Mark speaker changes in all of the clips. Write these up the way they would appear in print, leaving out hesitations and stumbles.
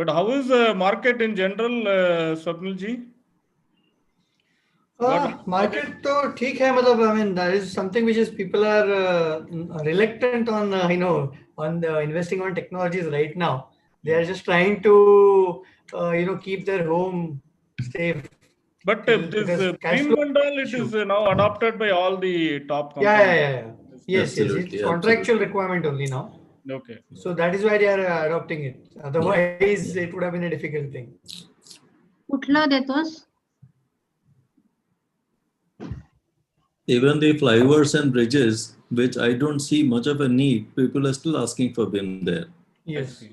Speaker 1: But how is the market in general, Swapnil ji?
Speaker 2: Market तो ठीक है, मतलब I mean that is something which is people are reluctant on on the investing on technologies right now. They are just trying to keep their home safe.
Speaker 1: But this BIM and all, it is now adopted by all the top companies.
Speaker 2: Yeah. Yes, it's contractual requirement only now.
Speaker 1: Okay.
Speaker 2: So that is why they are adopting it. Otherwise, it would have been a difficult thing.
Speaker 3: Kutla detos?
Speaker 4: Even the flyovers and bridges, which I don't see much of a need, people are still asking for BIM there.
Speaker 2: Yes.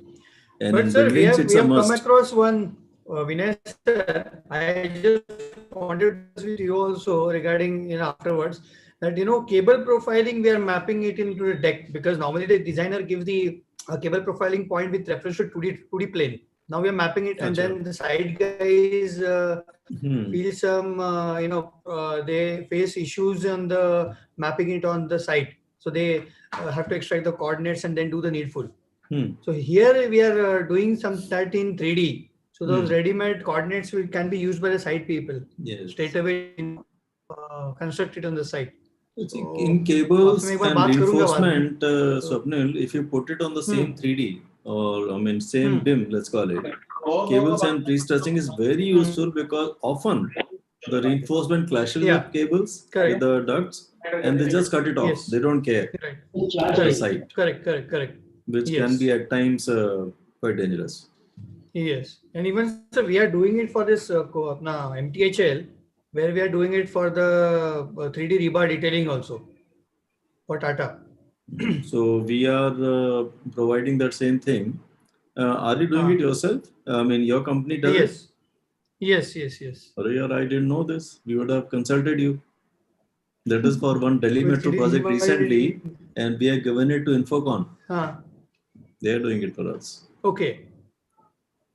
Speaker 4: And
Speaker 2: but
Speaker 4: in
Speaker 2: sir, we
Speaker 4: buildings,
Speaker 2: have come across one, Vinay sir, I just wanted to with you also regarding afterwards that cable profiling, we are mapping it into the deck, because normally the designer gives the cable profiling point with reference to 2D plane. Now we are mapping it, and then the side guys feel some they face issues on the mapping it on the site, so they have to extract the coordinates and then do the needful. So here we are doing some that in 3D. So those ready-made coordinates can be used by the site people.
Speaker 4: Yes.
Speaker 2: Straight away constructed on the site.
Speaker 4: So, in cables and reinforcement, Swapnil, if you put it on the same 3D or same BIM, let's call it, cables and pre-stressing is very useful because often the reinforcement clashes with cables, with the ducts, and they just cut it off. They don't care. The site.
Speaker 2: Correct.
Speaker 4: Which can be at times quite dangerous.
Speaker 2: Yes, and even so, we are doing it for this MTHL, where we are doing it for the 3D rebar detailing also for Tata.
Speaker 4: So we are providing that same thing. Are you doing it yourself? I mean, your company does it?
Speaker 2: Yes.
Speaker 4: I didn't know this. We would have consulted you. That is for one Delhi Metro project recently, and we have given it to Infocon. They are doing it for us.
Speaker 2: Okay.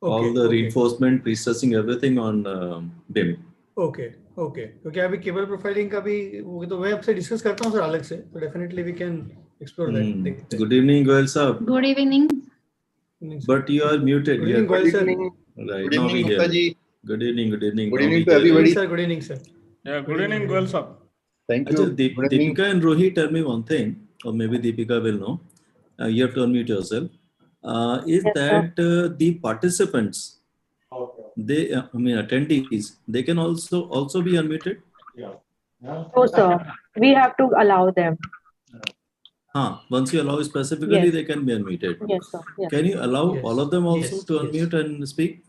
Speaker 4: All the reinforcement, pre-stressing, everything on BIM.
Speaker 2: Okay. अभी cable profiling का भी तो मैं आपसे discuss करता हूँ sir अलग से, तो definitely we can explore that.
Speaker 4: Good evening, Goel sir.
Speaker 3: Good evening.
Speaker 4: But you are muted.
Speaker 2: Good evening, Goel sir.
Speaker 4: Right.
Speaker 5: Good evening, Gupta ji.
Speaker 4: Good evening.
Speaker 5: Good evening to everybody.
Speaker 2: Good evening, sir.
Speaker 1: Yeah, good evening, Goel sir.
Speaker 5: Thank you.
Speaker 4: Deepika and Rohit, tell me one thing, or maybe Deepika will know. You have to unmute yourself. Is that the participants, attendees, they can also be unmuted?
Speaker 6: No, sir. We have to allow them.
Speaker 4: Once you allow specifically, they can be unmuted.
Speaker 6: Yes, sir. Yes.
Speaker 4: Can you allow all of them also to unmute and speak?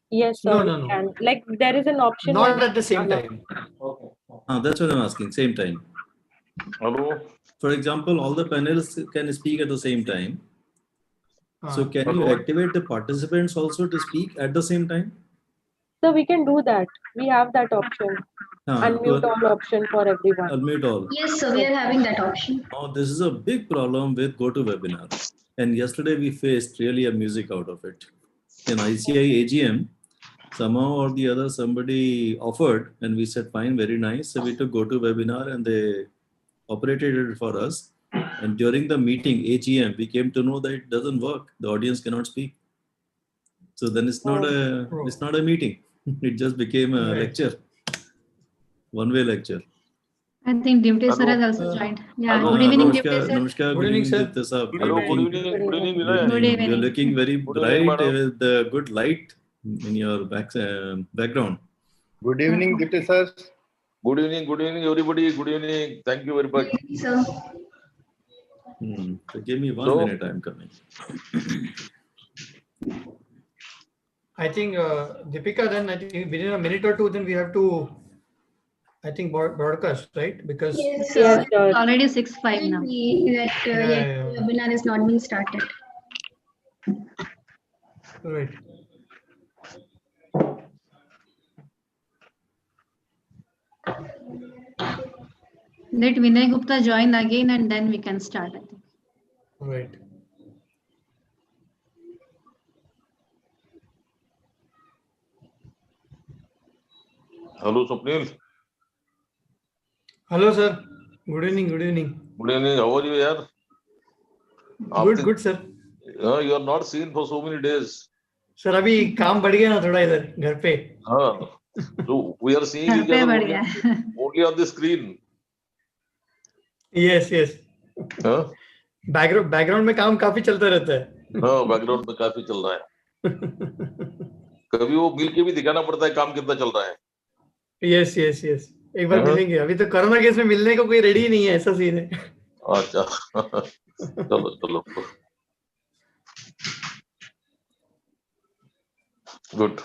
Speaker 6: Yes, sir.
Speaker 2: No.
Speaker 6: And like there is an option.
Speaker 2: Not at the same time.
Speaker 4: That's what I'm asking. Same time.
Speaker 7: Hello.
Speaker 4: For example, all the panelists can speak at the same time. So can you activate the participants also to speak at the same time?
Speaker 6: So we can do that. We have that option. Unmute all option for everyone.
Speaker 4: Unmute all.
Speaker 3: Yes, sir. We are having that option.
Speaker 4: Now, this is a big problem with GoToWebinar. And yesterday we faced really a music out of it. In ICI AGM, somehow or the other somebody offered, and we said, fine, very nice. So we took GoToWebinar and they operated it for us. And during the meeting, AGM, we came to know that it doesn't work. The audience cannot speak. So then it's not a meeting. It just became a lecture, one-way lecture.
Speaker 3: I think Dimte sir has also joined. Yeah. Good evening, Dimte sir.
Speaker 4: Namaskar. Good evening, sir.
Speaker 7: Hello. Good evening.
Speaker 3: Good evening.
Speaker 4: You're looking very bright with the good light in your background.
Speaker 5: Good evening, Gupta sir.
Speaker 7: Good evening, everybody. Good evening. Thank you very much.
Speaker 3: Sir.
Speaker 4: So give me 1 minute, I'm coming.
Speaker 2: I think Deepika, then I think within a minute or two, then we have to, I think, broadcast, right? Because
Speaker 3: yes, sir. It's already 6:05 now.
Speaker 2: Yeah.
Speaker 3: Webinar is not being started.
Speaker 2: Right.
Speaker 3: Let Vinay Gupta join again and then we can start, I think.
Speaker 2: Right.
Speaker 7: Hello, Swapnil.
Speaker 2: Hello, sir. Good evening. Good evening.
Speaker 7: Good evening. How are you, yaar?
Speaker 2: Good, sir.
Speaker 7: You are not seen for so many days.
Speaker 2: Sir अभी काम बढ़ गया ना थोड़ा इधर घर पे.
Speaker 7: So we are seeing each
Speaker 3: पे
Speaker 7: other
Speaker 3: बढ़
Speaker 7: only,
Speaker 3: गया.
Speaker 7: only on the screen.
Speaker 2: Yes, yes. Background में काम काफी चलता रहता है.
Speaker 7: हाँ, बैकग्राउंड में काफी चल रहा है. कभी वो मिल के भी दिखाना पड़ता है काम कितना चल रहा है.
Speaker 2: यस यस यस, एक बार मिलेंगे. अभी तो कोरोना केस में मिलने को कोई रेडी नहीं है, ऐसा सीन है.
Speaker 7: अच्छा. चलो चलो, गुड.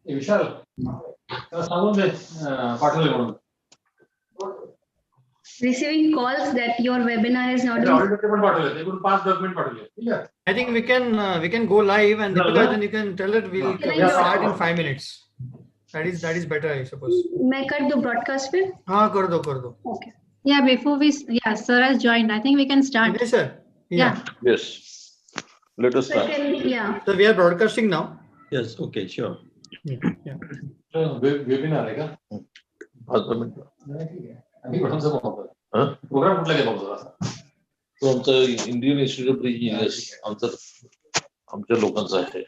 Speaker 8: विशाल सांगून दे पाठवले म्हणून.
Speaker 3: Receiving calls that your webinar is not.
Speaker 8: पण पाठवले, एकूण 5 डॉक्युमेंट पाठवले. ठीक आहे.
Speaker 2: I think we can go live, and Deepika, then you can tell it we'll start in 5 minutes. That is better, I suppose.
Speaker 3: मैं कर दो broadcast पे.
Speaker 2: हाँ कर दो.
Speaker 3: Okay. Yeah, before we, sir has joined. I think we can start.
Speaker 2: Yes, sir. Yeah.
Speaker 7: Yes. Let us start.
Speaker 3: Yeah.
Speaker 2: So we are broadcasting now.
Speaker 4: Yes, okay, sure.
Speaker 2: Yeah.
Speaker 8: Webinar आहे का?
Speaker 7: 5 minute.
Speaker 8: ठीक आहे. आम्ही कुठूनचं बनवतो.
Speaker 7: हाँ?
Speaker 8: Programme कुठला केला होता?
Speaker 7: तो आमचा इंडियन इन्स्टिट्यूट ऑफ इंजिनियर्स आमच्या लोकांचा आहे.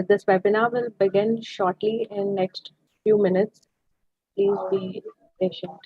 Speaker 6: This webinar will begin shortly in next few minutes. Please be patient.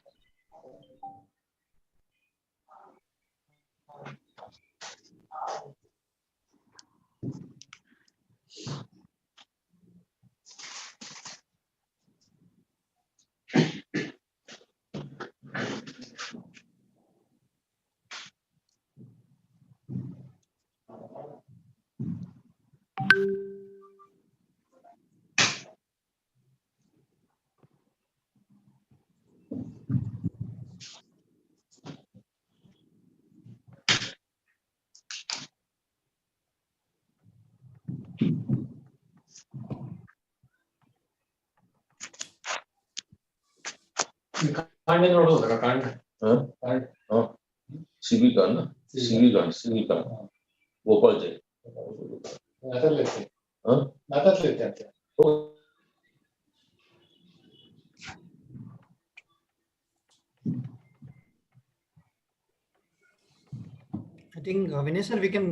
Speaker 8: कांड निवडलं होतं का? कांड
Speaker 7: सीबी का ना, सीबी का भोपाळचे.
Speaker 8: नात्यातले ते. नात्यातले ते आमच्या.
Speaker 2: I think Vinay sir, we can.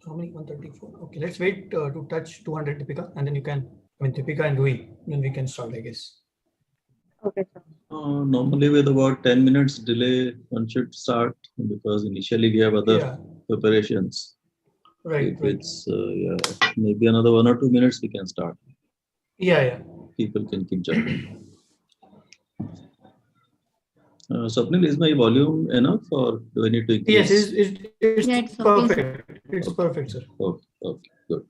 Speaker 2: How many? 134. Okay, let's wait to touch 200, Deepika, and then you can. I mean, Deepika and Rui, then we can start, I guess.
Speaker 6: Okay, sir.
Speaker 4: Normally with about 10 minutes delay, one should start because initially we have other preparations.
Speaker 2: Right.
Speaker 4: If it's maybe another 1 or 2 minutes, we can start.
Speaker 2: Yeah.
Speaker 4: People can keep joining. Swapnil, is my volume enough or do I need to increase?
Speaker 2: Yes, it's perfect.
Speaker 3: Okay.
Speaker 2: It's perfect, sir.
Speaker 4: Okay, good.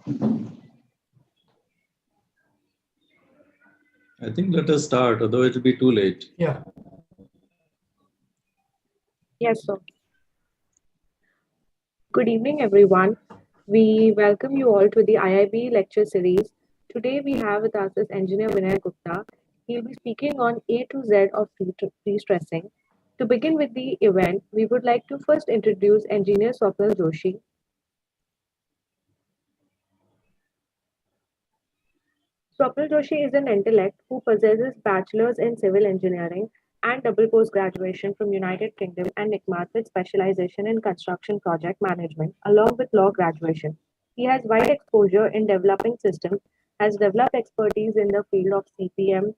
Speaker 4: I think let us start, otherwise it will be too late.
Speaker 2: Yeah.
Speaker 6: Yes, sir. Good evening, everyone. We welcome you all to the IIB lecture series. Today we have with us engineer Vinay Gupta. He'll be speaking on A to Z of pre-stressing. To begin with the event, we would like to first introduce engineer Swapnil Joshi. Swapnil Joshi is an intellect who possesses bachelor's in civil engineering and double post-graduation from United Kingdom and NICMAT with specialization in construction project management, along with law graduation. He has wide exposure in developing systems, has developed expertise in the field of CPM,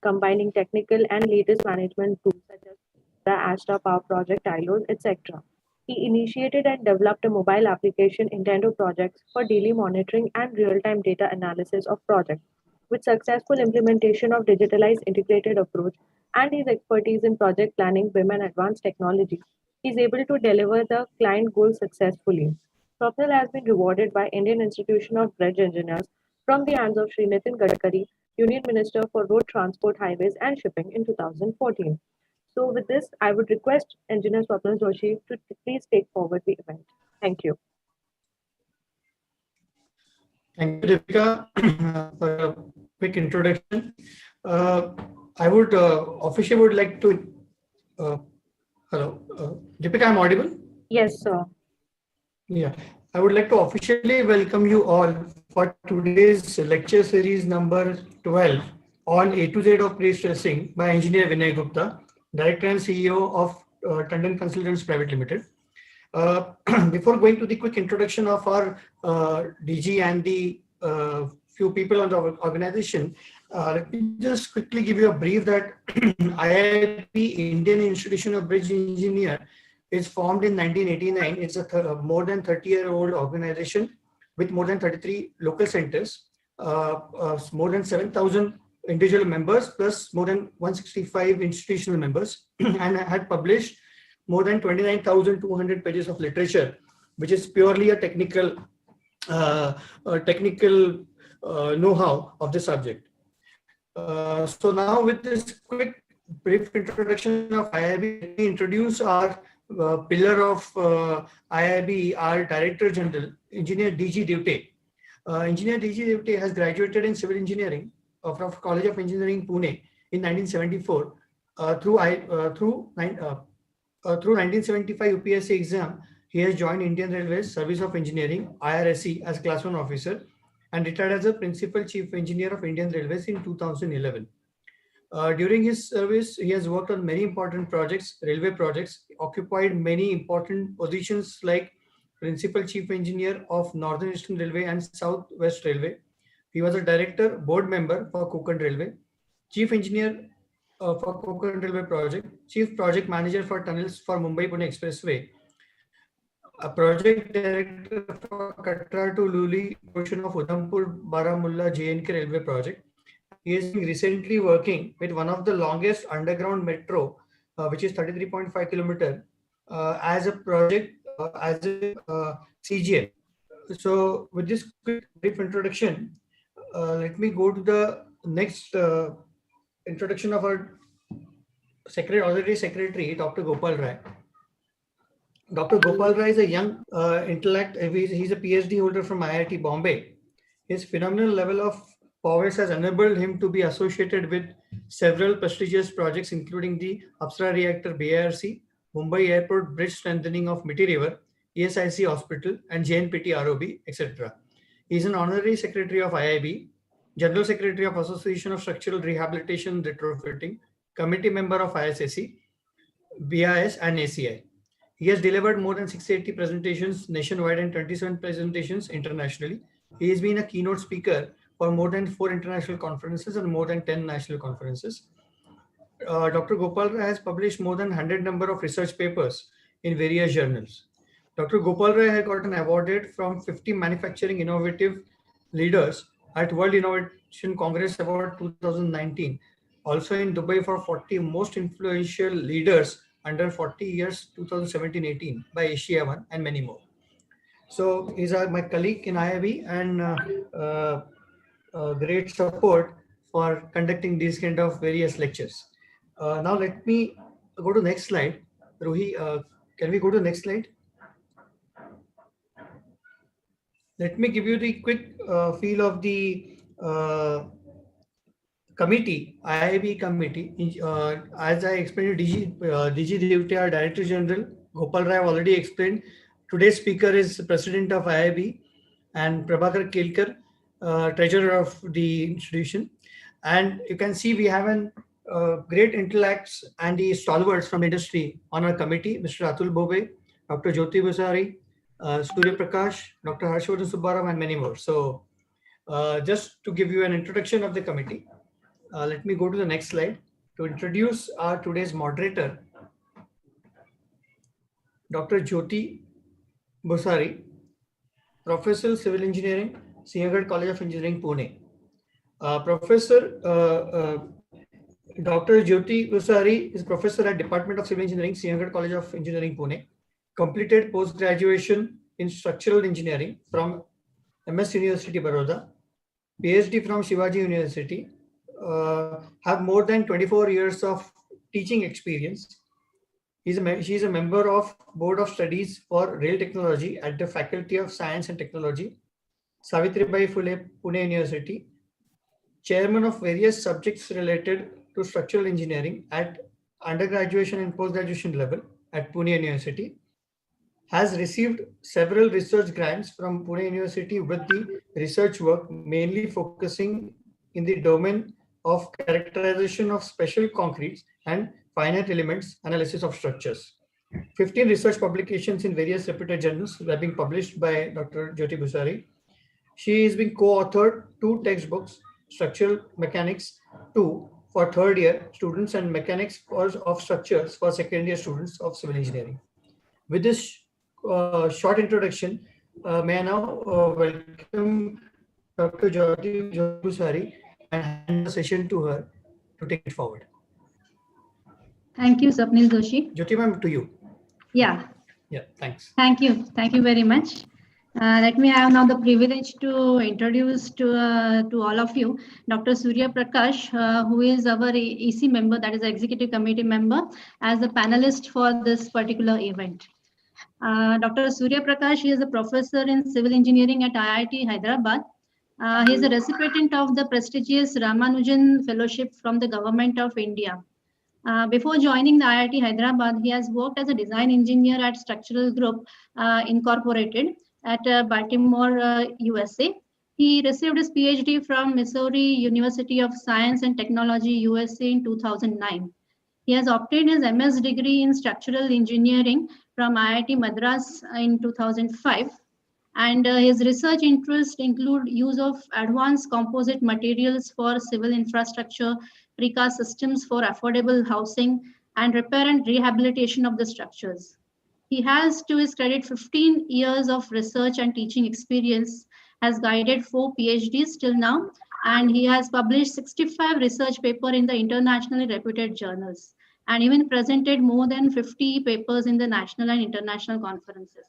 Speaker 6: combining technical and latest management tools such as the Astra Power Project, ILOs, etc. He initiated and developed a mobile application Nintendo projects for daily monitoring and real-time data analysis of projects. With successful implementation of digitalized integrated approach and his expertise in project planning, BIM and advanced technology, he is able to deliver the client goals successfully. Swapnil has been rewarded by Indian Institution of Bridge Engineers from the hands of Sri Nitin Gadkari, Union Minister for Road Transport, Highways and Shipping in 2014. So with this, I would request Engineer Swapnil Joshi to please take forward the event. Thank you.
Speaker 2: Thank you, Deepika, for a quick introduction. I would officially would like to. Hello, Deepika, I'm audible?
Speaker 6: Yes, sir.
Speaker 2: Yeah, I would like to officially welcome you all for today's lecture series number 12 on A to Z of pre-stressing by Engineer Vinay Gupta, Director and CEO of Tandon Consultants Private Limited. Before going to the quick introduction of our DG and the few people on the organization, let me just quickly give you a brief that IIB, Indian Institution of Bridge Engineer, is formed in 1989. It's a more than 30-year-old organization with more than 33 local centers, more than 7,000 individual members, plus more than 165 institutional members, and had published more than 29,200 pages of literature, which is purely a technical know-how of the subject. So now with this quick brief introduction of IIB, let me introduce our pillar of IIB, our Director General, Engineer DG Divte. Engineer DG Divte has graduated in civil engineering from College of Engineering, Pune in 1974 through 1975 UPSC exam. He has joined Indian Railways Service of Engineering, IRSE, as Class 1 officer and retired as a Principal Chief Engineer of Indian Railways in 2011. During his service, he has worked on many important projects, railway projects, occupied many important positions like Principal Chief Engineer of Northern Eastern Railway and South West Railway. He was a Director, Board Member for Konkan Railway, Chief Engineer for Konkan Railway Project, Chief Project Manager for Tunnels for Mumbai-Pune Expressway, a Project Director for Katra to Luli portion of Udhampur-Baramulla JNK Railway Project. He is recently working with one of the longest underground metro, which is 33.5 kilometer, as a project, as a CGL. So with this quick brief introduction, let me go to the next introduction of our Honorary Secretary, Dr. Gopal Rai. Dr. Gopal Rai is a young intellect. He's a PhD holder from IIT Bombay. His phenomenal level of prowess has enabled him to be associated with several prestigious projects, including the Apsara Reactor BIRC, Mumbai Airport Bridge Strengthening of Mitty River, ESIC Hospital, and JNPT ROB, etc. He is an Honorary Secretary of IIB, General Secretary of Association of Structural Rehabilitation and Retrofitting, Committee Member of ISSC, BIS, and ACI. He has delivered more than 680 presentations nationwide and 27 presentations internationally. He has been a keynote speaker for more than 4 international conferences and more than 10 national conferences. Dr. Gopal Rai has published more than 100 number of research papers in various journals. Dr. Gopal Rai has gotten awarded from 50 manufacturing innovative leaders at World Innovation Congress Award 2019. Also in Dubai for 40 most influential leaders under 40 years 2017-18 by Asia One and many more. So he's my colleague in IIB and great support for conducting these kind of various lectures. Now let me go to next slide. Ruhi, can we go to next slide? Let me give you the quick feel of the committee, IIB committee. As I explained, DG Devte, our Director General, Gopal Rai already explained. Today's speaker is President of IIB and Prabhakar Kelkar, Treasurer of the institution. And you can see we have an great intellects and the stalwarts from industry on our committee, Mr. Atul Bobe, Dr. Jyoti Basari, Surya Prakash, Dr. Harshvardhan Subbaram, and many more. So just to give you an introduction of the committee, let me go to the next slide to introduce our today's moderator, Dr. Jyoti Basari, Professor Civil Engineering, Sinhagad College of Engineering, Pune. Professor Dr. Jyoti Basari is Professor at Department of Civil Engineering, Sinhagad College of Engineering, Pune. Completed post-graduation in Structural Engineering from MS University, Baroda. PhD from Shivaji University. Have more than 24 years of teaching experience. She is a member of Board of Studies for Rail Technology at the Faculty of Science and Technology, Savitribai Phule, Pune University. Chairman of various subjects related to structural engineering at undergraduate and post-graduation level at Pune University. Has received several research grants from Pune University with the research work mainly focusing in the domain of characterization of special concretes and finite elements analysis of structures. 15 research publications in various reputed journals have been published by Dr. Jyoti Basari. She has been co-authored 2 textbooks, Structural Mechanics 2 for third year students and Mechanics of Structures for second year students of civil engineering. With this short introduction, may I now welcome Dr. Jyoti Basari and hand the session to her to take it forward.
Speaker 3: Thank you, Swapnil Doshi.
Speaker 2: Jyoti ma'am, to you.
Speaker 3: Yeah.
Speaker 2: Yeah, thanks.
Speaker 3: Thank you. Thank you very much. Let me have now the privilege to introduce to all of you Dr. Surya Prakash, who is our EC member, that is Executive Committee member, as a panelist for this particular event. Dr. Surya Prakash is a professor in civil engineering at IIT Hyderabad. He is a recipient of the prestigious Ramanujan Fellowship from the Government of India. Before joining the IIT Hyderabad, he has worked as a design engineer at Structural Group Incorporated at Baltimore, USA. He received his PhD from Missouri University of Science and Technology, USA in 2009. He has obtained his MS degree in structural engineering from IIT Madras in 2005. And his research interests include use of advanced composite materials for civil infrastructure, precast systems for affordable housing, and repair and rehabilitation of the structures. He has, to his credit, 15 years of research and teaching experience, has guided 4 PhDs till now, and he has published 65 research papers in the internationally reputed journals, and even presented more than 50 papers in the national and international conferences.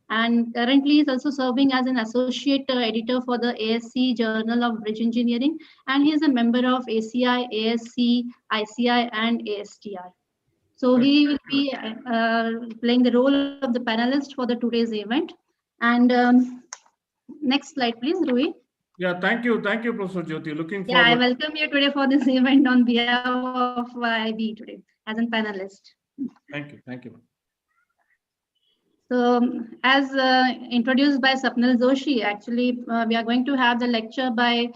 Speaker 3: And currently is also serving as an associate editor for the ASC Journal of Bridge Engineering, and he is a member of ACI, ASC, ICI, and ASTR. So he will be playing the role of the panelist for the today's event. And next slide, please, Rui.
Speaker 1: Yeah, thank you, Professor Jyoti. Looking forward.
Speaker 3: Yeah, I welcome you today for this event on behalf of IB today as a panelist.
Speaker 1: Thank you.
Speaker 3: So, as introduced by Swapnil Doshi, actually, we are going to have the lecture by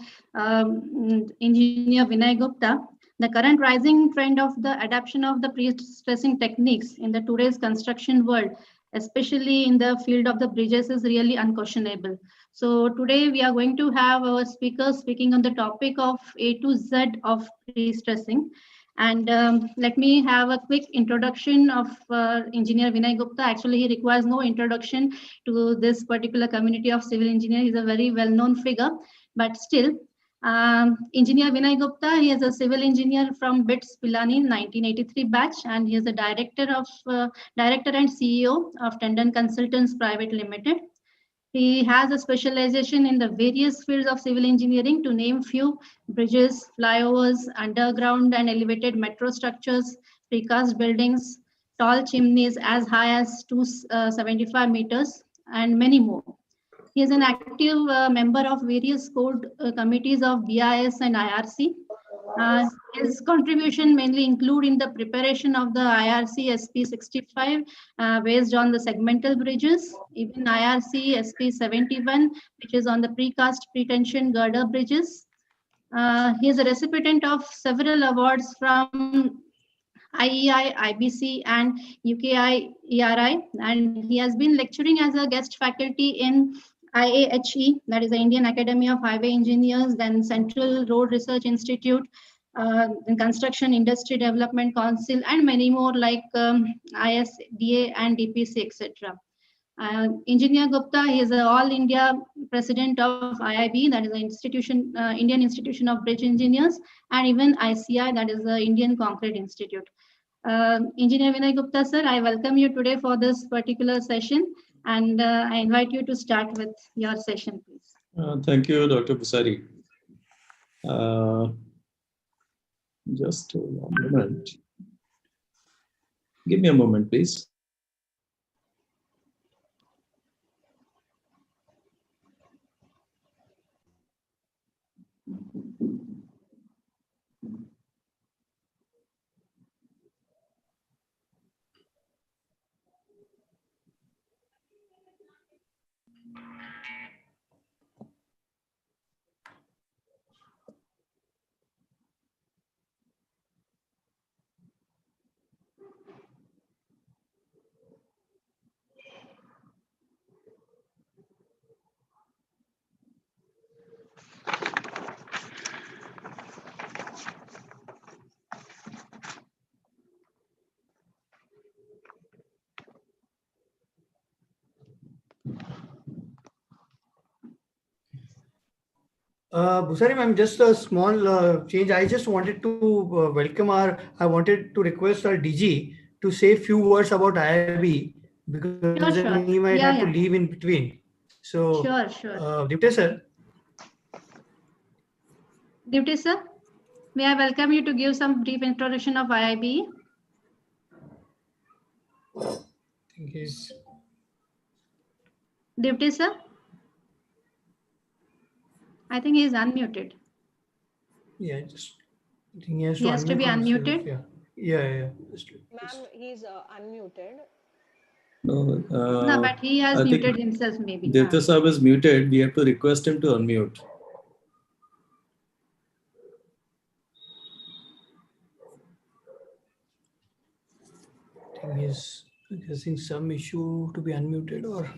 Speaker 3: Engineer Vinay Gupta. The current rising trend of the adoption of the pre-stressing techniques in the today's construction world, especially in the field of the bridges, is really unquestionable. So today we are going to have our speakers speaking on the topic of A to Z of pre-stressing. And let me have a quick introduction of Engineer Vinay Gupta. Actually, he requires no introduction to this particular community of civil engineers. He's a very well-known figure, but still, Engineer Vinay Gupta, he is a civil engineer from BITS Pilani 1983 batch, and he is the director and CEO of Tandon Consultants Private Limited. He has a specialization in the various fields of civil engineering, to name few: bridges, flyovers, underground and elevated metro structures, precast buildings, tall chimneys as high as 275 meters, and many more. He is an active member of various code committees of BIS and IRC. His contribution mainly include in the preparation of the IRC SP 65 based on the segmental bridges, even IRC SP 71, which is on the precast pretension girder bridges. He is a recipient of several awards from IEI, IBC, and UKI ERI, and he has been lecturing as a guest faculty in IAHE, that is the Indian Academy of Highway Engineers, then Central Road Research Institute, then Construction Industry Development Council, and many more like ISDA and DPC, etc. Engineer Gupta, he is the All India President of IIB, that is the Institution, Indian Institution of Bridge Engineers, and even ICI, that is the Indian Concrete Institute. Engineer Vinay Gupta, sir, I welcome you today for this particular session, and I invite you to start with your session, please.
Speaker 4: Thank you, Dr. Pusari. Just one moment. Give me a moment, please.
Speaker 2: Bhusari ma'am, just a small change. I just wanted to I wanted to request our DG to say a few words about IIB, because then he might have to leave in between. So, Deputy sir.
Speaker 3: Deputy sir, may I welcome you to give some brief introduction of IIB? Deputy sir? I think he is unmuted.
Speaker 2: Yeah, I think he
Speaker 3: has to be unmuted.
Speaker 2: Yeah.
Speaker 6: Ma'am, he's unmuted.
Speaker 4: No,
Speaker 3: but he has muted himself maybe.
Speaker 4: Devta Saab is muted. We have to request him to unmute.
Speaker 2: I think he's facing some issue to be unmuted, or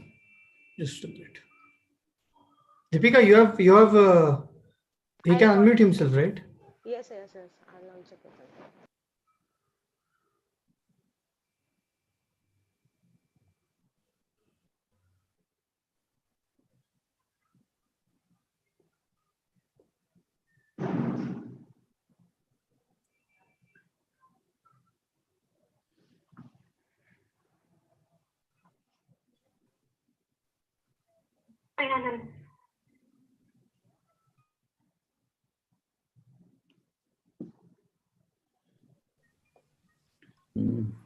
Speaker 2: just a bit. Deepika, you have he can unmute himself, right?
Speaker 6: Yes. I'll also put it.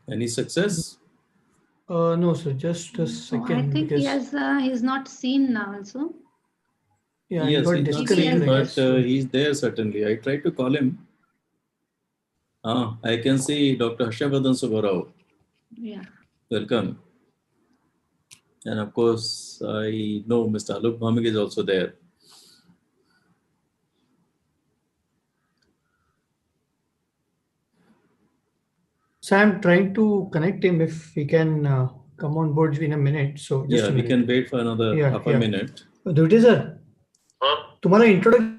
Speaker 4: Any success?
Speaker 2: No, sir. Just a second.
Speaker 3: I think he's not seen now also.
Speaker 2: Yeah,
Speaker 4: yes,
Speaker 2: he got disconnected.
Speaker 4: But he's there certainly. I tried to call him. I can see Dr. Harshavardhan Subbarao.
Speaker 3: Yeah.
Speaker 4: Welcome. And of course, I know Mr. Alok Bhamik is also there.
Speaker 2: So I'm trying to connect him if he can come on board in a minute. So just a minute.
Speaker 4: We can wait for another half a minute.
Speaker 2: Duty sir, तुम्हाला introduction.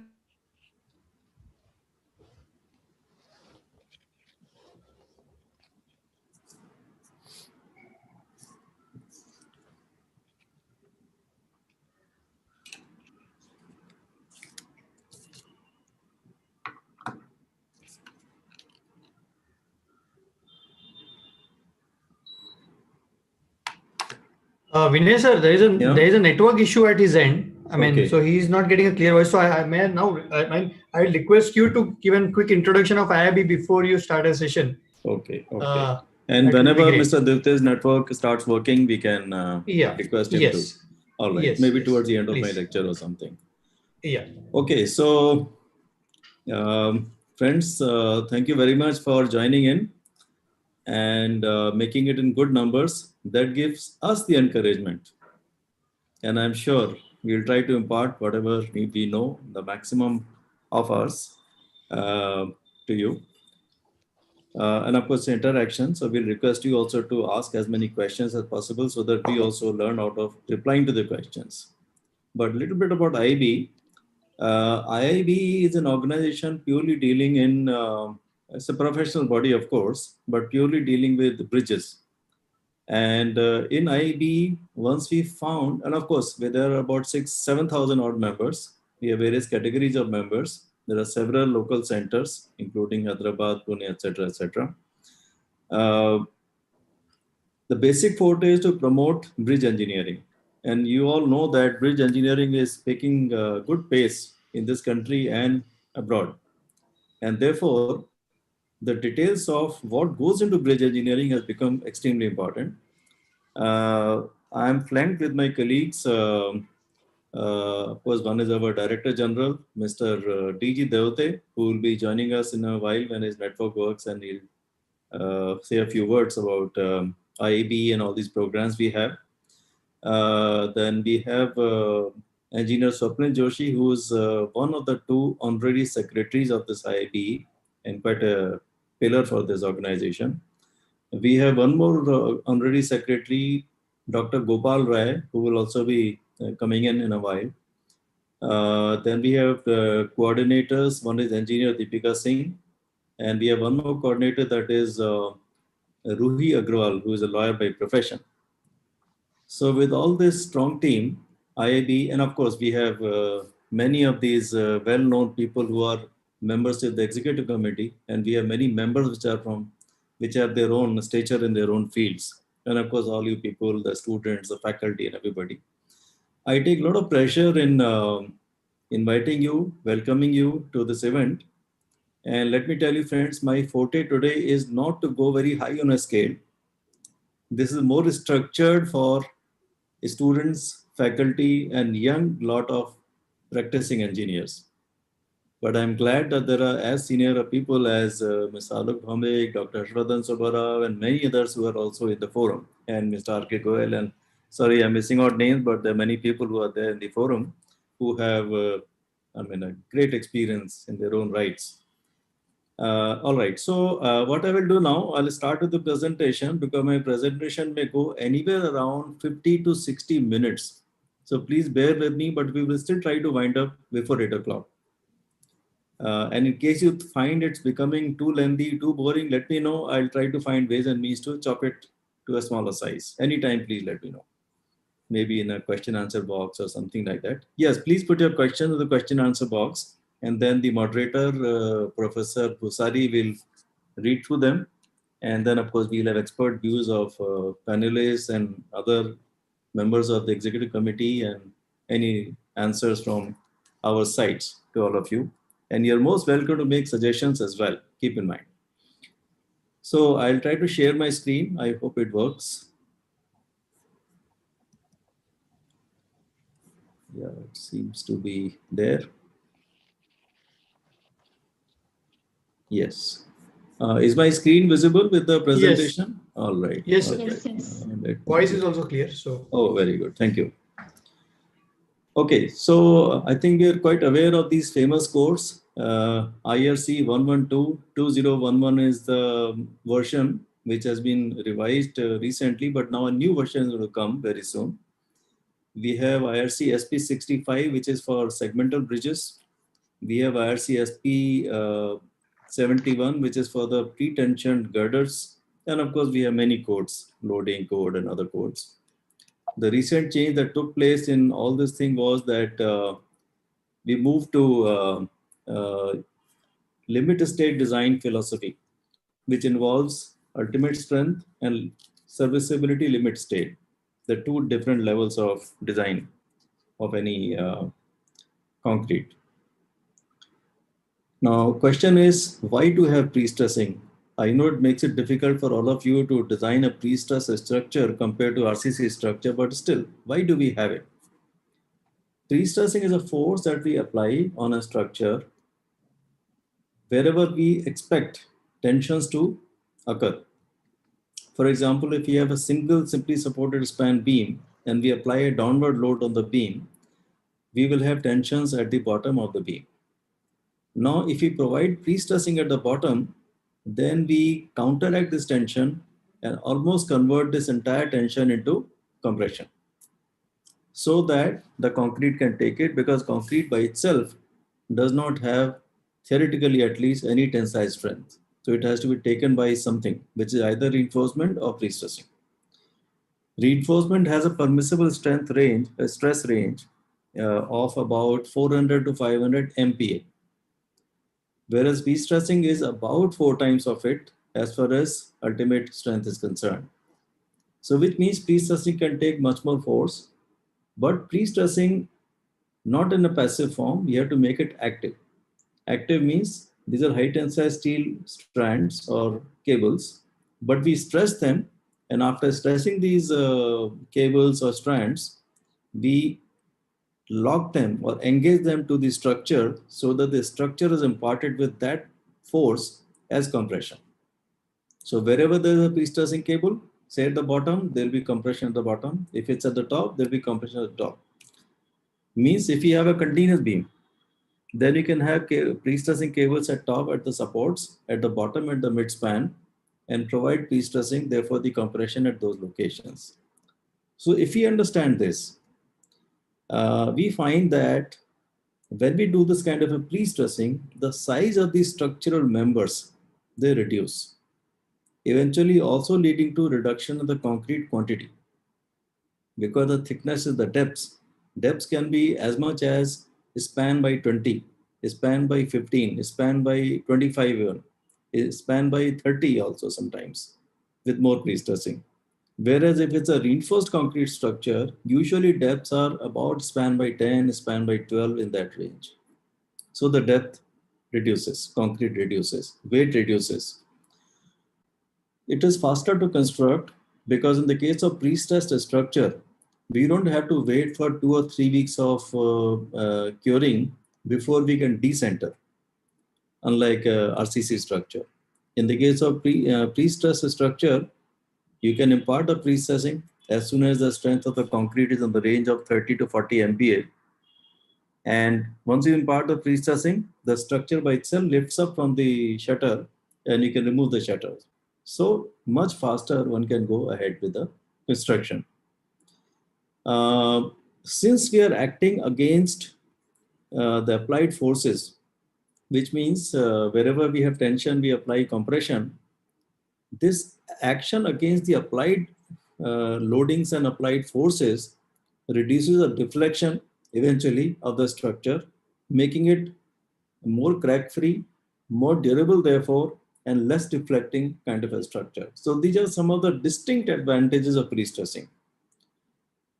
Speaker 2: Vinay sir, there is a network issue at his end. I mean, so he's not getting a clear voice. So I may now, I request you to give a quick introduction of IIB before you start a session.
Speaker 4: Okay. And whenever Mr. Divte's network starts working, we can request him to. All right. Maybe towards the end of my lecture or something.
Speaker 2: Yeah.
Speaker 4: Okay. So, friends, thank you very much for joining in and making it in good numbers. That gives us the encouragement. And I'm sure we'll try to impart whatever we know, the maximum of us to you. And of course, interaction. So we'll request you also to ask as many questions as possible so that we also learn out of replying to the questions. But a little bit about IIB. IIB is an organization purely dealing in, it's a professional body, of course, but purely dealing with bridges. And in IIB, once we found, and of course, there are about 7,000 odd members. We have various categories of members. There are several local centers, including Hyderabad, Pune, etc., etc. The basic forte is to promote bridge engineering. And you all know that bridge engineering is picking good pace in this country and abroad. And therefore, the details of what goes into bridge engineering has become extremely important. I'm flanked with my colleagues. Of course, one is our Director General, Mr. D.G. Deote, who will be joining us in a while when his network works, and he'll say a few words about IAB and all these programs we have. Then we have Engineer Swapnil Joshi, who is one of the 2 honorary secretaries of this IAB and quite a pillar for this organization. We have one more honorary secretary, Dr. Gopal Rai, who will also be coming in a while. Then we have coordinators. One is Engineer Deepika Singh, and we have one more coordinator, that is Ruhi Agrawal, who is a lawyer by profession. So with all this strong team, IIB, and of course we have many of these well-known people who are members of the executive committee, and we have many members which have their own stature in their own fields. And of course, all you people, the students, the faculty, and everybody. I take a lot of pleasure in inviting you, welcoming you to this event. And let me tell you, friends, my forte today is not to go very high on a scale. This is more structured for students, faculty, and young lot of practicing engineers. But I'm glad that there are as senior people as Ms. Alok Bhamik, Dr. Harshvardhan Subbarao, and many others who are also in the forum, and Mr. R.K. Goel. And sorry, I'm missing out names, but there are many people who are there in the forum who have, a great experience in their own rights. All right, so what I will do now, I'll start with the presentation, because my presentation may go anywhere around 50 to 60 minutes. So please bear with me, but we will still try to wind up before 8 o'clock. And in case you find it's becoming too lengthy, too boring, let me know. I'll try to find ways and means to chop it to a smaller size. Anytime, please let me know. Maybe in a question answer box or something like that. Yes, please put your questions in the question answer box. And then the moderator, Professor Bhusari, will read through them. And then, of course, we'll have expert views of panelists and other members of the executive committee, and any answers from our sides to all of you. And you're most welcome to make suggestions as well, keep in mind. So I'll try to share my screen. I hope it works. Yeah, it seems to be there. Yes. Is my screen visible with the presentation?
Speaker 2: Yes.
Speaker 4: All right.
Speaker 2: Yes.
Speaker 4: All right.
Speaker 3: Yes.
Speaker 2: Voice is also clear. So.
Speaker 4: Oh, very good. Thank you. Okay, so I think we are quite aware of these famous codes. IRC 112-2011 is the version which has been revised recently, but now a new version is going to come very soon. We have IRC SP 65, which is for segmental bridges. We have IRC SP 71, which is for the pre-tensioned girders. And of course, we have many codes, loading code and other codes. The recent change that took place in all this thing was that we moved to limit state design philosophy, which involves ultimate strength and serviceability limit state. the two different levels of design of any concrete. Now, question is, why to have pre-stressing? I know it makes it difficult for all of you to design a pre-stress structure compared to RCC structure, but still, why do we have it? Pre-stressing is a force that we apply on a structure wherever we expect tensions to occur. For example, if we have a single simply supported span beam and we apply a downward load on the beam, we will have tensions at the bottom of the beam. Now, if we provide pre-stressing at the bottom, then we counteract this tension and almost convert this entire tension into compression so that the concrete can take it, because concrete by itself does not have, theoretically at least, any tensile strength. So it has to be taken by something, which is either reinforcement or pre-stressing. Reinforcement has a permissible strength range, a stress range of about 400 to 500 MPa. Whereas pre-stressing is about 4 times of it as far as ultimate strength is concerned. So which means pre-stressing can take much more force, but pre-stressing not in a passive form, you have to make it active. Active means these are high tensile steel strands or cables, but we stress them, and after stressing these cables or strands, we lock them or engage them to the structure so that the structure is imparted with that force as compression. So wherever there is a pre-stressing cable, say at the bottom, there will be compression at the bottom. If it's at the top, there will be compression at the top. Means if you have a continuous beam, then you can have pre-stressing cables at top at the supports, at the bottom at the mid-span, and provide pre-stressing, therefore the compression at those locations. So if we understand this, we find that when we do this kind of a pre-stressing, the size of these structural members, they reduce, eventually also leading to reduction of the concrete quantity. Because the thickness is the depths. Depths can be as much as span by 20, span by 15, span by 25 even, span by 30 also sometimes, with more pre-stressing. Whereas if it's a reinforced concrete structure, usually depths are about span by 10, span by 12, in that range. So the depth reduces, concrete reduces, weight reduces. It is faster to construct because in the case of pre-stressed structure, we don't have to wait for 2 or 3 weeks of curing before we can decenter, unlike RCC structure. In the case of pre-stressed structure, you can impart the pre-stressing as soon as the strength of the concrete is in the range of 30 to 40 MPa. And once you impart the pre-stressing, the structure by itself lifts up from the shutter and you can remove the shutters. So much faster one can go ahead with the construction. Since we are acting against the applied forces, which means wherever we have tension, we apply compression. This action against the applied loadings and applied forces reduces the deflection eventually of the structure, making it more crack-free, more durable therefore, and less deflecting kind of a structure. So these are some of the distinct advantages of pre-stressing.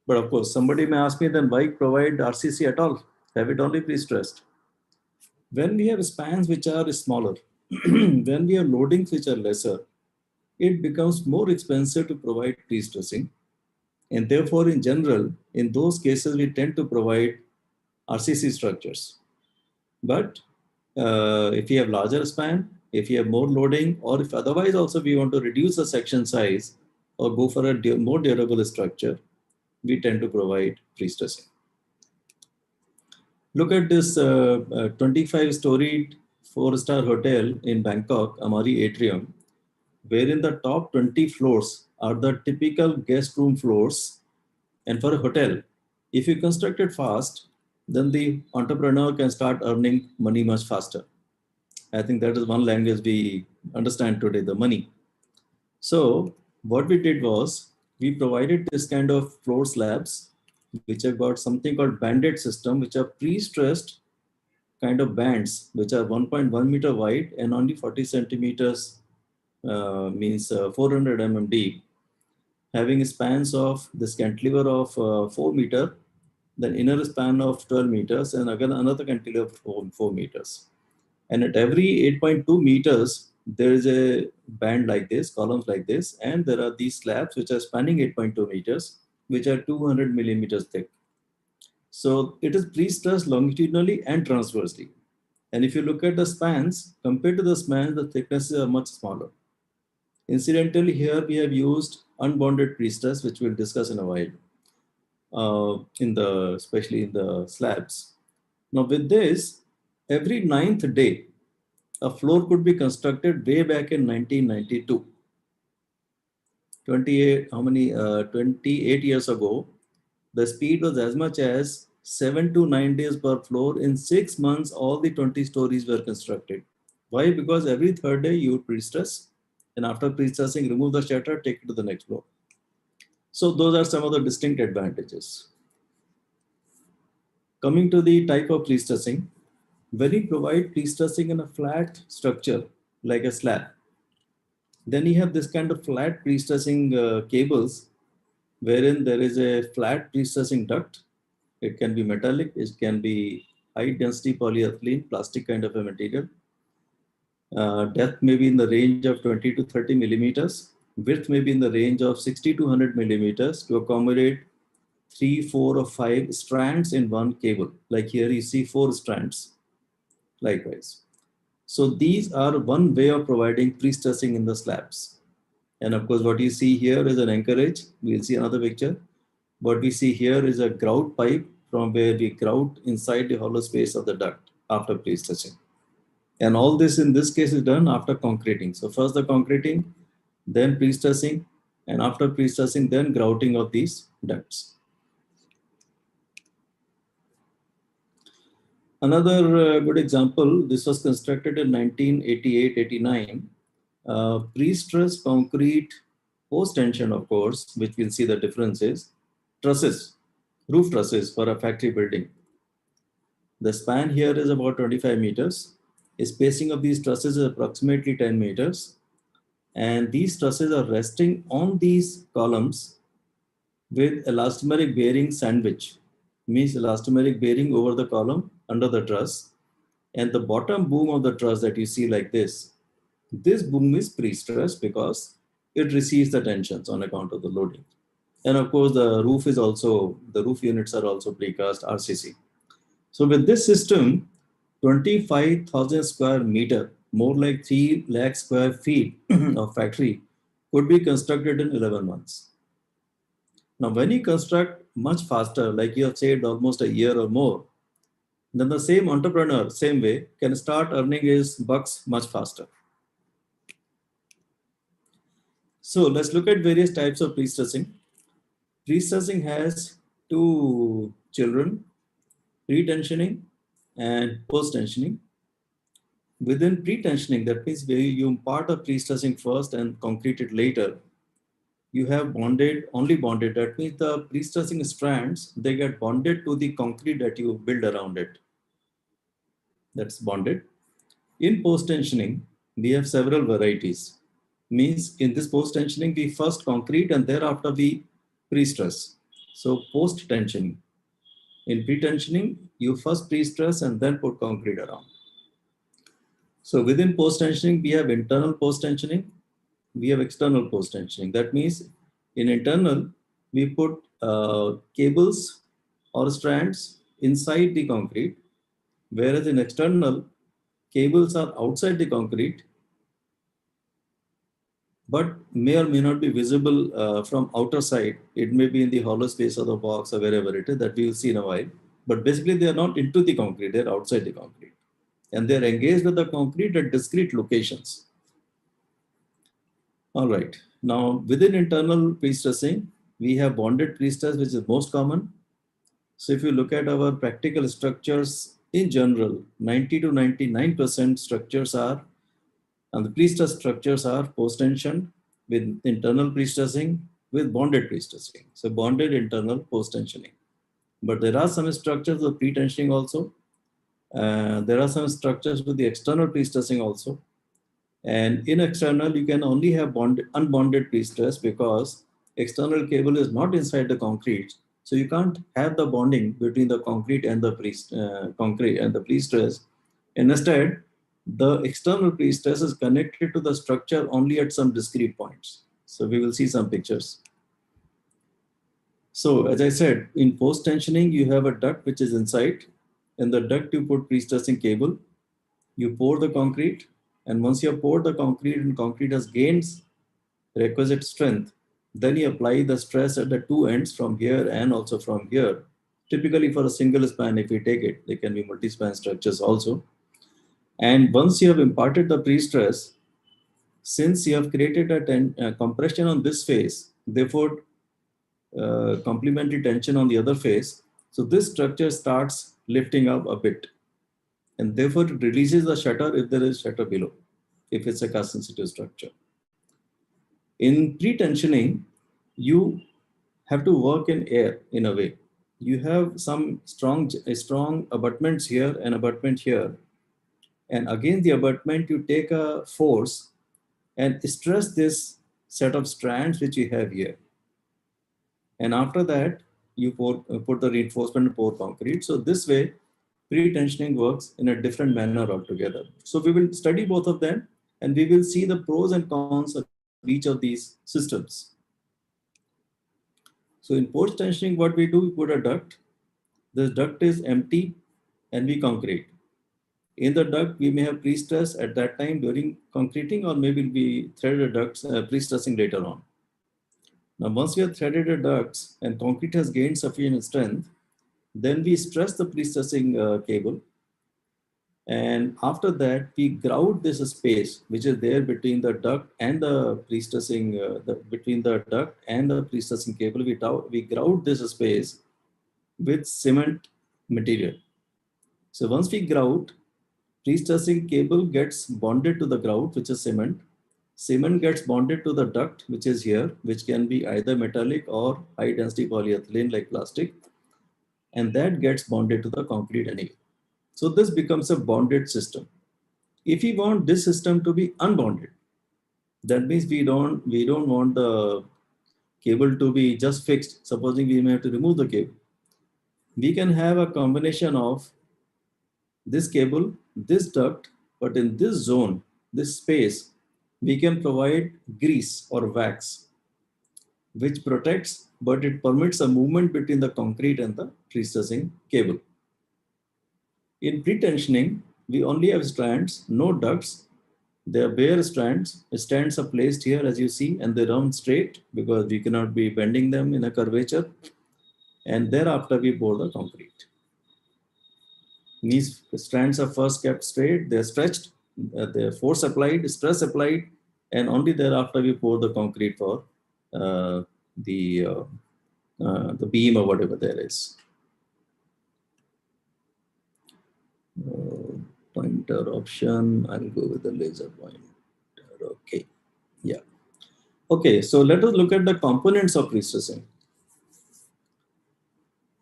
Speaker 4: But of course, somebody may ask me, then why provide RCC at all? Have it only pre-stressed? When we have spans which are smaller, when we have loadings which are lesser, it becomes more expensive to provide pre-stressing. And therefore, in general, in those cases, we tend to provide RCC structures. But if you have larger span, if you have more loading, or if otherwise also we want to reduce the section size or go for a more durable structure, we tend to provide pre-stressing. Look at this 25-storied 4-star hotel in Bangkok, Amari Atrium, wherein the top 20 floors are the typical guest room floors. And for a hotel, if you construct it fast, then the entrepreneur can start earning money much faster. I think that is one language we understand today, the money. So what we did was, we provided this kind of floor slabs, which have got something called banded system, which are pre-stressed kind of bands, which are 1.1 meter wide and only 40 centimeters, means 400 mm deep. having spans of this cantilever of 4 meter, then inner span of 12 meters, and again another cantilever of 4 meters. And at every 8.2 meters, there is a band like this, columns like this, and there are these slabs which are spanning 8.2 meters, which are 200 millimeters thick. So it is pre-stressed longitudinally and transversely. And if you look at the spans, compared to the spans, the thicknesses are much smaller. Incidentally, here we have used unbonded pre-stress, which we'll discuss in a while, especially in the slabs. Now with this, every 9th day, a floor could be constructed way back in 1992. 28 years ago, the speed was as much as 7 to 9 days per floor. In 6 months, all the 20 stories were constructed. Why? Because every 3rd day you would pre-stress, and after pre-stressing, remove the shutter, take it to the next floor. So those are some of the distinct advantages. Coming to the type of pre-stressing, when you provide pre-stressing in a flat structure like a slab, then you have this kind of flat pre-stressing cables, wherein there is a flat pre-stressing duct. It can be metallic, it can be high density polyethylene, plastic kind of a material. Depth may be in the range of 20 to 30 millimeters. Width may be in the range of 60 to 100 millimeters to accommodate 3, 4, or 5 strands in one cable. Like here you see 4 strands, likewise. So these are one way of providing pre-stressing in the slabs. And of course, what you see here is an anchorage. We'll see another picture. What we see here is a grout pipe from where we grout inside the hollow space of the duct after pre-stressing. And all this in this case is done after concreting. So first the concreting, then pre-stressing, and after pre-stressing, then grouting of these ducts. Another good example, this was constructed in 1988-89. Pre-stressed concrete post-tension, of course, which we'll see the differences, trusses, roof trusses for a factory building. The span here is about 25 meters. The spacing of these trusses is approximately 10 meters. And these trusses are resting on these columns with elastomeric bearing sandwich, means elastomeric bearing over the column under the truss. And the bottom boom of the truss that you see like this boom is pre-stressed because it receives the tensions on account of the loading. And of course, the roof units are also precast RCC. So with this system, 25,000 square meter, more like 3 lakh square feet of factory could be constructed in 11 months. Now, when you construct much faster, like you have said, almost a year or more, then the same entrepreneur, same way, can start earning his bucks much faster. So let's look at various types of pre-stressing. Pre-stressing has 2 children, pre-tensioning and post-tensioning. Within pre-tensioning, that means where you impart a pre-stressing first and concrete it later, you have only bonded. That means the pre-stressing strands, they get bonded to the concrete that you build around it. That's bonded. In post-tensioning, we have several varieties. Means in this post-tensioning, we first concrete and thereafter we pre-stress. So post-tensioning. In pre-tensioning, you first pre-stress and then put concrete around. So within post-tensioning, we have internal post-tensioning, we have external post-tensioning. That means in internal, we put cables or strands inside the concrete, whereas in external, cables are outside the concrete, but may or may not be visible from outer side. It may be in the hollow space of the box or wherever it is, that we will see in a while. But basically, they are not into the concrete, they're outside the concrete. And they're engaged with the concrete at discrete locations. All right. Now, within internal pre-stressing, we have bonded pre-stress, which is most common. So if you look at our practical structures in general, 90 to 99% structures are, and the pre-stress structures are post-tension with internal pre-stressing with bonded pre-stressing. So bonded internal post-tensioning. But there are some structures with pre-tensioning also. There are some structures with the external pre-stressing also. And in external, you can only have unbonded pre-stress because external cable is not inside the concrete, so you can't have the bonding between the concrete and the concrete and the pre-stress. Instead, the external pre-stress is connected to the structure only at some discrete points. So we will see some pictures. So as I said, in post-tensioning, you have a duct which is inside. In the duct, you put pre-stressing cable. You pour the concrete, and once you have poured the concrete and concrete has gained requisite strength, then you apply the stress at the two ends from here and also from here. Typically for a single span, if you take it, they can be multi-span structures also. And once you have imparted the pre-stress, since you have created a compression on this face, therefore complementary tension on the other face, so this structure starts lifting up a bit. And therefore it releases the shutter if there is shutter below, if it's a cast sensitive structure. In pre-tensioning, you have to work in air in a way. You have some strong abutments here and abutment here. And again, the abutment, you take a force and stress this set of strands which you have here. And after that, you put the reinforcement and pour concrete. So this way, pre-tensioning works in a different manner altogether. So we will study both of them and we will see the pros and cons of each of these systems. So in post-tensioning, what we do, we put a duct. This duct is empty and we concrete. In the duct, we may have pre-stress at that time during concreting, or maybe we thread the ducts pre-stressing later on. Now, once we have threaded the ducts and concrete has gained sufficient strength, then we stress the pre-stressing cable. And after that, we grout this space which is there between the duct and the pre-stressing, between the duct and the pre-stressing cable. We grout this space with cement material. So once we grout, pre-stressing cable gets bonded to the grout, which is cement. Cement gets bonded to the duct, which is here, which can be either metallic or high density polyethylene like plastic. And that gets bonded to the concrete anyway. So this becomes a bonded system. If we want this system to be unbonded, that means we don't want the cable to be just fixed. Supposing we may have to remove the cable. We can have a combination of this cable, this duct, but in this zone, this space, we can provide grease or wax, which protects, but it permits a movement between the concrete and the pre-stressing cable. In pre-tensioning, we only have strands, no ducts. They are bare strands. Strands are placed here as you see, and they run straight because we cannot be bending them in a curvature. And thereafter we pour the concrete. These strands are first kept straight, they're stretched, they're force applied, stress applied, and only thereafter we pour the concrete for the beam or whatever there is. Pointer option, I'll go with the laser pointer. Okay, yeah. Okay, so let us look at the components of pre-stressing.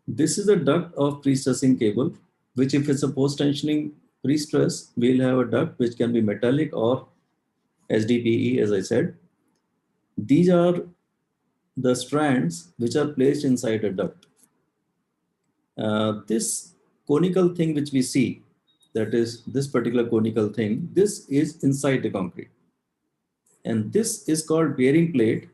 Speaker 4: This is a duct of pre-stressing cable, which if it's a post-tensioning pre-stress, we'll have a duct which can be metallic or HDPE, as I said. These are the strands which are placed inside a duct. This conical thing which we see, that is this particular conical thing, this is inside the concrete. And this is called bearing plate,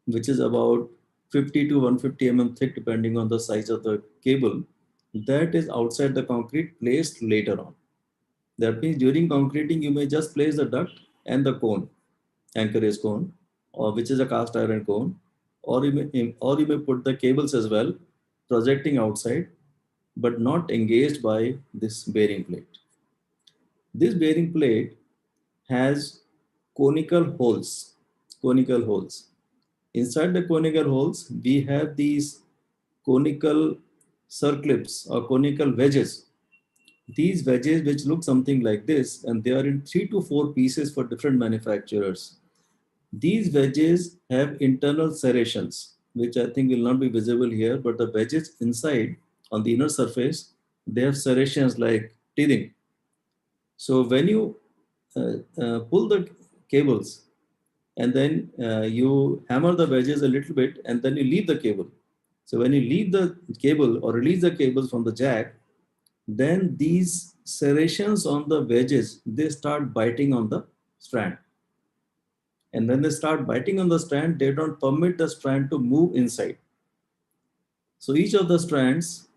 Speaker 4: which is about 50 to 150 mm thick, depending on the size of the cable. That is outside the concrete, placed later on. That means during concreting, you may just place the duct and the cone, anchorage cone, or which is a cast iron cone, or you may put the cables as well, projecting outside, but not engaged by this bearing plate. This bearing plate has conical holes. Inside the conical holes, we have these conical circlips or conical wedges. These wedges, which look something like this, and they are in 3 to 4 pieces for different manufacturers. These wedges have internal serrations, which I think will not be visible here, but the wedges inside on the inner surface, they have serrations like teething. So when you pull the cables and then you hammer the wedges a little bit, and then you leave the cable. So when you leave the cable or release the cables from the jack, then these serrations on the wedges, they start biting on the strand. And when they start biting on the strand, they don't permit the strand to move inside. So each of the strands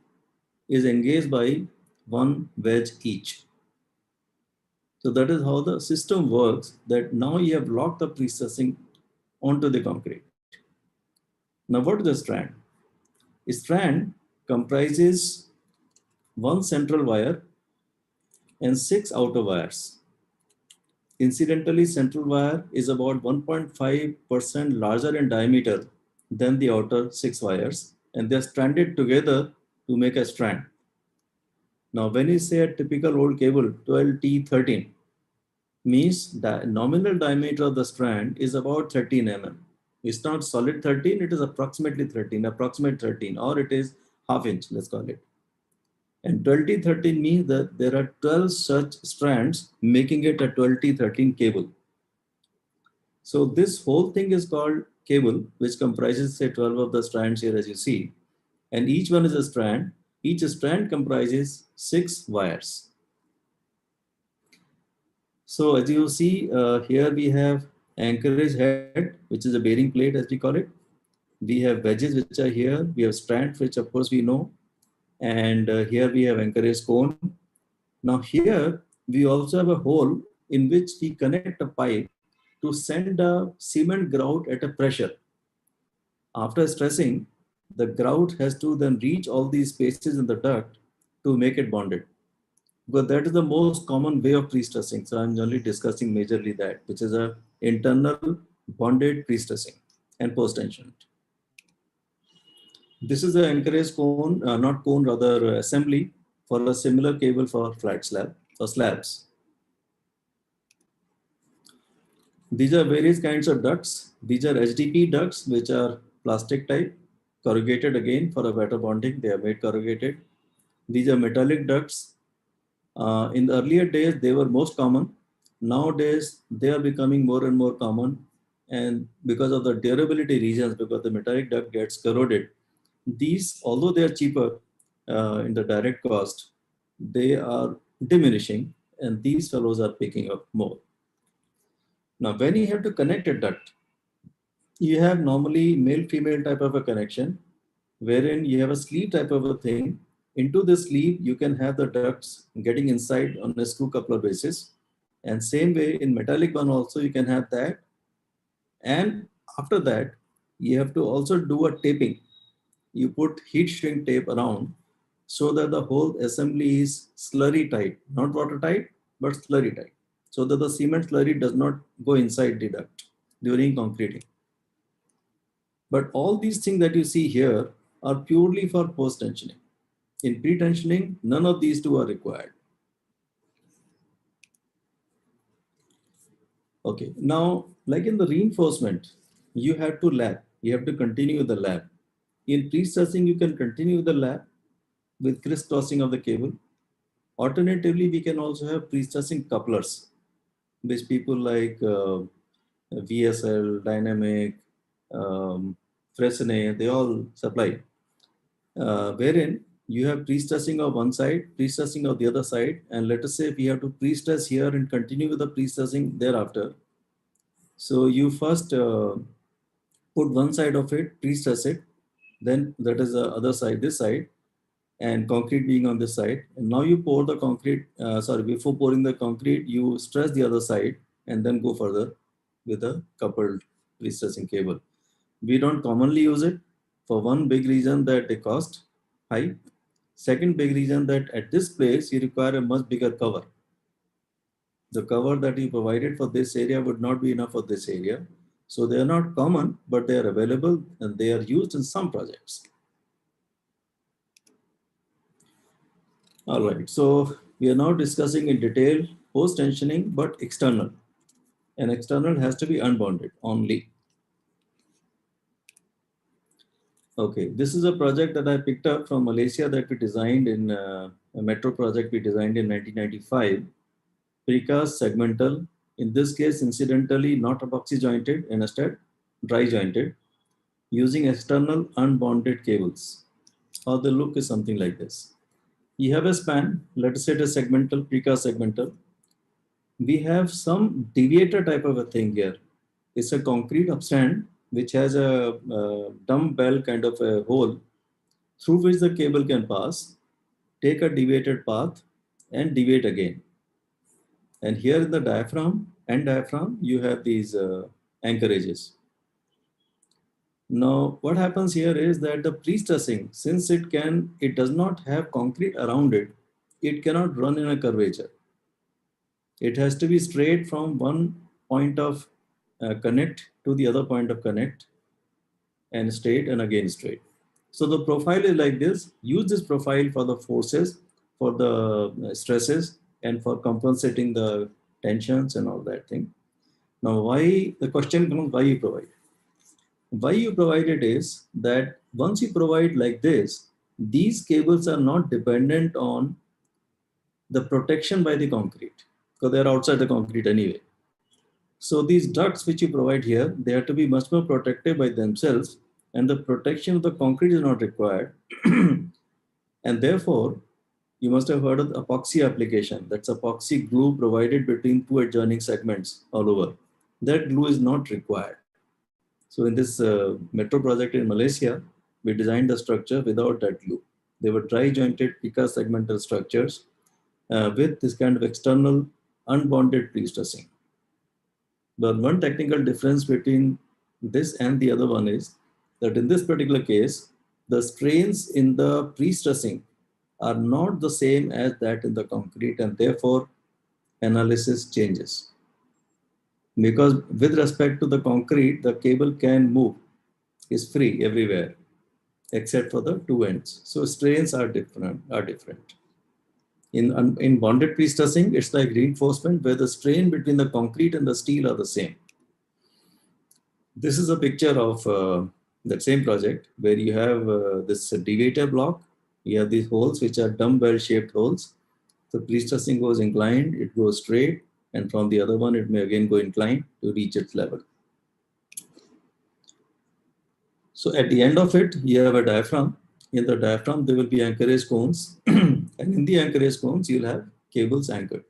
Speaker 4: is engaged by one wedge each. So that is how the system works, that now you have locked the pre-stressing onto the concrete. Now what is the strand? A strand comprises one central wire and 6 outer wires. Incidentally, central wire is about 1.5% larger in diameter than the outer 6 wires, and they're stranded together to make a strand. Now, when you say a typical old cable, 12T13, means the nominal diameter of the strand is about 13 mm. It's not solid 13, it is approximately 13, approximate 13, or it is half inch, let's call it. And 12T13 means that there are 12 such strands, making it a 12T13 cable. So this whole thing is called cable, which comprises, say, 12 of the strands here as you see. And each one is a strand. Each strand comprises 6 wires. So as you see, here we have anchorage head, which is a bearing plate as we call it. We have wedges which are here. We have strands, which of course we know. And here we have anchorage cone. Now here we also have a hole in which we connect a pipe to send a cement grout at a pressure. After stressing, the grout has to then reach all these spaces in the duct to make it bonded. Because that is the most common way of pre-stressing. So I'm only discussing majorly that, which is a internal bonded pre-stressing and post-tension. This is the anchorage cone, not cone, rather assembly for a similar cable for flat slab or slabs. These are various kinds of ducts. These are HDP ducts, which are plastic type, corrugated again for a better bonding. They are made corrugated. These are metallic ducts. In the earlier days, they were most common. Nowadays, they are becoming more and more common. And because of the durability reasons, because the metallic duct gets corroded, these, although they are cheaper in the direct cost, they are diminishing, and these fellows are picking up more. Now, when you have to connect a duct, you have normally male-female type of a connection, wherein you have a sleeve type of a thing. Into the sleeve, you can have the ducts getting inside on a screw coupler basis. And same way in metallic one also, you can have that. And after that, you have to also do a taping. You put heat shrink tape around so that the whole assembly is slurry tight, not watertight, but slurry tight, so that the cement slurry does not go inside the duct during concreting. But all these things that you see here are purely for post-tensioning. In pre-tensioning, none of these two are required. Okay, now, like in the reinforcement, you have to lap. You have to continue the lap. In pre-stressing, you can continue the lap with crisscrossing of the cable. Alternatively, we can also have pre-stressing couplers, which people like VSL, Dynamic, Fresnay, they all supply, wherein you have pre-stressing of one side, pre-stressing of the other side, and let us say if you have to pre-stress here and continue with the pre-stressing thereafter. So you first put one side of it, pre-stress it, then that is the other side, this side, and concrete being on this side. And now you pour the concrete, before pouring the concrete, you stress the other side and then go further with a coupled pre-stressing cable. We don't commonly use it for one big reason that they cost high. Second big reason that at this place, you require a much bigger cover. The cover that you provided for this area would not be enough for this area. So they are not common, but they are available and they are used in some projects. All right, so we are now discussing in detail post-tensioning, but external. And external has to be unbonded only. Okay, this is a project that I picked up from Malaysia that we designed in a metro project we designed in 1995. Precast segmental In this case, incidentally, not epoxy jointed, instead dry jointed, using external unbonded cables. How the look is something like this. You have a span, let us say it is segmental, precast segmental. We have some deviator type of a thing here. It's a concrete upstand which has a dumbbell kind of a hole through which the cable can pass, take a deviated path and deviate again. And here in the diaphragm, you have these anchorages. Now, what happens here is that the pre-stressing, since it does not have concrete around it, it cannot run in a curvature. It has to be straight from one point of connect to the other point of connect, and straight and again straight. So the profile is like this. Use this profile for the forces, for the stresses, and for compensating the tensions and all that thing. Now, why the question comes, why you provide? Why you provide it is that once you provide like this, these cables are not dependent on the protection by the concrete because they're outside the concrete anyway. So these ducts which you provide here, they have to be much more protected by themselves, and the protection of the concrete is not required. And therefore, you must have heard of the epoxy application. That's epoxy glue provided between two adjoining segments all over. That glue is not required. So in this metro project in Malaysia, we designed the structure without that glue. They were dry jointed precast segmental structures with this kind of external unbonded pre-stressing. But one technical difference between this and the other one is that in this particular case, the strains in the pre-stressing are not the same as that in the concrete, and therefore analysis changes. Because with respect to the concrete, the cable can move, is free everywhere, except for the two ends. So strains are different. In bonded pre-stressing, it's like reinforcement where the strain between the concrete and the steel are the same. This is a picture of that same project where you have this deviator block. You have these holes which are dumbbell shaped holes. The pre-stressing goes inclined, it goes straight, and from the other one, it may again go inclined to reach its level. So at the end of it, you have a diaphragm. In the diaphragm, there will be anchorage cones. And in the anchorage cones, you'll have cables anchored.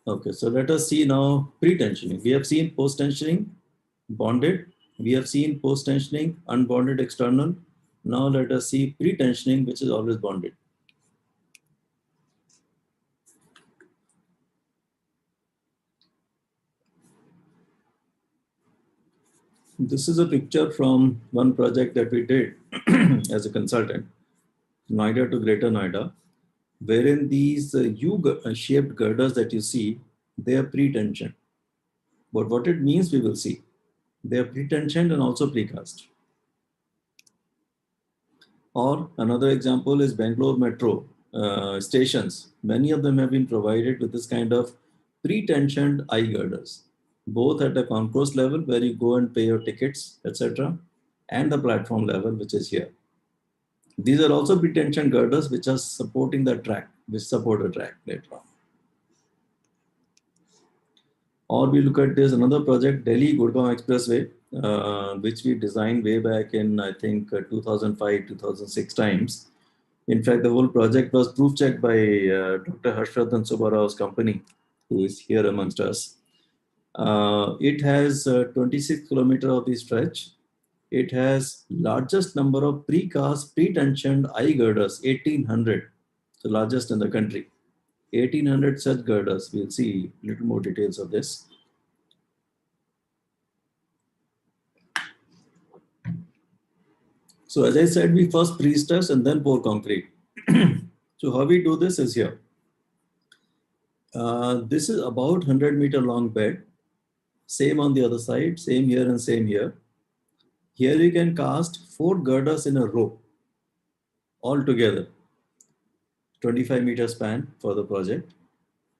Speaker 4: Okay, so let us see now pre-tensioning. We have seen post-tensioning, bonded. We have seen post-tensioning, unbonded external. Now let us see pre-tensioning, which is always bonded. This is a picture from one project that we did as a consultant, Noida to Greater Noida, wherein these U-shaped girders that you see, they are pre-tensioned. But what it means, we will see. They are pre-tensioned and also precast. Or another example is Bangalore Metro stations. Many of them have been provided with this kind of pre-tensioned eye girders, both at the concourse level where you go and pay your tickets, etc., and the platform level, which is here. These are also pre-tensioned girders which are supporting the track, which support a track later on. Or we look at this another project, Delhi Gurgaon Expressway, which we designed way back in, I think, 2005, 2006 times. In fact, the whole project was proof checked by Dr. Harshvardhan Subbarao's company, who is here amongst us. It has 26 kilometers of the stretch. It has largest number of precast, pre-tensioned eye girders, 1,800, the largest in the country. 1,800 such girders. We'll see little more details of this. So as I said, we first pre-stress and then pour concrete. So how we do this is here. This is about 100-meter long bed. Same on the other side, same here and same here. Here you can cast 4 girders in a row, all together. 25-meter span for the project.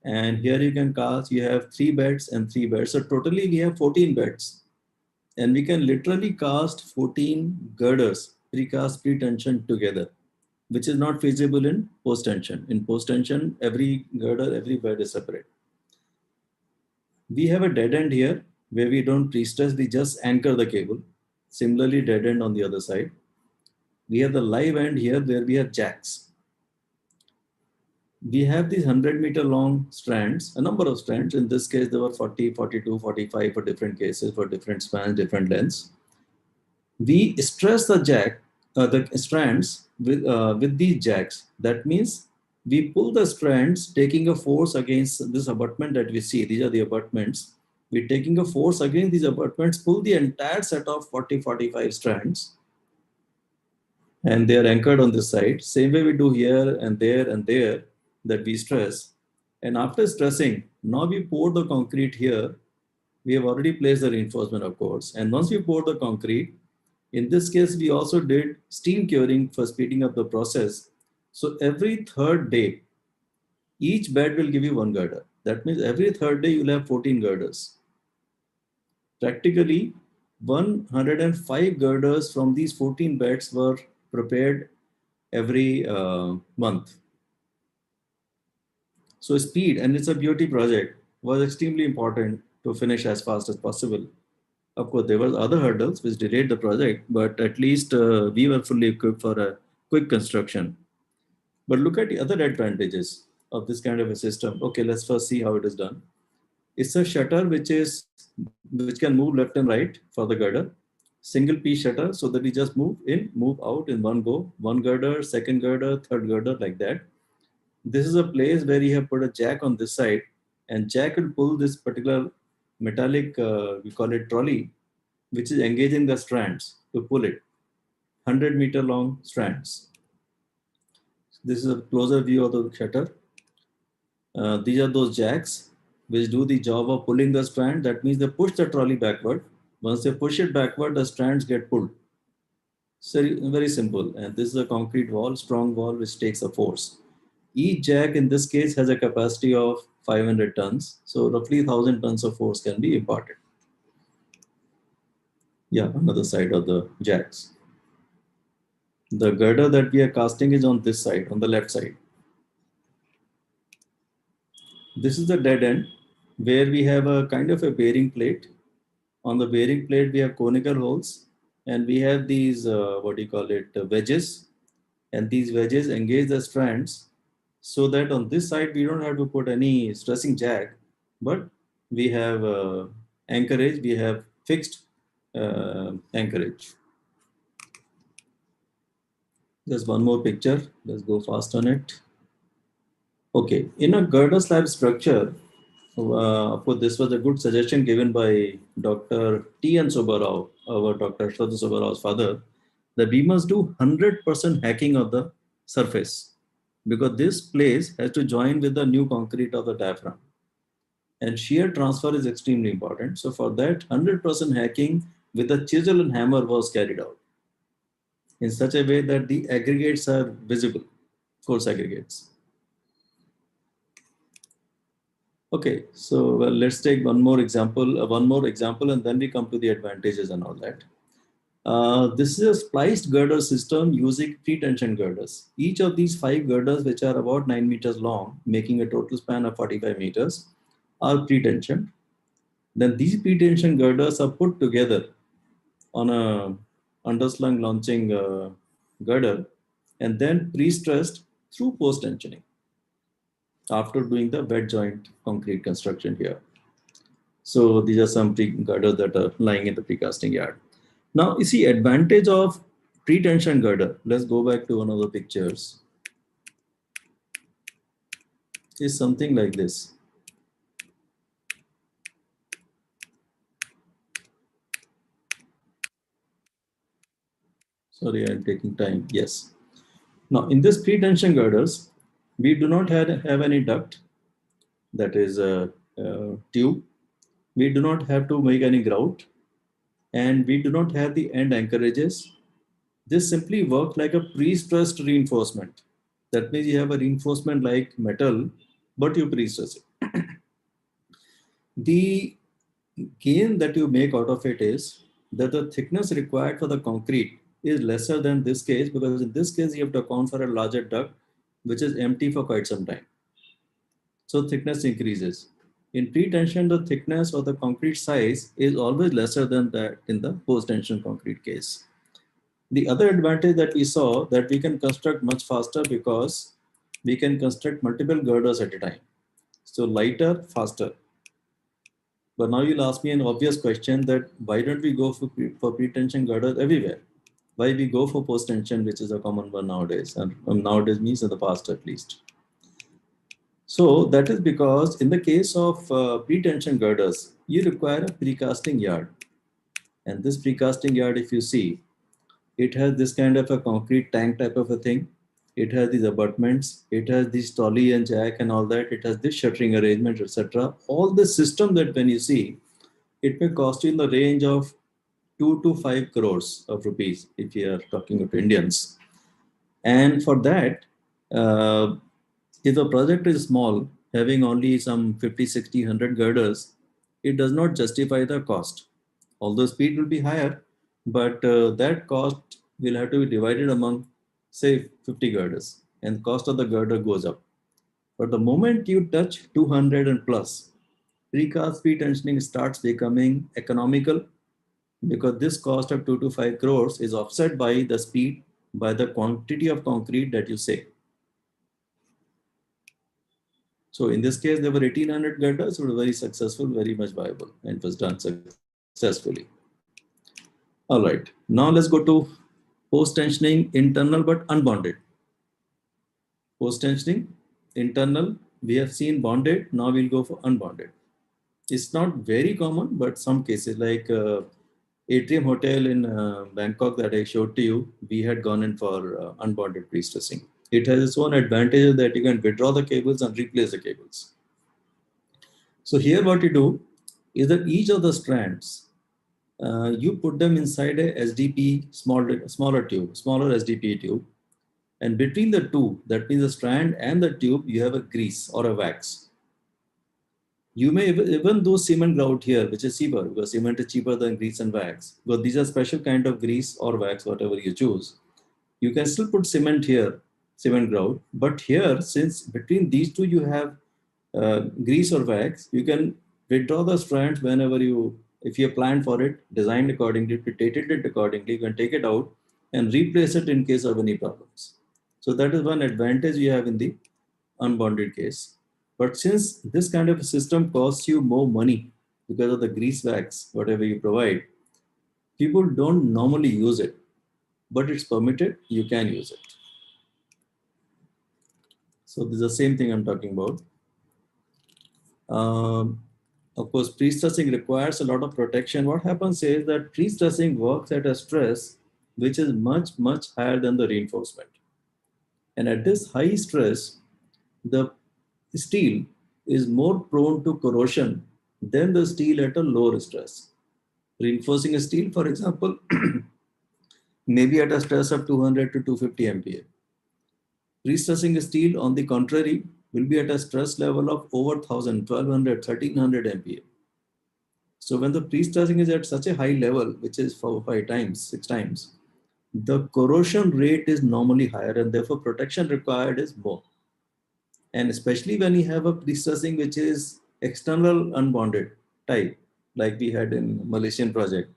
Speaker 4: And here you can cast, you have 3 beds and 3 beds. So totally we have 14 beds. And we can literally cast 14 girders, precast, pre-tension together. which is not feasible in post-tension. In post-tension, every girder, every bed is separate. We have a dead end here where we don't pre-stress, we just anchor the cable. Similarly, dead end on the other side. We have the live end here where we have jacks. We have these 100-meter long strands, a number of strands. In this case, there were 40, 42, 45 for different cases, for different spans, different lengths. We stress the the strands with these jacks. That means we pull the strands, taking a force against this abutment that we see. These are the abutments. We're taking a force against these abutments, pull the entire set of 40, 45 strands, and they are anchored on this side. Same way we do here and there that we stress. And after stressing, now we pour the concrete here. We have already placed the reinforcement, of course. And once we pour the concrete, in this case, we also did steam curing for speeding up the process. So every third day, each bed will give you one girder. That means every third day, you'll have 14 girders. Practically, 105 girders from these 14 beds were prepared every month. So speed, and it's a beauty project, was extremely important to finish as fast as possible. Of course, there were other hurdles which delayed the project, but at least we were fully equipped for a quick construction. But look at the other advantages of this kind of a system. Okay, let's first see how it is done. It's a shutter which can move left and right for the girder. Single piece shutter, so that we just move in, move out in one go. One girder, second girder, third girder, like that. This is a place where you have put a jack on this side, and jack will pull this particular metallic, we call it trolley, which is engaging the strands to pull it. 100-meter long strands. This is a closer view of the shutter. These are those jacks which do the job of pulling the strand. That means they push the trolley backward. Once they push it backward, the strands get pulled. So very simple. And this is a concrete wall, strong wall, which takes a force. Each jack in this case has a capacity of 500 tons. So roughly 1,000 tons of force can be imparted. Yeah, another side of the jacks. The girder that we are casting is on this side, on the left side. This is the dead end where we have a kind of a bearing plate. On the bearing plate, we have conical holes, and we have these, wedges. And these wedges engage the strands so that on this side, we don't have to put any stressing jack, but we have anchorage, we have fixed anchorage. Just one more picture. Let's go fast on it. Okay, in a girder slab structure, of course, this was a good suggestion given by Dr. T.N. Subbarao, our Dr. Shraddha Subbarao's father, that we must do 100% hacking of the surface, because this place has to join with the new concrete of the diaphragm. And shear transfer is extremely important. So for that, 100% hacking with a chisel and hammer was carried out in such a way that the aggregates are visible, coarse aggregates. Okay, so well, let's take one more example, and then we come to the advantages and all that. This is a spliced girder system using pre-tension girders. Each of these 5 girders, which are about 9 meters long, making a total span of 45 meters, are pre-tensioned. Then these pre-tension girders are put together on a underslung launching girder and then pre-stressed through post-tensioning after doing the bed joint concrete construction here. So these are some girders that are lying in the precasting yard. Now you see advantage of pre-tension girder. Let's go back to one of the pictures. Is something like this. Sorry, I'm taking time. Yes. Now, in this pre-tension girders, we do not have any duct, that is a tube. We do not have to make any grout, and we do not have the end anchorages. This simply works like a pre-stressed reinforcement. That means you have a reinforcement like metal, but you pre-stress it. The gain that you make out of it is that the thickness required for the concrete is lesser than this case, because in this case, you have to account for a larger duct, which is empty for quite some time. So thickness increases. In pre-tension, the thickness or the concrete size is always lesser than that in the post-tension concrete case. The other advantage that we saw, that we can construct much faster because we can construct multiple girders at a time. So lighter, faster. But now you'll ask me an obvious question, that why don't we go for pre-tension girders everywhere? Why we go for post-tension, which is a common one nowadays, and nowadays means in the past at least. So that is because in the case of pre-tension girders, you require a precasting yard. And this precasting yard, if you see, it has this kind of a concrete tank type of a thing. It has these abutments. It has this trolley and jack and all that. It has this shuttering arrangement, etc. All the system that when you see, it may cost you in the range of 2 to 5 crores of rupees if you are talking about Indians. And for that, if a project is small, having only some 50, 60, 100 girders, it does not justify the cost. Although speed will be higher, but that cost will have to be divided among, say, 50 girders, and cost of the girder goes up. But the moment you touch 200 and plus, precast pre-tensioning starts becoming economical, because this cost of 2 to 5 crores is offset by the speed, by the quantity of concrete that you save. So in this case, there were 1800 girders, were very successful, very much viable, and was done successfully. All right, now let's go to post-tensioning internal but unbonded. Post-tensioning internal, we have seen bonded, now we'll go for unbonded. It's not very common, but some cases like Atrium Hotel in Bangkok that I showed to you, we had gone in for unbonded pre-stressing. It has its own advantages that you can withdraw the cables and replace the cables. So here what you do is that each of the strands, you put them inside a SDP, smaller tube, smaller SDP tube. And between the two, that means the strand and the tube, you have a grease or a wax. You may even do cement grout here, which is cheaper, because cement is cheaper than grease and wax. But these are special kind of grease or wax, whatever you choose. You can still put cement here, cement grout. But here, since between these two you have grease or wax, you can withdraw the strands whenever you, if you have planned for it, designed accordingly, rotated it accordingly, you can take it out and replace it in case of any problems. So that is one advantage you have in the unbonded case. But since this kind of a system costs you more money because of the grease wax, whatever you provide, people don't normally use it, but it's permitted, you can use it. So this is the same thing I'm talking about. Of course, pre-stressing requires a lot of protection. What happens is that pre-stressing works at a stress which is much, much higher than the reinforcement. And at this high stress, the steel is more prone to corrosion than the steel at a lower stress. Reinforcing a steel, for example, maybe at a stress of 200 to 250 MPa. Pre-stressing steel, on the contrary, will be at a stress level of over 1000, 1200, 1300 MPa. So when the pre-stressing is at such a high level, which is 4 or 5 times, 6 times, the corrosion rate is normally higher, and therefore protection required is more. And especially when you have a pre-stressing which is external unbonded type, like we had in Malaysian project,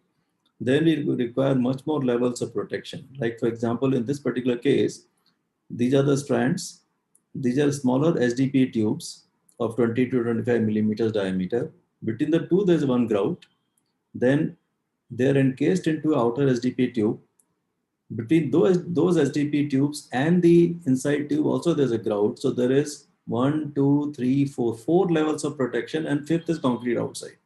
Speaker 4: then we require much more levels of protection. Like for example, in this particular case, these are the strands. These are smaller SDP tubes of 20 to 25 millimeters diameter. Between the two, there's one grout. Then they're encased into outer SDP tube. Between those SDP tubes and the inside tube also there's a grout. So there is 1, 2, 3, 4 levels of protection, and fifth is concrete outside.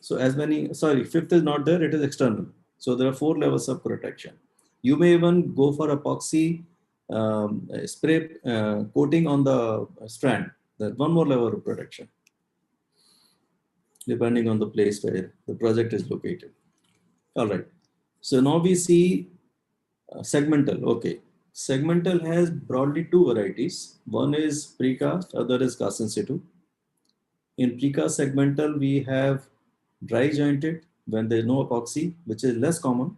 Speaker 4: So fifth is not there, it is external. So there are 4 levels of protection. You may even go for epoxy spray coating on the strand. That's one more level of protection, depending on the place where the project is located. All right. So now we see segmental. Okay. Segmental has broadly 2 varieties. One is precast, other is cast in situ. In precast segmental, we have dry jointed when there is no epoxy, which is less common.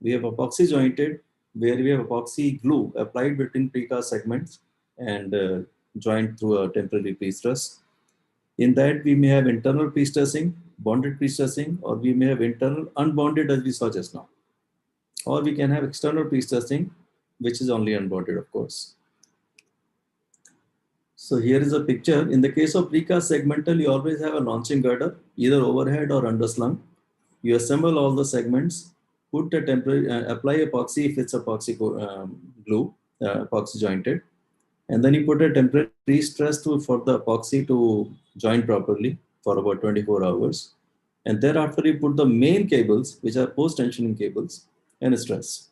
Speaker 4: We have epoxy jointed, where we have epoxy glue applied between precast segments and joined through a temporary pre-stress. In that, we may have internal pre-stressing, bonded pre-stressing, or we may have internal unbonded, as we saw just now. Or we can have external pre-stressing, which is only unbonded, of course. So here is a picture. In the case of precast segmental, you always have a launching girder, either overhead or underslung. You assemble all the segments, put a temporary, apply epoxy if it's epoxy glue, epoxy jointed, and then you put a temporary pre-stress for the epoxy to join properly for about 24 hours. And thereafter you put the main cables, which are post-tensioning cables, and stress.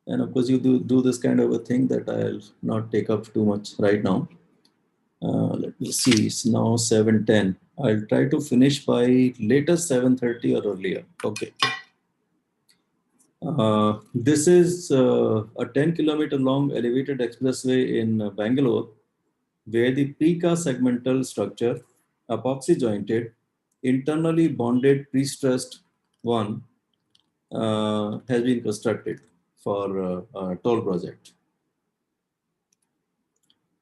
Speaker 4: And of course, you do this kind of a thing that I'll not take up too much right now. Let me see, it's now 7:10. I'll try to finish by later 7:30 or earlier. Okay. This is a 10-kilometer long elevated expressway in Bangalore, where the precast segmental structure, epoxy jointed, internally bonded pre-stressed one, has been constructed for a toll project.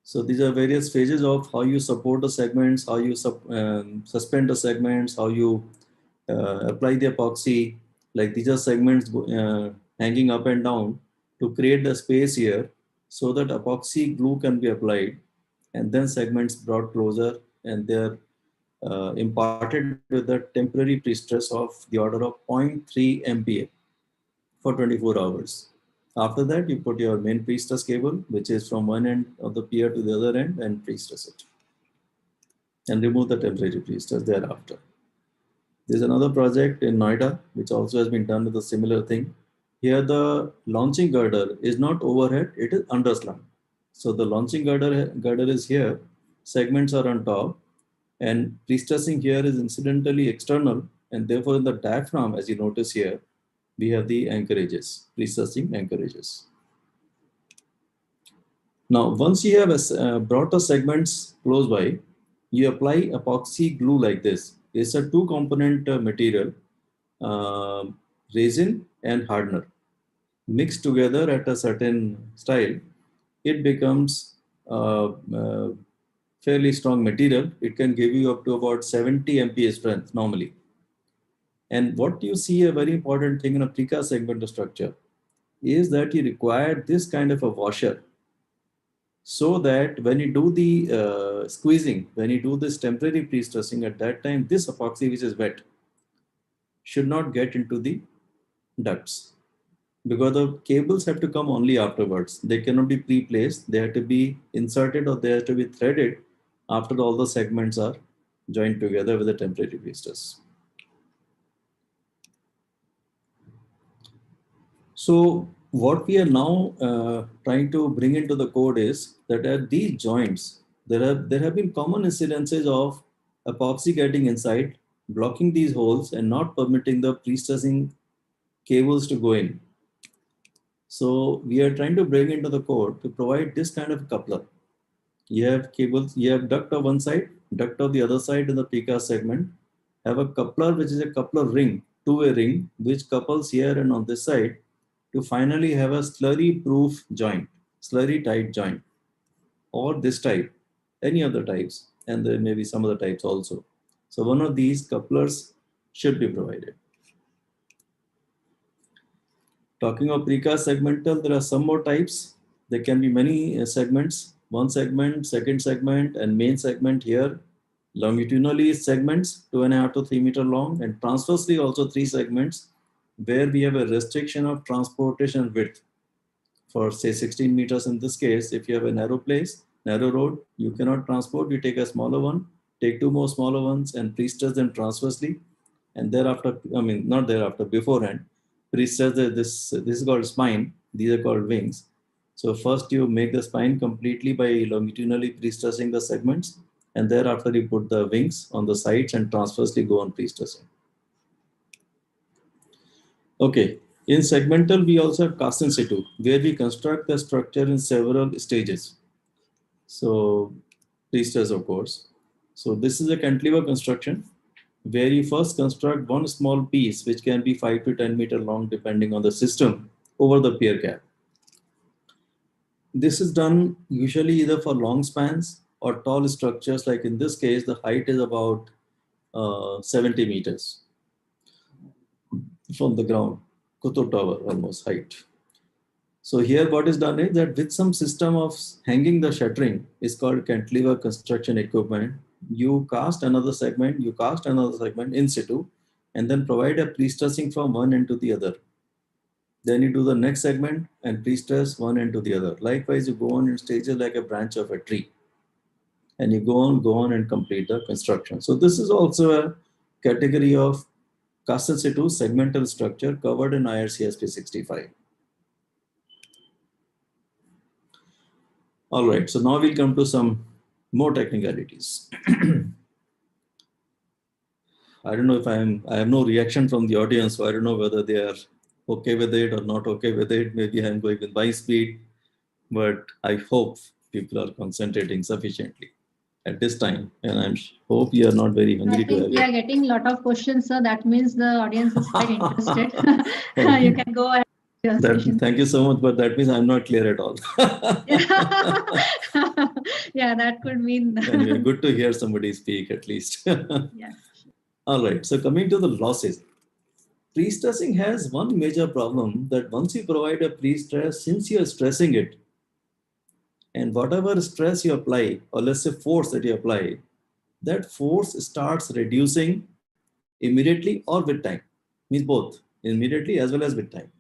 Speaker 4: So these are various phases of how you support the segments, how you suspend the segments, how you apply the epoxy. Like these are segments hanging up and down to create the space here so that epoxy glue can be applied, and then segments brought closer, and they're imparted with a temporary pre-stress of the order of 0.3 MPa for 24 hours. After that, you put your main pre-stress cable, which is from one end of the pier to the other end, and pre-stress it. And remove the temporary pre-stress thereafter. There's another project in Noida, which also has been done with a similar thing. Here, the launching girder is not overhead, it is underslung. So the launching girder is here, segments are on top, and pre-stressing here is incidentally external, and therefore in the diaphragm, as you notice here, we have the anchorages, pre-stressing anchorages. Now, once you have brought the segments close by, you apply epoxy glue like this. It's a two-component material, resin and hardener. Mixed together at a certain style, it becomes fairly strong material. It can give you up to about 70 MPa strength normally. And what you see, a very important thing in a precast segmental structure, is that you require this kind of a washer, so that when you do the squeezing, when you do this temporary pre-stressing, at that time, this epoxy, which is wet, should not get into the ducts, because the cables have to come only afterwards. They cannot be pre-placed. They have to be inserted, or they have to be threaded after all the segments are joined together with a temporary pre-stress. So what we are now trying to bring into the code is that at these joints, there have been common incidences of epoxy getting inside, blocking these holes, and not permitting the pre-stressing cables to go in. So we are trying to bring into the code to provide this kind of coupler. You have cables, you have duct of one side, duct of the other side in the precast segment, have a coupler, which is a coupler ring, two-way ring, which couples here and on this side, to finally have a slurry proof joint, slurry tight joint, or this type, any other types, and there may be some other types also. So one of these couplers should be provided. Talking of precast segmental, there are some more types. There can be many segments, one segment, second segment, and main segment here. Longitudinally segments, 2.5 to 3 meter long, and transversely also 3 segments, where we have a restriction of transportation width for say 16 meters. In this case, if you have a narrow place, narrow road, you cannot transport, you take a smaller one, take 2 more smaller ones and pre-stress them transversely. And thereafter, I mean, not thereafter, beforehand, pre-stress this is called spine, these are called wings. So first you make the spine completely by longitudinally pre-stressing the segments, and thereafter you put the wings on the sides and transversely go on pre-stressing. Okay, in segmental, we also have cast in situ, where we construct the structure in several stages. So, pre-stress, of course. So this is a cantilever construction. where you first construct one small piece, which can be 5 to 10 meter long, depending on the system, over the pier cap. This is done usually either for long spans or tall structures. Like in this case, the height is about 70 meters from the ground, Kutur Tower almost height. So here what is done is that with some system of hanging the shuttering is called cantilever construction equipment. You cast another segment in situ, and then provide a pre-stressing from one end to the other. Then you do the next segment and pre-stress one end to the other. Likewise, you go on in stages like a branch of a tree, and you go on and complete the construction. So this is also a category of cast in situ segmental structure covered in IRCSP 65. All right, so now we'll come to some more technicalities. I don't know if I have no reaction from the audience, so I don't know whether they are okay with it or not okay with it. Maybe I'm going with my speed, but I hope people are concentrating sufficiently at this time, and I hope you are not very hungry.
Speaker 3: I think we are getting a lot of questions, sir. That means the audience is quite interested. You can go ahead.
Speaker 4: Thank you so much, but that means I'm not clear at all.
Speaker 3: Yeah, that could mean.
Speaker 4: Anyway, good to hear somebody speak at least.
Speaker 3: Yeah.
Speaker 4: All right, so coming to the losses. Pre-stressing has one major problem, that once you provide a pre-stress, since you are stressing it, and whatever stress you apply, or let's say force that you apply, that force starts reducing immediately or with time. Means both, immediately as well as with time.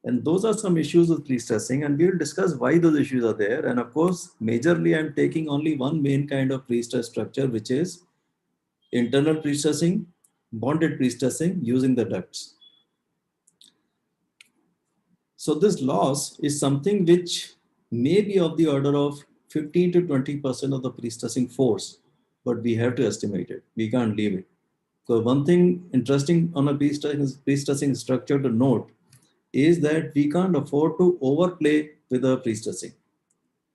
Speaker 4: And those are some issues with pre-stressing, and we will discuss why those issues are there. And of course, majorly I'm taking only one main kind of pre-stress structure, which is internal pre-stressing, bonded pre-stressing using the ducts. So this loss is something which may be of the order of 15 to 20% of the pre-stressing force, but we have to estimate it. We can't leave it. So one thing interesting on a pre-stressing structure to note is that we can't afford to overplay with the pre-stressing.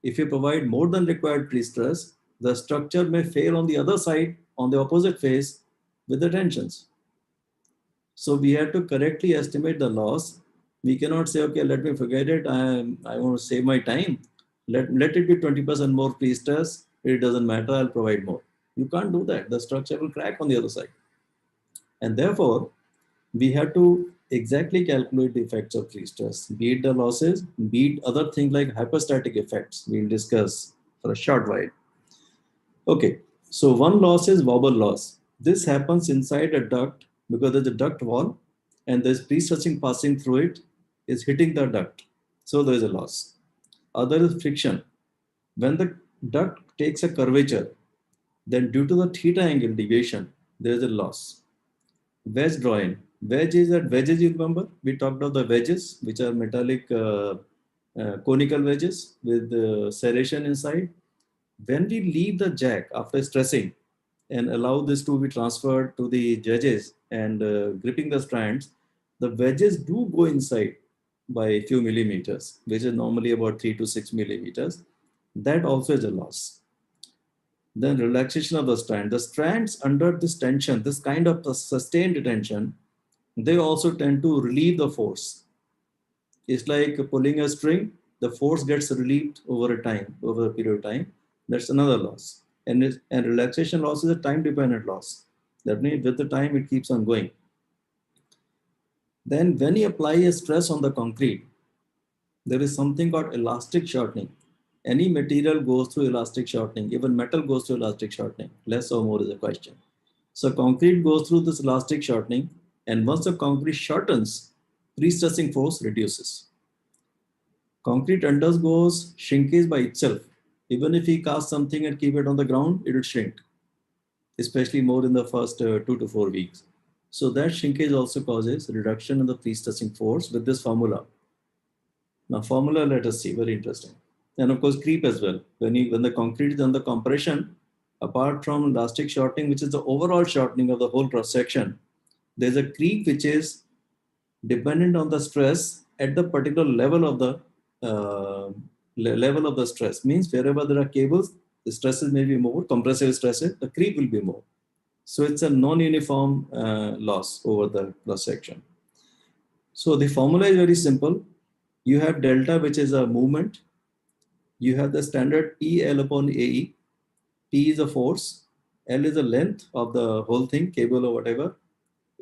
Speaker 4: If you provide more than required pre-stress, the structure may fail on the other side, on the opposite face, with the tensions. So we have to correctly estimate the loss. We cannot say, okay, let me forget it. I want to save my time. Let it be 20% more pre-stress. It doesn't matter, I'll provide more. You can't do that. The structure will crack on the other side. And therefore, we have to exactly calculate the effects of pre-stress, be it the losses, be it other things like hyperstatic effects. We'll discuss for a short while. Okay, so one loss is wobble loss. This happens inside a duct because there's a duct wall and there's pre-stressing passing through it is hitting the duct. So there is a loss. Other is friction. When the duct takes a curvature, then due to the theta angle deviation, there is a loss. Wedge drawing. Wedge is that wedges, you remember? We talked of the wedges, which are metallic conical wedges with serration inside. When we leave the jack after stressing and allow this to be transferred to the wedges and gripping the strands, the wedges do go inside by a few millimeters, which is normally about 3 to 6 millimeters. That also is a loss. Then relaxation of the strand. The strands under this tension, this kind of sustained tension, they also tend to relieve the force. It's like pulling a string, the force gets relieved over a period of time. That's another loss. And relaxation loss is a time-dependent loss. That means with the time, it keeps on going. Then when you apply a stress on the concrete, there is something called elastic shortening. Any material goes through elastic shortening. Even metal goes through elastic shortening. Less or more is a question. So concrete goes through this elastic shortening, and once the concrete shortens, pre-stressing force reduces. Concrete undergoes shrinkage by itself. Even if we cast something and keep it on the ground, it will shrink, especially more in the first 2 to 4 weeks. So that shrinkage also causes reduction in the pre-stressing force with this formula. Now formula, let us see, very interesting. And of course, creep as well. When the concrete is under compression, apart from elastic shortening, which is the overall shortening of the whole cross section, there's a creep which is dependent on the stress at the particular level of the stress. Means wherever there are cables, the stresses may be more, compressive stresses, the creep will be more. So it's a non-uniform loss over the cross section. So the formula is very simple. You have delta, which is a movement. You have the standard PL upon AE. P is a force. L is the length of the whole thing, cable or whatever.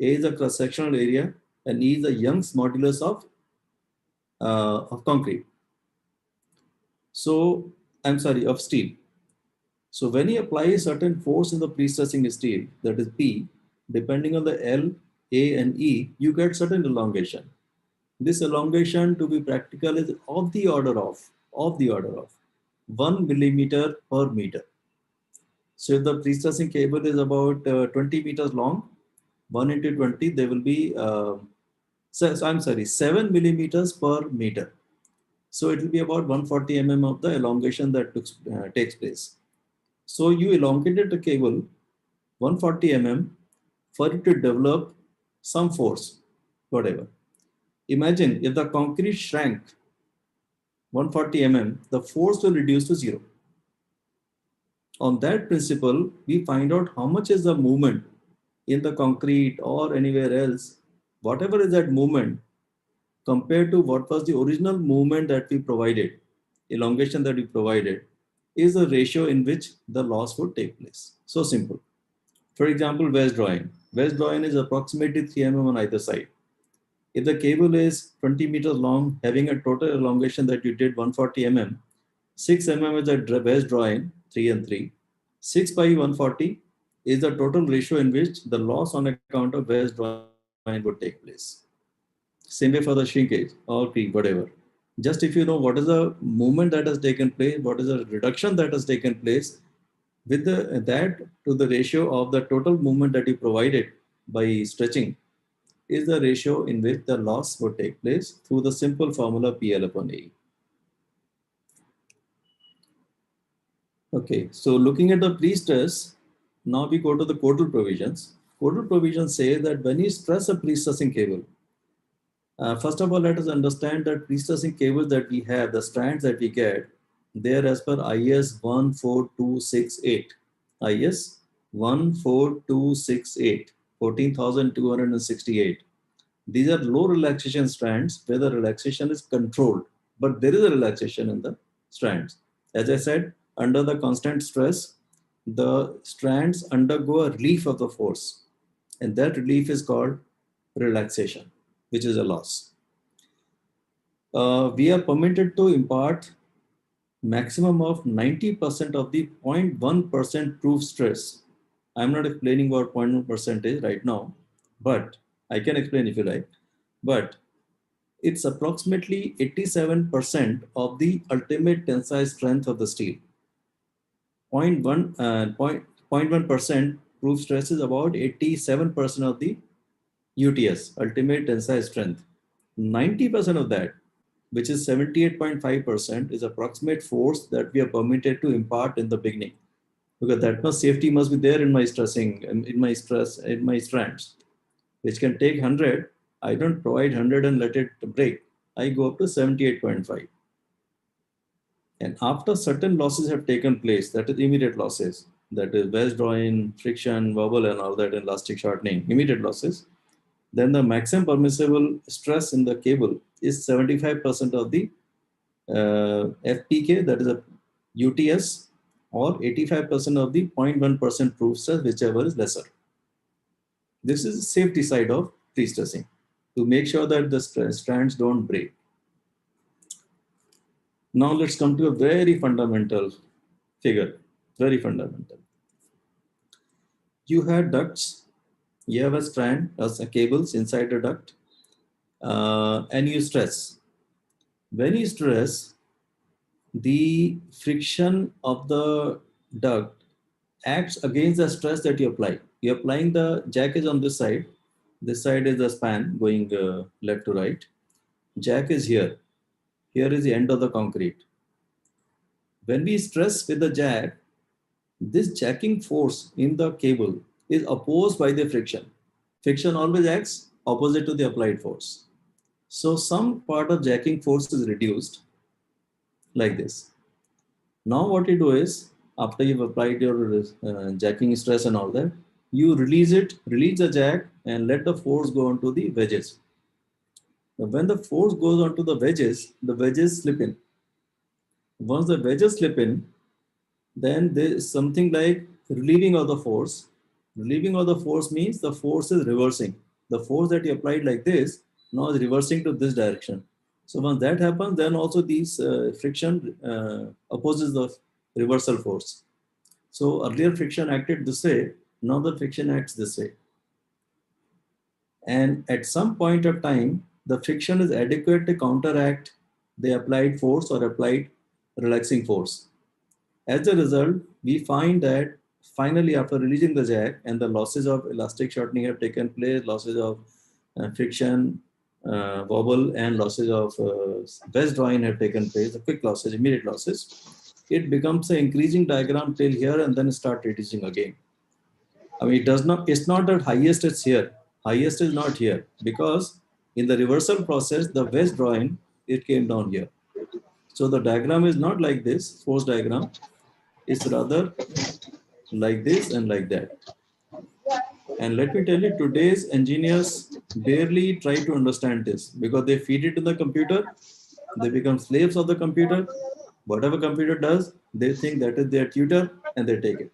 Speaker 4: A is the cross-sectional area, and E is the Young's modulus of concrete. So, I'm sorry, of steel. So when you apply a certain force in the pre-stressing steel, that is P, depending on the L, A, and E, you get certain elongation. This elongation, to be practical, is of the order of 1 millimeter per meter. So if the pre-stressing cable is about 20 meters long, 1 into 20, they will be, I'm sorry, 7 millimeters per meter. So it will be about 140 mm of the elongation that takes place. So you elongated the cable 140 mm for it to develop some force, whatever. Imagine if the concrete shrank 140 mm, the force will reduce to 0. On that principle, we find out how much is the movement in the concrete or anywhere else, whatever is that movement compared to what was the original movement that we provided, elongation that we provided, is the ratio in which the loss would take place. So simple. For example, wedge drawing. Wedge drawing is approximately 3 mm on either side. If the cable is 20 meters long, having a total elongation that you did 140 mm, 6 mm is the wedge drawing, 3 and 3. 6 by 140 is the total ratio in which the loss on account of wedge drawing would take place. Same way for the shrinkage or creep, whatever. Just if you know what is the movement that has taken place, what is the reduction that has taken place, with that to the ratio of the total movement that you provided by stretching is the ratio in which the loss would take place through the simple formula PL upon A. Okay, so looking at the pre-stress, now we go to the codal provisions. Codal provisions say that when you stress a pre-stressing cable, first of all, let us understand that pre-stressing cables that we have, the strands that we get, they are as per IS 14268. IS 14268, 14,268. These are low relaxation strands where the relaxation is controlled, but there is a relaxation in the strands. As I said, under the constant stress, the strands undergo a relief of the force, and that relief is called relaxation, which is a loss. We are permitted to impart maximum of 90% of the 0.1% proof stress. I'm not explaining what 0.1% is right now, but I can explain if you like. But it's approximately 87% of the ultimate tensile strength of the steel. 0.1% proof stress is about 87% of the UTS, ultimate tensile strength. 90% of that, which is 78.5%, is approximate force that we are permitted to impart in the beginning, because that much safety must be there in my stressing, in my strands, which can take 100. I don't provide 100 and let it break. I go up to 78.5. And after certain losses have taken place, that is immediate losses, that is wedge drawing, friction, wobble, and all that, elastic shortening, immediate losses, then the maximum permissible stress in the cable is 75% of the FPK, that is a UTS, or 85% of the 0.1% proof stress, whichever is lesser. This is the safety side of pre-stressing, to make sure that the strands don't break. Now let's come to a very fundamental figure, very fundamental. You have ducts, you have a strand, as a cables inside the duct, and you stress. When you stress, the friction of the duct acts against the stress that you apply. You're applying the jack is on this side. This side is the span going left to right. Jack is here. Here is the end of the concrete. When we stress with the jack, this jacking force in the cable is opposed by the friction. Friction always acts opposite to the applied force. So some part of jacking force is reduced like this. Now what you do is, after you've applied your jacking stress and all that, You release the jack and let the force go onto the wedges. Now, when the force goes onto the wedges slip in. Once the wedges slip in, then there is something like relieving of the force. Relieving of the force means the force is reversing. The force that you applied like this now is reversing to this direction. So once that happens, then also these friction opposes the reversal force. So earlier friction acted this way, now the friction acts this way. And at some point of time, the friction is adequate to counteract the applied force or applied relaxing force. As a result, we find that finally after releasing the jack and the losses of elastic shortening have taken place, losses of friction, wobble, and losses of wedge drawing have taken place, the quick losses, immediate losses, it becomes an increasing diagram till here and then start reducing again. I mean, it's not that highest is here. Highest is not here because in the reversal process, the wedge drawing, it came down here. So the diagram is not like this, force diagram. It's rather like this and like that. And let me tell you, today's engineers barely try to understand this because they feed it to the computer. They become slaves of the computer. Whatever computer does, they think that is their tutor and they take it.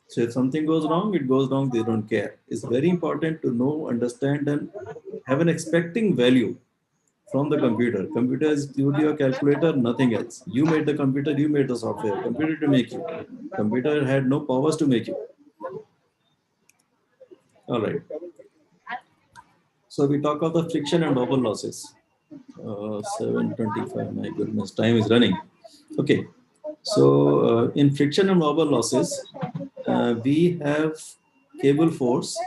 Speaker 4: So if something goes wrong, it goes wrong, they don't care. It's very important to know, understand, and have an expecting value from the computer. Computer is purely a calculator, nothing else. You made the computer, you made the software. Computer to make you. Computer had no powers to make you. All right. So we talk of the friction and wobble losses. 7:25, my goodness, time is running. Okay. So in friction and wobble losses, we have cable force.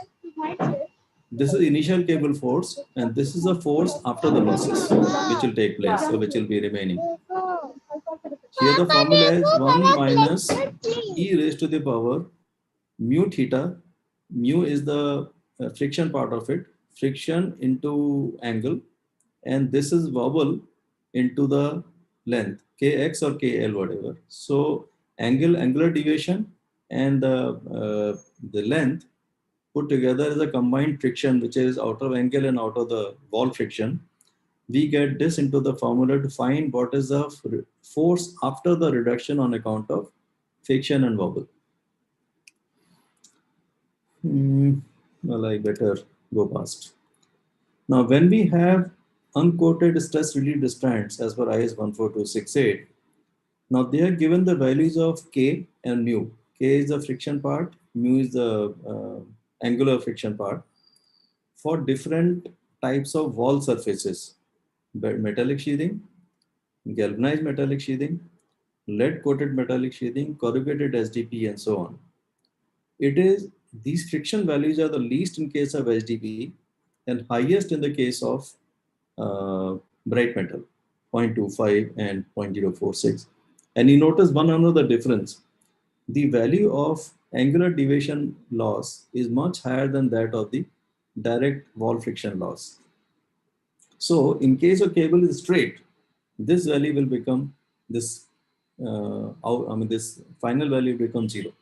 Speaker 4: This is initial cable force, and this is the force after the losses, which will take place, or which will be remaining. Here the formula is 1 minus e raised to the power mu theta. Mu is the friction part of it, friction into angle, and this is wobble into the length, kx or kl, whatever. So angular deviation and the length put together is a combined friction, which is out of angle and out of the wall friction. We get this into the formula to find what is the force after the reduction on account of friction and wobble. Well, I better go past. Now, when we have uncoated stress relieved strands as per IS 14268, now they are given the values of K and mu. K is the friction part, mu is the angular friction part for different types of wall surfaces: metallic sheathing, galvanized metallic sheathing, lead coated metallic sheathing, corrugated SDP, and so on. These friction values are the least in case of SDP and highest in the case of bright metal, 0.25 and 0.046. And you notice one another difference. The value of angular deviation loss is much higher than that of the direct wall friction loss. So in case of cable is straight, this value will become this, this final value becomes 0.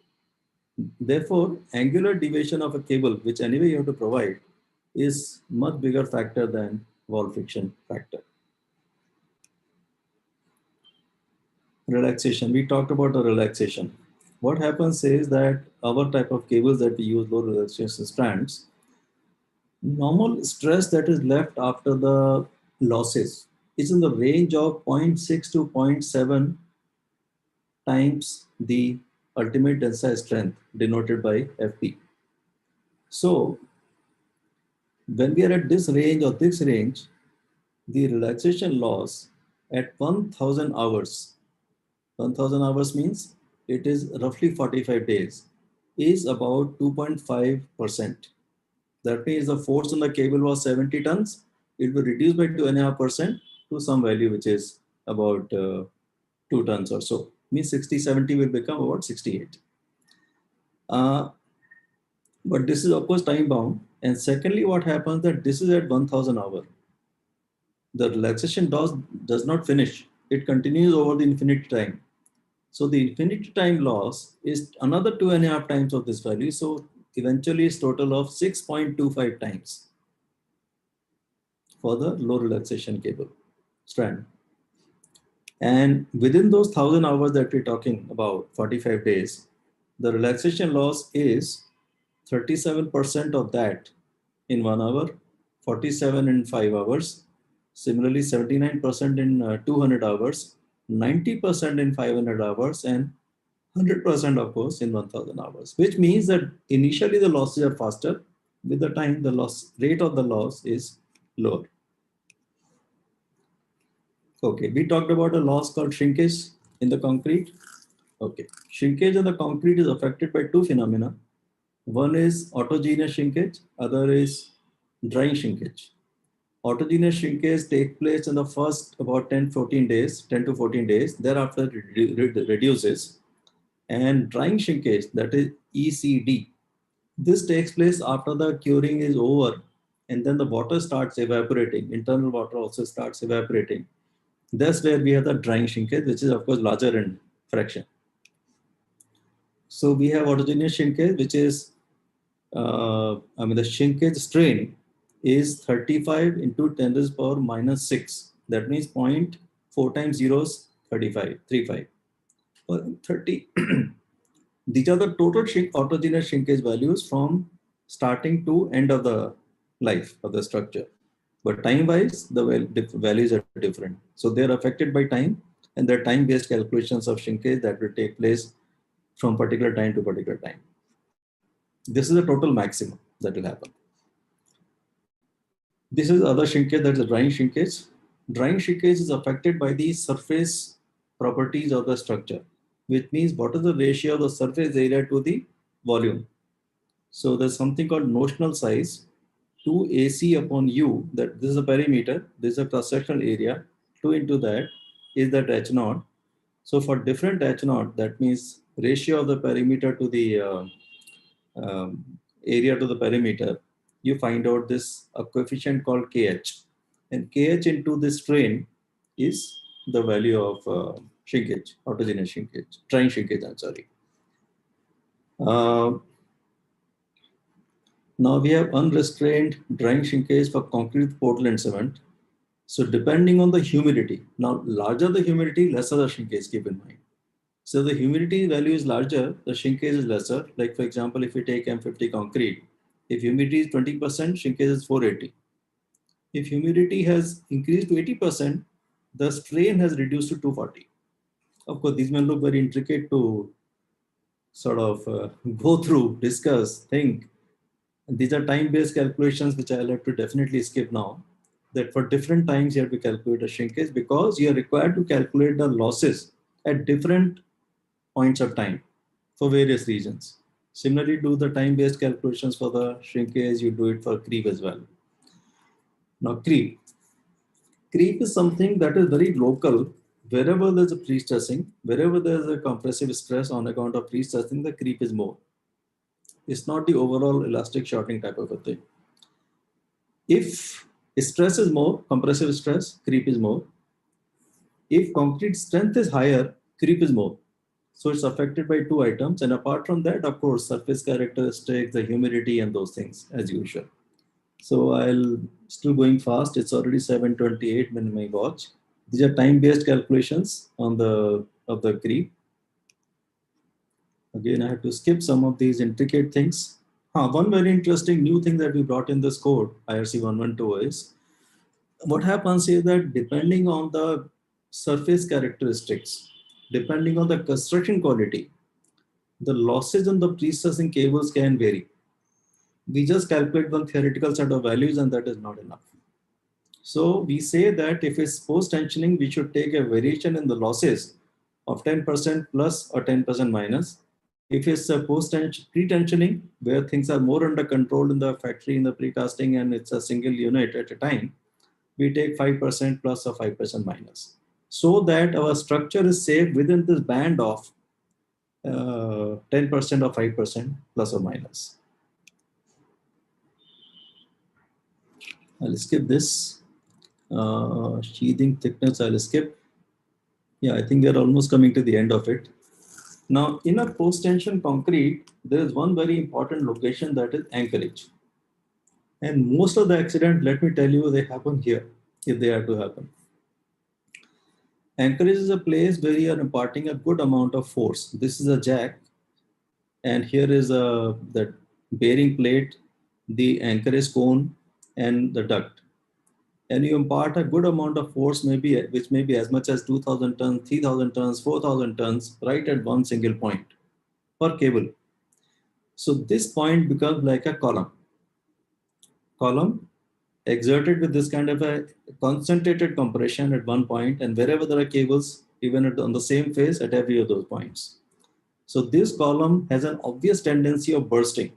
Speaker 4: Therefore, angular deviation of a cable, which anyway you have to provide, is much bigger factor than wall friction factor. Relaxation. We talked about the relaxation. What happens is that our type of cables that we use, low relaxation strands, normal stress that is left after the losses is in the range of 0.6 to 0.7 times the ultimate tensile strength denoted by FP. So when we are at this range or this range, the relaxation loss at 1000 hours, 1000 hours means it is roughly 45 days, is about 2.5%. That means the force on the cable was 70 tons. It will reduce by 2.5% to some value which is about 2 tons or so. Means 60, 70 will become about 68. But this is of course time bound. And secondly, what happens that this is at 1000 hour. The relaxation does not finish. It continues over the infinite time. So the infinite time loss is another 2.5 times of this value. So eventually is total of 6.25 times for the low relaxation cable strand. And within those 1000 hours that we're talking about, 45 days, the relaxation loss is 37% of that in 1 hour, 47 in 5 hours, similarly 79% in 200 hours, 90% in 500 hours, and 100% of course in 1000 hours, which means that initially the losses are faster. With the time, the loss rate of the loss is lower. Okay, we talked about a loss called shrinkage in the concrete. Okay, shrinkage in the concrete is affected by two phenomena. One is autogeneous shrinkage, other is drying shrinkage. Autogeneous shrinkage takes place in the first about 10 to 14 days, thereafter reduces. And drying shrinkage, that is ECD, this takes place after the curing is over, and then the water starts evaporating, internal water also starts evaporating. That's where we have the drying shrinkage, which is of course larger in fraction. So we have autogeneous shrinkage, which is, the shrinkage strain is 35 into 10 to the power minus 6. That means 0.4 times 0 is 35. Or 30. These are the total autogeneous shrinkage values from starting to end of the life of the structure. But time-wise, the values are different. So they're affected by time, and there are time-based calculations of shrinkage that will take place from particular time to particular time. This is the total maximum that will happen. This is other shrinkage, that's the drying shrinkage. Drying shrinkage is affected by the surface properties of the structure, which means what is the ratio of the surface area to the volume. So there's something called notional size, 2 AC upon U, that this is a perimeter, this is a cross-sectional area, 2 into that is that H0. So for different H0, that means ratio of the perimeter to the area to the perimeter, you find out this a coefficient called KH. And KH into this strain is the value of shrinkage, autogeneous shrinkage, drying shrinkage, I'm sorry. Now we have unrestrained drying shrinkage for concrete, Portland cement. So depending on the humidity, now larger the humidity, lesser the shrinkage, keep in mind. So the humidity value is larger, the shrinkage is lesser. Like for example, if we take M50 concrete, if humidity is 20%, shrinkage is 480. If humidity has increased to 80%, the strain has reduced to 240. Of course, these may look very intricate to sort of go through, discuss, think. And these are time-based calculations, which I'll have to definitely skip now. That for different times, you have to calculate a shrinkage because you are required to calculate the losses at different points of time for various reasons. Similarly, do the time-based calculations for the shrinkage, you do it for creep as well. Now, creep. Creep is something that is very local. Wherever there's a pre-stressing, wherever there's a compressive stress on account of pre-stressing, the creep is more. It's not the overall elastic shortening type of a thing. If stress is more, compressive stress, creep is more. If concrete strength is higher, creep is more. So it's affected by two items. And apart from that, of course, surface characteristics, the humidity and those things as usual. So I'll still going fast. It's already 7:28 when my watch. These are time-based calculations on the creep. Again, I have to skip some of these intricate things. One very interesting new thing that we brought in this code, IRC 112, is what happens is that depending on the surface characteristics, depending on the construction quality, the losses on the pre-stressing cables can vary. We just calculate one theoretical set of values and that is not enough. So we say that if it's post-tensioning, we should take a variation in the losses of 10% plus or 10% minus. If it's a pre-tensioning, where things are more under control in the factory, in the precasting, and it's a single unit at a time, we take 5% plus or 5% minus, so that our structure is safe within this band of 10% or 5% plus or minus. I'll skip this. Sheathing thickness, I'll skip. Yeah, I think we're almost coming to the end of it. Now, in a post-tension concrete, there is one very important location, that is anchorage. And most of the accidents, let me tell you, they happen here, if they are to happen. Anchorage is a place where you are imparting a good amount of force. This is a jack, and here is the bearing plate, the anchorage cone, and the duct. And you impart a good amount of force, which may be as much as 2,000 tons, 3,000 tons, 4,000 tons, right at one single point per cable. So this point becomes like a column exerted with this kind of a concentrated compression at one point, and wherever there are cables, even on the same phase at every of those points. So this column has an obvious tendency of bursting,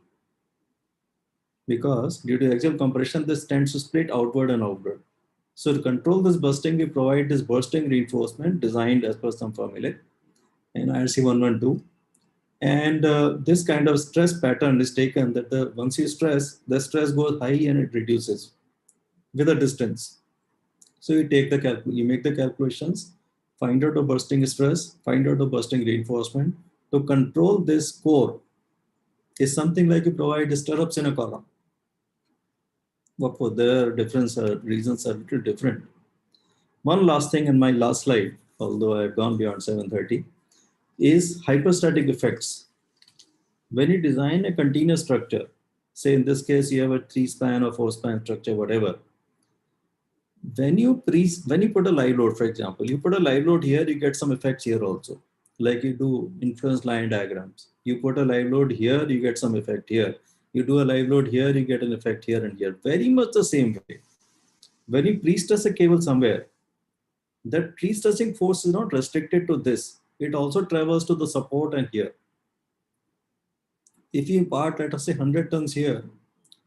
Speaker 4: because due to axial compression, this tends to split outward and outward. So to control this bursting, we provide this bursting reinforcement designed as per some formula in IRC 112. And this kind of stress pattern is taken that once you stress, the stress goes high and it reduces with a distance. So you make the calculations, find out the bursting stress, find out the bursting reinforcement. To control this core is something like you provide stirrups in a column. But for their difference, reasons are a little different. One last thing in my last slide, although I've gone beyond 7:30, is hyperstatic effects. When you design a continuous structure, say in this case you have a 3-span or 4-span structure, whatever. When you put a live load, for example, you put a live load here, you get some effects here also, like you do influence line diagrams. You put a live load here, you get some effect here. You do a live load here, you get an effect here and here. Very much the same way. When you pre-stress a cable somewhere, that pre-stressing force is not restricted to this. It also travels to the support and here. If you impart, let us say 100 tons here,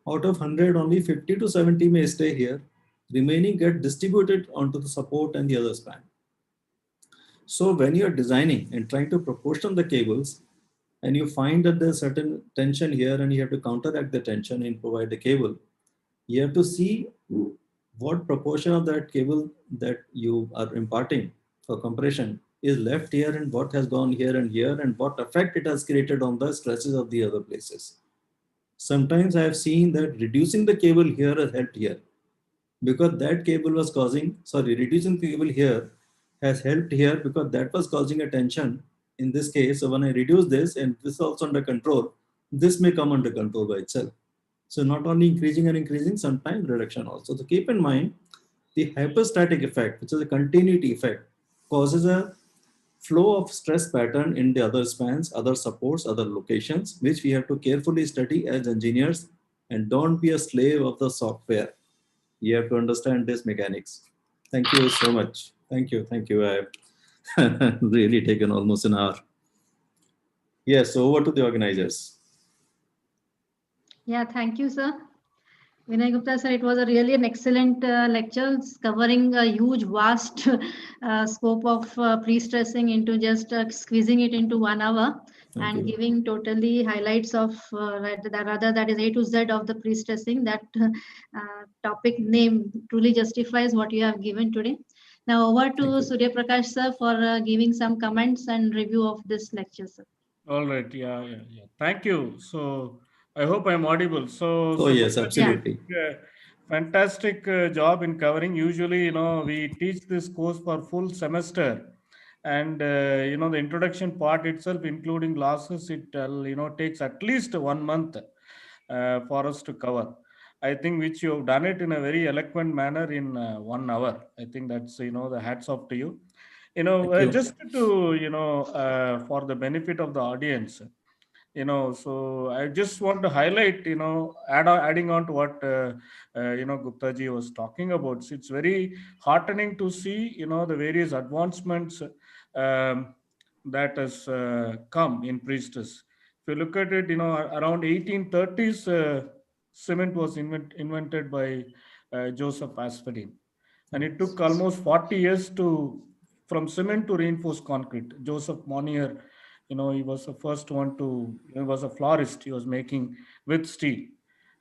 Speaker 4: out of 100, only 50 to 70 may stay here. Remaining get distributed onto the support and the other span. So when you're designing and trying to proportion the cables, and you find that there's certain tension here and you have to counteract the tension and provide the cable, you have to see what proportion of that cable that you are imparting for compression is left here and what has gone here and here, and what effect it has created on the stresses of the other places. Sometimes I have seen that reducing the cable here has helped here, because that cable was reducing the cable here has helped here because that was causing a tension in this case. So when I reduce this and this is also under control, this may come under control by itself. So not only increasing and increasing, sometimes reduction also. So keep in mind, the hyperstatic effect, which is a continuity effect, causes a flow of stress pattern in the other spans, other supports, other locations, which we have to carefully study as engineers, and don't be a slave of the software. You have to understand this mechanics. Thank you so much. Thank you. I've really taken almost an hour. Yes, over to the organizers.
Speaker 3: Yeah, thank you, sir. Vinay Gupta, sir, it was really an excellent lecture covering a huge, vast scope of pre-stressing into just squeezing it into 1 hour. Thank and you. Giving totally highlights of rather that is A to Z of the pre-stressing. That topic name truly justifies what you have given today. Now over to Surya Prakash, sir, for giving some comments and review of this lecture, sir.
Speaker 1: All right. Yeah. Thank you. So I hope I'm audible. So
Speaker 4: yes, absolutely.
Speaker 1: Fantastic job in covering. Usually, we teach this course for full semester, and the introduction part itself, including classes, it takes at least 1 month for us to cover. I think which you have done it in a very eloquent manner in 1 hour. I think that's the hats off to you. Just to for the benefit of the audience, so I just want to highlight, adding on to what Gupta ji was talking about. So it's very heartening to see the various advancements that has come in priestess. If you look at it, around 1830s, cement was invented by Joseph Asphodel, and it took almost 40 years from cement to reinforced concrete. Joseph Monnier, he was the first one he was a florist, he was making with steel.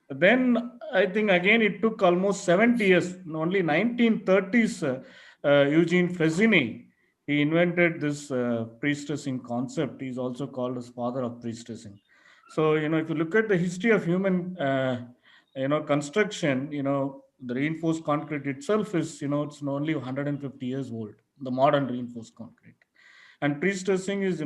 Speaker 1: Then I think again it took almost 70 years, only 1930s, Eugene Fresini, he invented this pre-stressing concept. He's also called as father of pre-stressing. So, if you look at the history of human, construction, the reinforced concrete itself is, it's only 150 years old, the modern reinforced concrete. And pre-stressing is,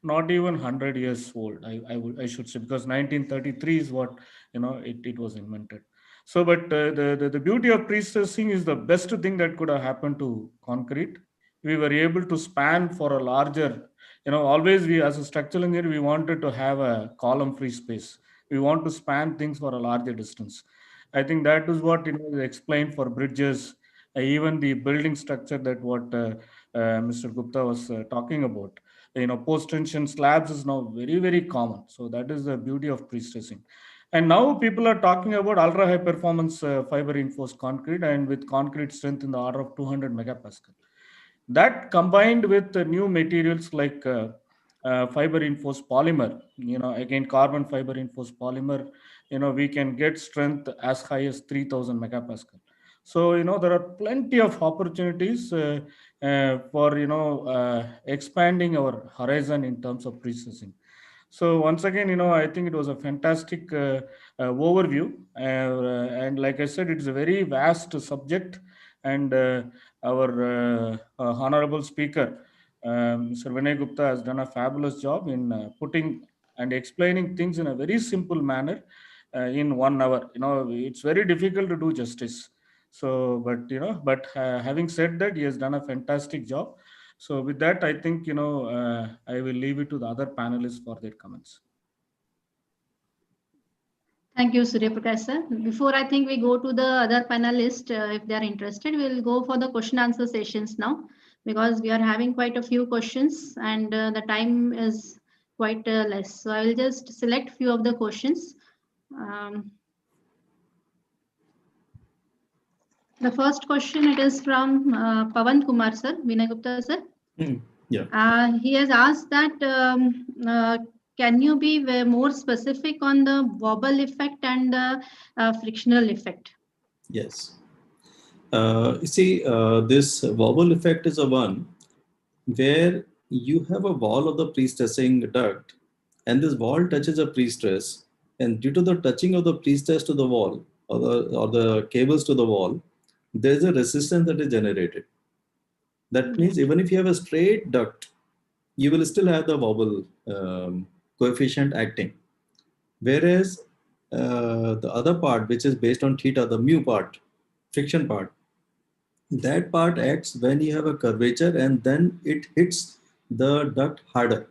Speaker 1: not even 100 years old, I should say, because 1933 is what, it was invented. So, but the beauty of pre-stressing is the best thing that could have happened to concrete. We were able to span for a larger, always we as a structural engineer, we wanted to have a column free space. We want to span things for a larger distance. I think that is what, is explained for bridges, even the building structure that what Mr. Gupta was talking about. Post-tension slabs is now very, very common. So that is the beauty of pre-stressing. And now people are talking about ultra high performance fiber reinforced concrete, and with concrete strength in the order of 200 megapascal. That combined with the new materials like fiber reinforced polymer, again carbon fiber reinforced polymer, we can get strength as high as 3000 megapascal. So there are plenty of opportunities for expanding our horizon in terms of pre-stressing. So once again, I think it was a fantastic overview, and like I said, it's a very vast subject, and our honorable speaker, Mr. Vinay Gupta, has done a fabulous job in putting and explaining things in a very simple manner in 1 hour. It's very difficult to do justice. So, but having said that, he has done a fantastic job. So with that, I think, I will leave it to the other panelists for their comments.
Speaker 3: Thank you, Surya Prakash sir. Before I think we go to the other panelists, if they are interested, we'll go for the question answer sessions now, because we are having quite a few questions and the time is quite less. So I will just select few of the questions. The first question, it is from Pawan Kumar sir, Vinay Gupta sir.
Speaker 4: Yeah.
Speaker 3: He has asked that can you be more specific on the wobble effect and the frictional effect?
Speaker 4: Yes. You see, this wobble effect is a one where you have a wall of the pre-stressing duct, and this wall touches a pre-stress, and due to the touching of the pre-stress to the wall or the cables to the wall, there is a resistance that is generated. That means even if you have a straight duct, you will still have the wobble coefficient acting. Whereas the other part, which is based on theta, the mu part, friction part, that part acts when you have a curvature, and then it hits the duct harder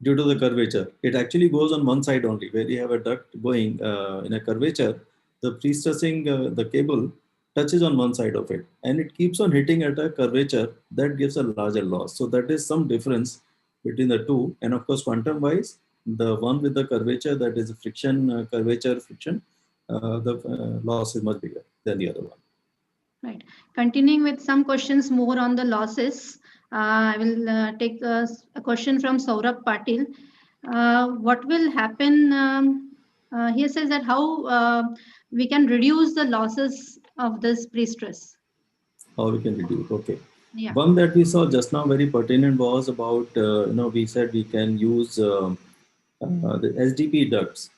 Speaker 4: due to the curvature. It actually goes on one side only. Where you have a duct going in a curvature, the pre-stressing the cable touches on one side of it, and it keeps on hitting at a curvature that gives a larger loss. So that is some difference between the two. And of course, quantum wise, the one with the curvature, that is friction, curvature friction, the loss is much bigger than the other one.
Speaker 3: Right. Continuing with some questions more on the losses, I will take a question from Saurabh Patil. What will happen? He says that how we can reduce the losses of this pre-stress.
Speaker 4: How we can reduce? Okay.
Speaker 3: Yeah.
Speaker 4: One that we saw just now very pertinent was about we said we can use the SDP ducts.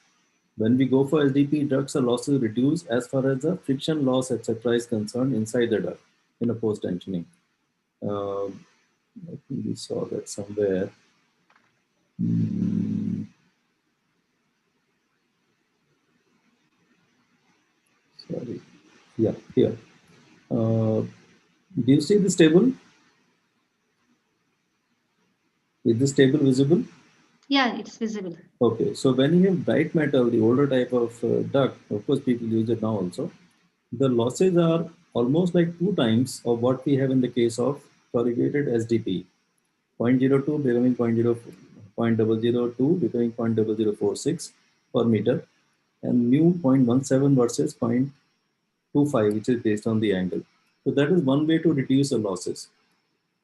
Speaker 4: When we go for SDP ducts, the losses reduce as far as the friction loss, etc., is concerned inside the duct in a post-tensioning. I think we saw that somewhere. Sorry. Yeah, here. Do you see this table? Is this table visible?
Speaker 3: Yeah, it's visible.
Speaker 4: Okay, so when you have bright metal, the older type of duct, of course people use it now also, the losses are almost like 2 times of what we have in the case of corrugated SDP. 0.02 becoming 0.002 becoming 0.0046 per meter, and mu 0.17 versus 0.25, which is based on the angle. So that is one way to reduce the losses.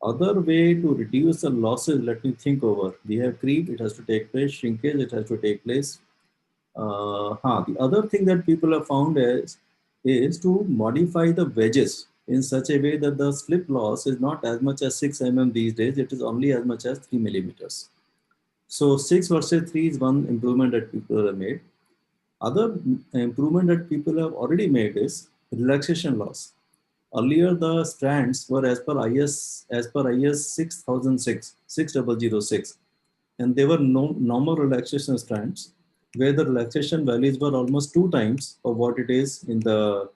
Speaker 4: Other way to reduce the losses, let me think over. We have creep, it has to take place, shrinkage, it has to take place. The other thing that people have found is to modify the wedges in such a way that the slip loss is not as much as 6 mm these days, it is only as much as 3 millimeters. So 6 versus 3 is one improvement that people have made. Other improvement that people have already made is relaxation loss. Earlier, the strands were as per IS 6006, and they were normal relaxation strands, where the relaxation values were almost 2 times of what it is in the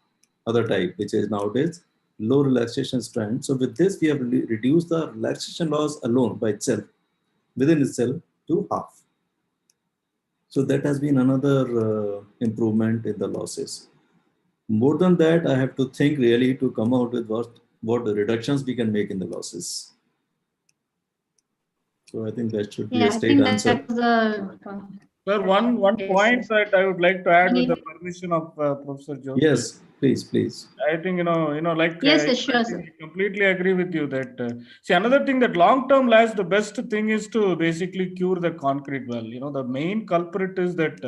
Speaker 4: other type, which is nowadays low relaxation strand. So with this, we have reduced the relaxation loss alone by itself, within itself, to half. So that has been another improvement in the losses. More than that, I have to think really to come out with what the reductions we can make in the losses. So I think that should be a straight answer.
Speaker 3: That was a
Speaker 1: Sir, one
Speaker 3: yes,
Speaker 1: point
Speaker 3: yes.
Speaker 1: that I would like to add with the permission of Professor Joseph.
Speaker 4: Yes, please.
Speaker 1: I think like
Speaker 3: Yes, sure,
Speaker 1: I
Speaker 3: sir.
Speaker 1: completely agree with you that see, another thing that long-term lasts, the best thing is to basically cure the concrete well. The main culprit is that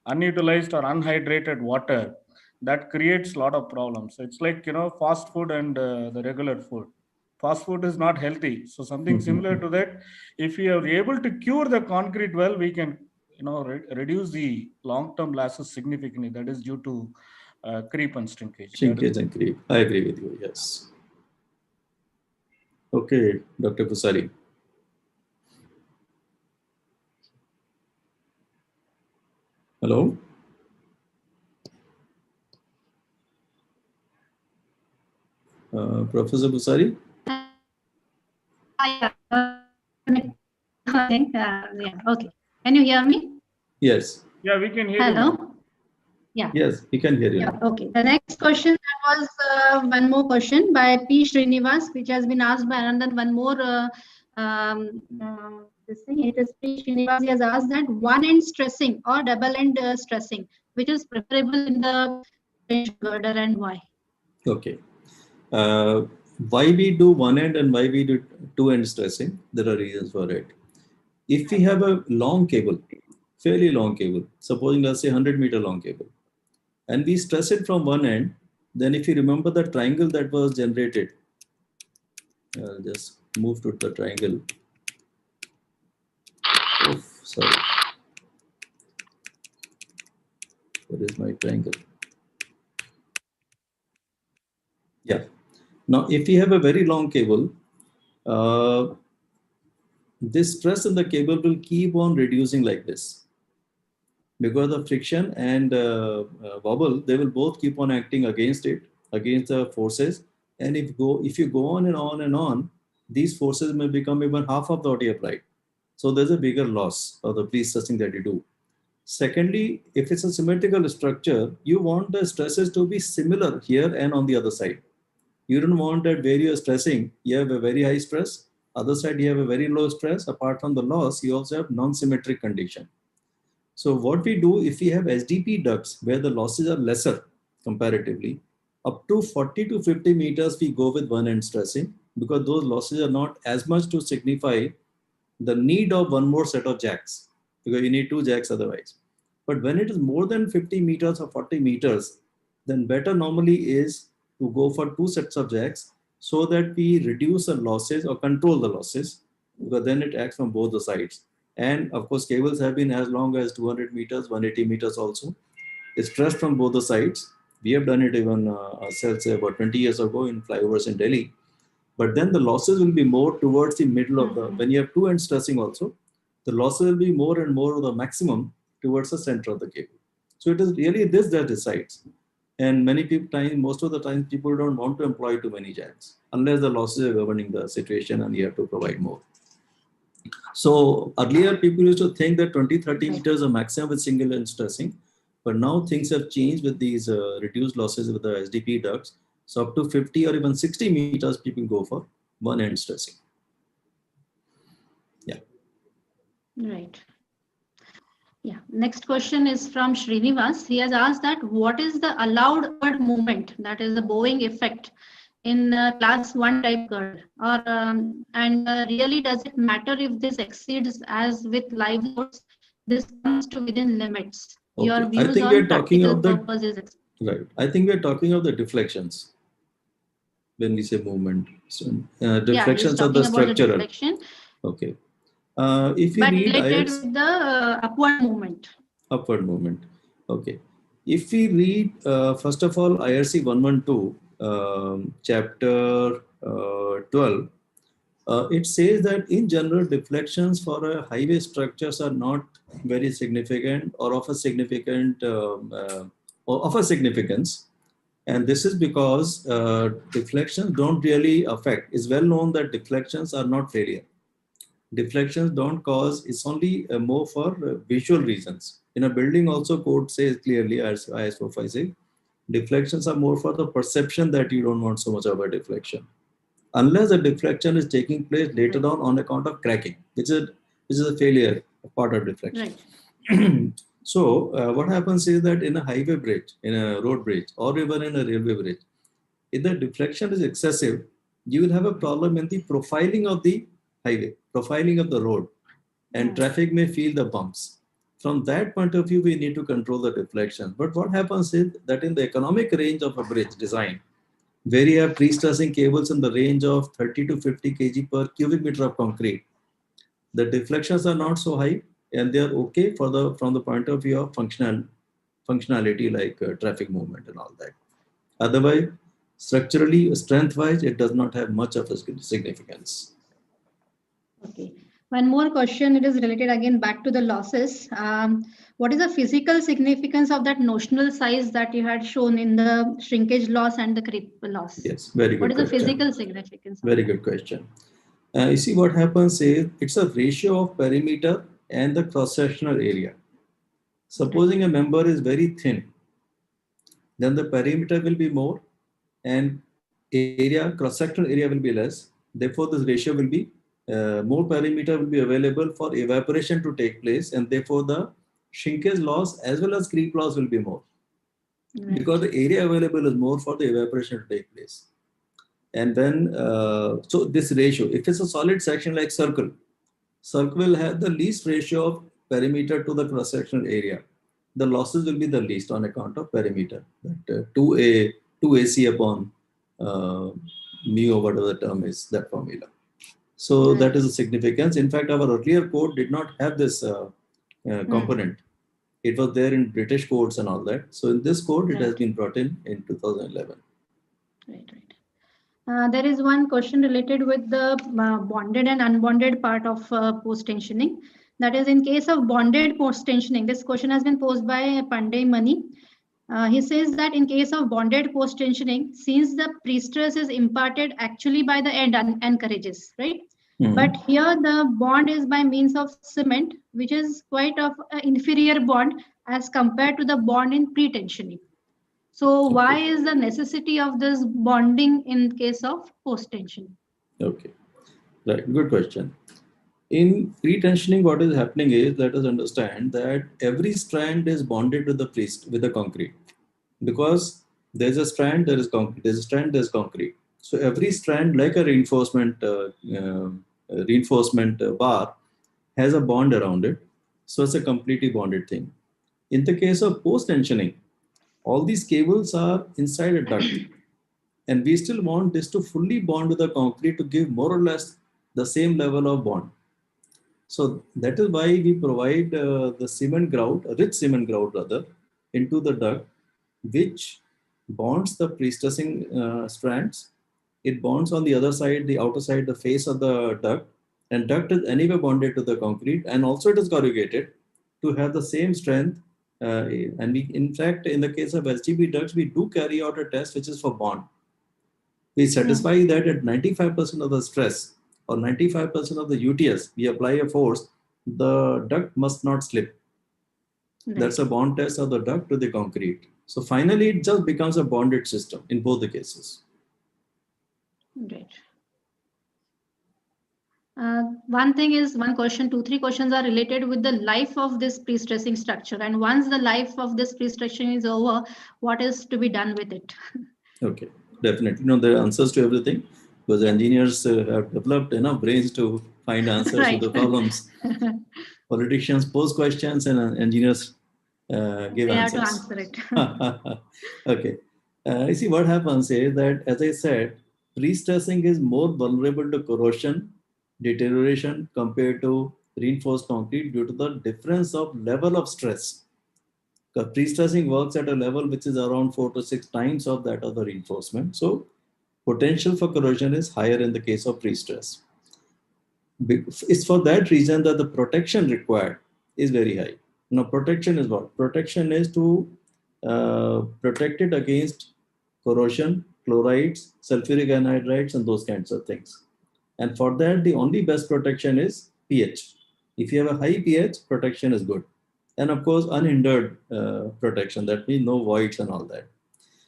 Speaker 1: unutilized or unhydrated water that creates a lot of problems. It's like fast food and the regular food. Fast food is not healthy, so something similar to that. If we are able to cure the concrete well, we can reduce the long-term losses significantly. That is due to creep and shrinkage.
Speaker 4: Shrinkage and creep. I agree with you, yes. Okay, Dr. Pusari. Hello? Professor Pusari?
Speaker 3: Yeah, okay. Can you hear me?
Speaker 4: Yes.
Speaker 1: Yeah, we can hear you.
Speaker 3: Hello? Yeah.
Speaker 4: Yes, we can hear you.
Speaker 3: Yeah, okay. The next question that was one more question by P. Srinivas, which has been asked by another one more. This thing, it is P. Srinivas. He has asked that one-end stressing or double-end stressing, which is preferable in the French girder and why?
Speaker 4: Okay. Why we do one end and why we do two end stressing? There are reasons for it. If we have a long cable, fairly long cable, supposing let's say 100-meter long cable, and we stress it from one end, then if you remember the triangle that was generated, I'll just move to the triangle. Oh, sorry. Where is my triangle? Yeah. Now, if you have a very long cable, this stress in the cable will keep on reducing like this. Because of friction and wobble, they will both keep on acting against it, against the forces. And if you go on and on and on, these forces may become even half of what you applied. So there's a bigger loss of the pre-stressing that you do. Secondly, if it's a symmetrical structure, you want the stresses to be similar here and on the other side. You don't want that where you're stressing, you have a very high stress, other side you have a very low stress. Apart from the loss, you also have non-symmetric condition. So what we do, if we have SDP ducts where the losses are lesser comparatively, up to 40 to 50 meters, we go with one end stressing because those losses are not as much to signify the need of one more set of jacks because you need two jacks otherwise. But when it is more than 50 meters or 40 meters, then better normally is to go for two sets of jacks so that we reduce the losses or control the losses because then it acts from both the sides. And of course, cables have been as long as 200 meters, 180 meters also. It's stressed from both the sides. We have done it even ourselves about 20 years ago in flyovers in Delhi. But then the losses will be more towards the middle of the, when you have two end stressing also, the losses will be more and more of the maximum towards the center of the cable. So it is really this that decides. And many people, most of the time, people don't want to employ too many jacks unless the losses are governing the situation and you have to provide more. So earlier people used to think that 20-30 meters are maximum with single end stressing, but now things have changed with these reduced losses with the SDP ducts. So up to 50 or even 60 meters, people go for one end stressing. Yeah.
Speaker 3: Right. Yeah. Next question is from Srinivas. He has asked that what is the allowed upward movement, that is the bowing effect, in class 1 type girder, or really does it matter if this exceeds as with live loads? This comes to within limits.
Speaker 4: Okay.
Speaker 3: Your views
Speaker 4: I think
Speaker 3: on
Speaker 4: we're talking
Speaker 3: practical
Speaker 4: of the
Speaker 3: purposes.
Speaker 4: right. I think we're talking of the deflections. when we say movement? So,
Speaker 3: Yeah, he's
Speaker 4: deflections are
Speaker 3: talking
Speaker 4: the
Speaker 3: about the
Speaker 4: structural.
Speaker 3: deflection,
Speaker 4: Okay. If you
Speaker 3: but
Speaker 4: read
Speaker 3: related
Speaker 4: IELTS,
Speaker 3: with the upward movement.
Speaker 4: upward movement. Okay. If we read, first of all, IRC 112, chapter 12, it says that in general, deflections for highway structures are not very significant or of a significant or of a significance. And this is because deflections don't really affect. It's well known that deflections are not failure. Deflections don't cause, it's only more for visual reasons. In a building also code says clearly, as ISO 56, deflections are more for the perception that you don't want so much of a deflection. Unless the deflection is taking place later on account of cracking, which is a failure, a part of deflection.
Speaker 3: Right.
Speaker 4: So what happens is that in a highway bridge, in a road bridge, or even in a railway bridge, if the deflection is excessive, you will have a problem in the profiling of the highway, profiling of the road, and traffic may feel the bumps. From that point of view, we need to control the deflection. But what happens is that in the economic range of a bridge design, where you have pre-stressing cables in the range of 30 to 50 kg per cubic meter of concrete, the deflections are not so high, and they are okay for the from the point of view of functionality like traffic movement and all that. Otherwise, structurally, strength-wise, it does not have much of a significance.
Speaker 3: Okay. One more question. It is related again back to the losses. What is the physical significance of that notional size that you had shown in the shrinkage loss and the creep loss?
Speaker 4: Yes, very good.
Speaker 3: What is
Speaker 4: question.
Speaker 3: the physical significance?
Speaker 4: Very good question. You see, what happens is it's a ratio of perimeter and the cross-sectional area. Supposing a member is very thin, then the perimeter will be more and area, cross-sectional area will be less. Therefore, this ratio will be more perimeter will be available for evaporation to take place, and therefore the shrinkage loss as well as creep loss will be more. Right. Because the area available is more for the evaporation to take place. And then, so this ratio, if it's a solid section like circle will have the least ratio of perimeter to the cross-sectional area. The losses will be the least on account of perimeter. That 2AC upon mu or whatever the term is, that formula. So that is a significance. In fact, our earlier code did not have this component. It was there in British codes and all that. So in this code, it has been brought in 2011.
Speaker 3: Right. There is one question related with the bonded and unbonded part of post-tensioning. That is, in case of bonded post-tensioning, this question has been posed by Pandey Mani. He says that in case of bonded post-tensioning, since the pre-stress is imparted actually by the end anchorages, right? But here the bond is by means of cement, which is quite of an inferior bond as compared to the bond in pre-tensioning. So why is the necessity of this bonding in case of post-tension?
Speaker 4: Okay, right, good question. In pre-tensioning, what is happening is, let us understand that every strand is bonded to the with the concrete, because there's a strand, there is concrete, there's a strand, there's concrete. So every strand, like a reinforcement bar, has a bond around it. So it's a completely bonded thing. In the case of post-tensioning, all these cables are inside a duct, and we still want this to fully bond to the concrete to give more or less the same level of bond. So that is why we provide the cement grout, rich cement grout rather, into the duct, which bonds the pre-stressing strands. It bonds on the other side, the outer side, the face of the duct, and duct is anyway bonded to the concrete, and also it is corrugated to have the same strength. And we, in fact, in the case of SGB ducts, we do carry out a test which is for bond. We satisfy that at 95% of the stress or 95% of the UTS, we apply a force, the duct must not slip. Right. That's a bond test of the duct to the concrete. So finally, it just becomes a bonded system in both the cases.
Speaker 3: Right. One thing is, one question, 2-3 questions are related with the life of this pre-stressing structure. And once the life of this pre-stressing is over, what is to be done with it? Okay, definitely. No, there are answers to everything, because engineers have developed enough brains to find answers to the problems. Politicians pose questions and engineers give answers. Have to answer it. Okay. You see, what happens is that, as I said,
Speaker 4: pre-stressing is more vulnerable to corrosion, deterioration compared to reinforced concrete due to the difference of level of stress. Because pre-stressing works at a level which is around 4 to 6 times of that of the reinforcement. So potential for corrosion is higher in the case of pre-stress. It's for that reason that the protection required is very high. Now, protection is what? Protection is to protect it against corrosion, chlorides, sulfuric anhydrides, and those kinds of things. And for that, the only best protection is pH. If you have a high pH, protection is good. And of course, unhindered protection. That means no voids and all that.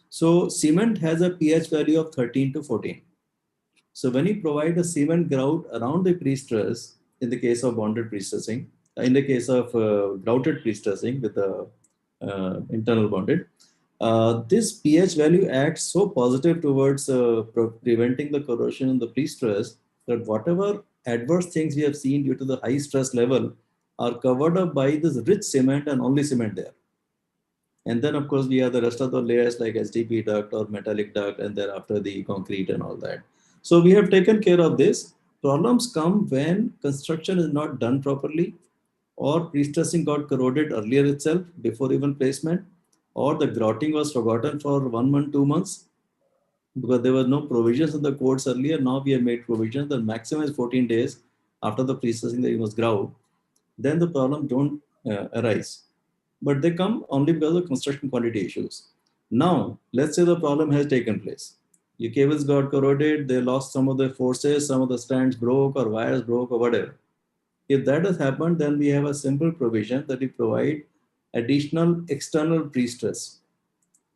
Speaker 4: So cement has a pH value of 13 to 14. So when you provide a cement grout around the pre-stress, in the case of bonded pre-stressing, in the case of grouted pre-stressing with the internal bonded, this pH value acts so positive towards preventing the corrosion in the pre-stress that whatever adverse things we have seen due to the high stress level are covered up by this rich cement and only cement there. And then of course we have the rest of the layers like SDP duct or metallic duct, and thereafter the concrete and all that. So we have taken care of this. Problems come when construction is not done properly, or pre-stressing got corroded earlier itself before even placement, or the grouting was forgotten for 1 month, 2 months, because there were no provisions in the codes earlier. Now we have made provisions. The maximum is 14 days after the pre-stressing that you must grout. Then the problem don't arise. But they come only because of construction quality issues. Now, let's say the problem has taken place. Your cables got corroded, they lost some of their forces, some of the strands broke or wires broke or whatever. If that has happened, then we have a simple provision that we provide additional external pre-stress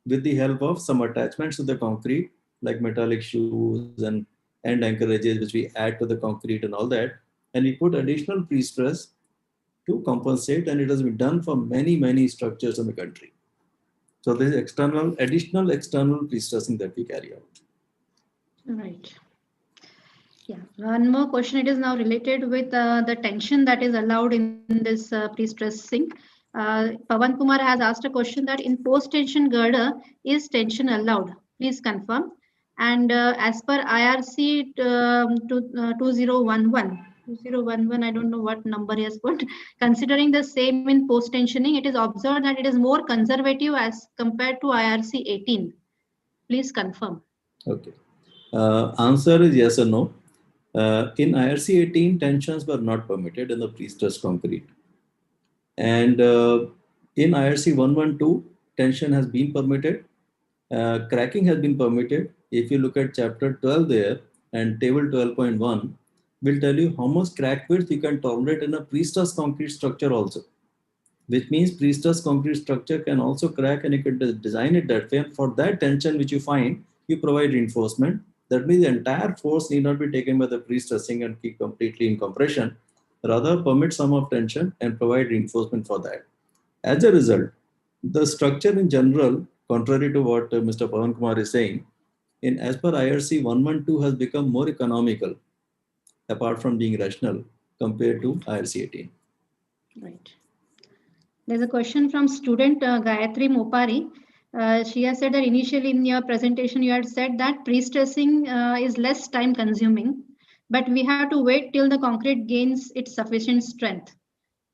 Speaker 4: with the help of some attachments to the concrete, like metallic shoes and end anchorages, which we add to the concrete and all that. And we put additional pre-stress to compensate, and it has been done for many, many structures in the country. So there is additional external pre-stressing that we carry out.
Speaker 3: Right. Yeah. One more question. It is now related with the tension that is allowed in this pre-stressing. Pawan Kumar has asked a question that in post-tension girder, is tension allowed? Please confirm. And as per IRC 2011, I don't know what number he has put. Considering the same in post-tensioning, it is observed that it is more conservative as compared to IRC 18. Please confirm.
Speaker 4: Okay. Answer is yes or no. In IRC 18, tensions were not permitted in the pre-stressed concrete. And in IRC 112, tension has been permitted. Cracking has been permitted. If you look at chapter 12 there and table 12.1, will tell you how much crack width you can tolerate in a pre-stressed concrete structure also. Which means pre-stressed concrete structure can also crack, and you can design it that way. And for that tension which you find, you provide reinforcement. That means the entire force need not be taken by the pre-stressing and keep completely in compression. Rather, permit some of tension and provide reinforcement for that. As a result, the structure in general, contrary to what Mr. Pawan Kumar is saying, as per IRC 112 has become more economical, apart from being rational, compared to IRC 18.
Speaker 3: Right. There's a question from student Gayatri Mopari. She has said that initially in your presentation, you had said that pre-stressing is less time consuming, but we have to wait till the concrete gains its sufficient strength.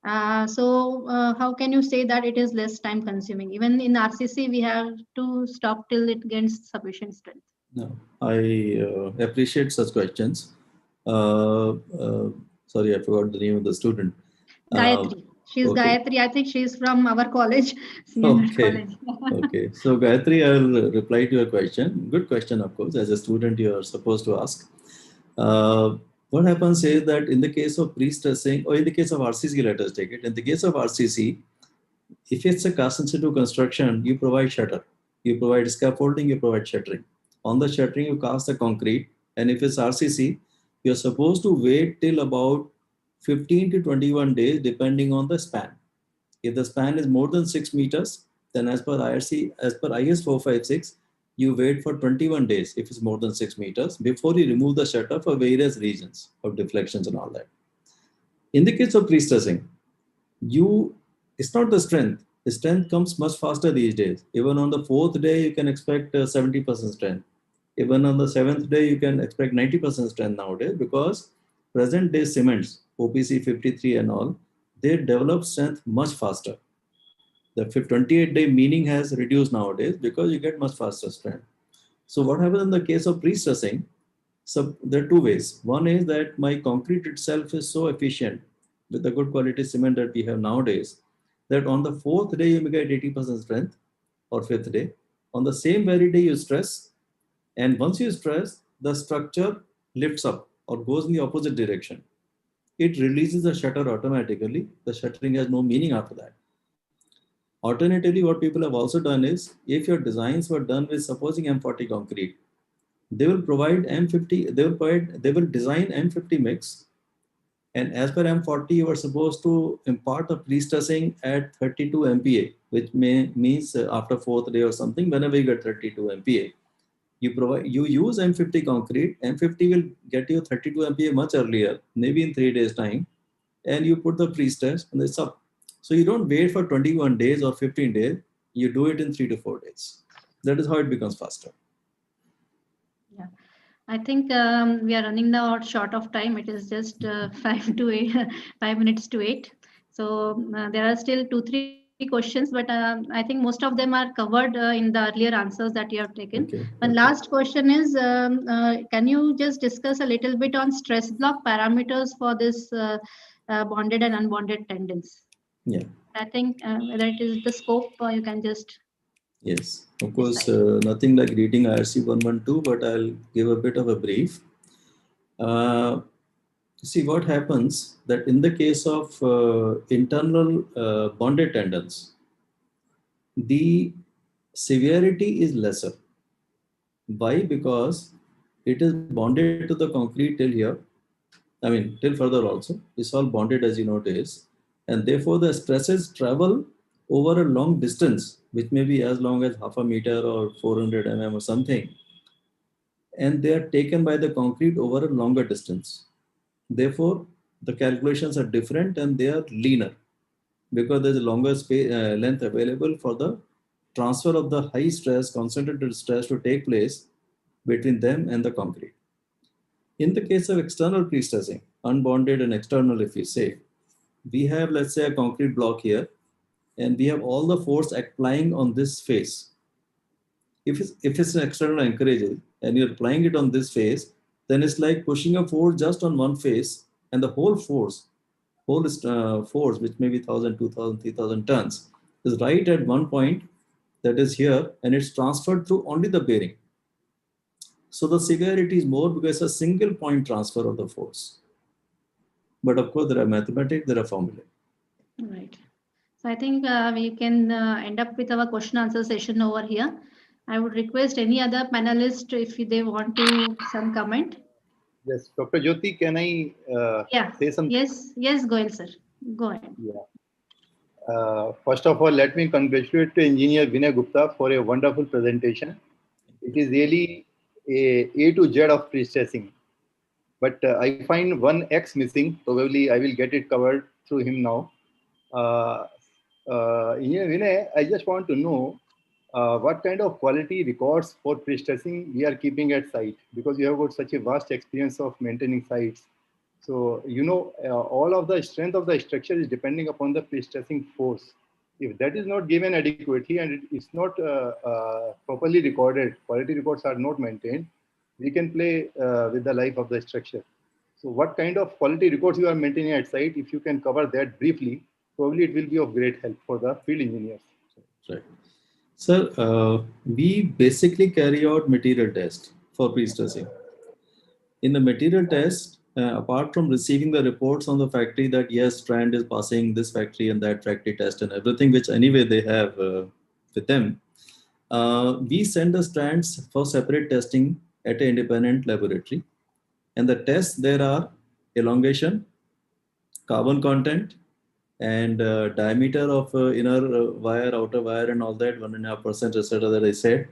Speaker 3: So how can you say that it is less time consuming? Even in RCC, we have to stop till it gains sufficient strength.
Speaker 4: No, I appreciate such questions. Sorry, I forgot the name of the student.
Speaker 3: Gayatri. She's
Speaker 4: okay.
Speaker 3: Gayatri. I think she's from our college.
Speaker 4: Okay. Okay. So Gayatri, I'll reply to your question. Good question, of course. As a student, you are supposed to ask. What happens is that in the case of pre-stressing, or in the case of RCC, let us take it. In the case of RCC, if it's a cast-in-situ construction, you provide shutter. You provide scaffolding, you provide shuttering. On the shuttering, you cast the concrete. And if it's RCC, you're supposed to wait till about 15 to 21 days, depending on the span. If the span is more than 6 meters, then as per IRC, as per IS 456, you wait for 21 days if it's more than 6 meters before you remove the shutter for various reasons of deflections and all that. In the case of pre-stressing, it's not the strength. The strength comes much faster these days. Even on the 4th day, you can expect 70% strength. Even on the seventh day, you can expect 90% strength nowadays, because present day cements, OPC 53 and all, they develop strength much faster. The 28-day meaning has reduced nowadays because you get much faster strength. So what happens in the case of pre-stressing? So there are two ways. One is that my concrete itself is so efficient with the good quality cement that we have nowadays, that on the fourth day you may get 80% strength, or fifth day. On the same very day you stress, and once you stress, the structure lifts up or goes in the opposite direction. It releases the shutter automatically. The shuttering has no meaning after that. Alternatively, what people have also done is, if your designs were done with supposing M40 concrete, they will provide M50, they will design M50 mix. And as per M40, you are supposed to impart a pre-stressing at 32 MPa, which means after fourth day or something, whenever you get 32 MPa. You use M50 concrete. M50 will get you 32 MPa much earlier, maybe in 3 days time, and you put the pre-stress and it's up. So you don't wait for 21 days or 15 days. You do it in 3 to 4 days. That is how it becomes faster.
Speaker 3: Yeah, I think we are running now short of time. It is just 5 minutes to 8. So there are still 2-3 questions, but I think most of them are covered in the earlier answers that you have taken.
Speaker 4: Okay.
Speaker 3: One last question is, can you just discuss a little bit on stress block parameters for this bonded and unbonded tendons?
Speaker 4: Yeah.
Speaker 3: I think whether it is the scope, you can just.
Speaker 4: Yes, of course, nothing like reading IRC 112, but I'll give a bit of a brief. See what happens that in the case of internal bonded tendons, the severity is lesser. Why? Because it is bonded to the concrete till here. I mean, till further also. It's all bonded, as you notice. And therefore, the stresses travel over a long distance, which may be as long as half a meter or 400 mm or something. And they are taken by the concrete over a longer distance. Therefore, the calculations are different and they are leaner, because there's a longer space, length available for the transfer of the high stress, concentrated stress to take place between them and the concrete. In the case of external pre-stressing, unbonded and external, if we say, we have, let's say, a concrete block here, and we have all the force applying on this face. If it's an external anchorage and you're applying it on this face, then it's like pushing a force just on one face, and the whole force, which may be 1,000, 2,000, 3,000 tons, is right at one point, that is here, and it's transferred through only the bearing. So the severity is more because it's a single point transfer of the force. But of course, there are mathematics, there are formulae.
Speaker 3: Right. So I think we can end up with our question answer session over here. I would request any other panelist if they want to some comment.
Speaker 5: Yes, Dr. Jyoti, can I say something?
Speaker 3: Yes, Goel sir. Go ahead.
Speaker 5: Yeah. First of all, let me congratulate to Engineer Vinay Gupta for a wonderful presentation. It is really A to Z of pre-stressing. But I find one X missing. Probably I will get it covered through him now. Engineer Vinay, I just want to know what kind of quality records for pre-stressing we are keeping at site, because you have got such a vast experience of maintaining sites. So, you know, all of the strength of the structure is depending upon the pre-stressing force. If that is not given adequately and it's not properly recorded, quality records are not maintained, we can play with the life of the structure. So what kind of quality records you are maintaining at site? If you can cover that briefly, probably it will be of great help for the field engineers.
Speaker 4: Right. Sir, we basically carry out material test for pre-stressing. In the material test, apart from receiving the reports on the factory that yes, strand is passing this factory and that factory test and everything, which anyway they have with them, we send the strands for separate testing at an independent laboratory. And the tests there are elongation, carbon content, and diameter of inner wire, outer wire, and all that, 1.5%, etc. that I said.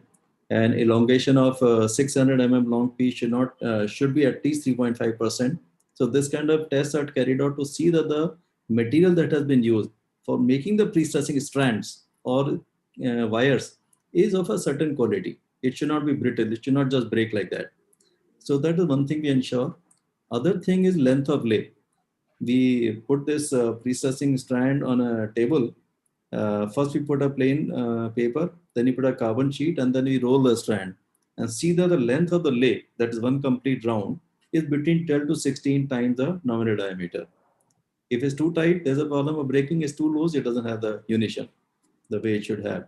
Speaker 4: And elongation of 600 mm long piece should be at least 3.5%. So this kind of tests are carried out to see that the material that has been used for making the pre-stressing strands or wires is of a certain quality. It should not be brittle. It should not just break like that. So that is one thing we ensure. Other thing is length of lay. We put this pre-stressing strand on a table. First we put a plain paper, then you put a carbon sheet, and then we roll the strand and see that the length of the lay, that is one complete round, is between 12 to 16 times the nominal diameter. If it's too tight, there's a problem of breaking. It's too loose, it doesn't have the unition the way it should have.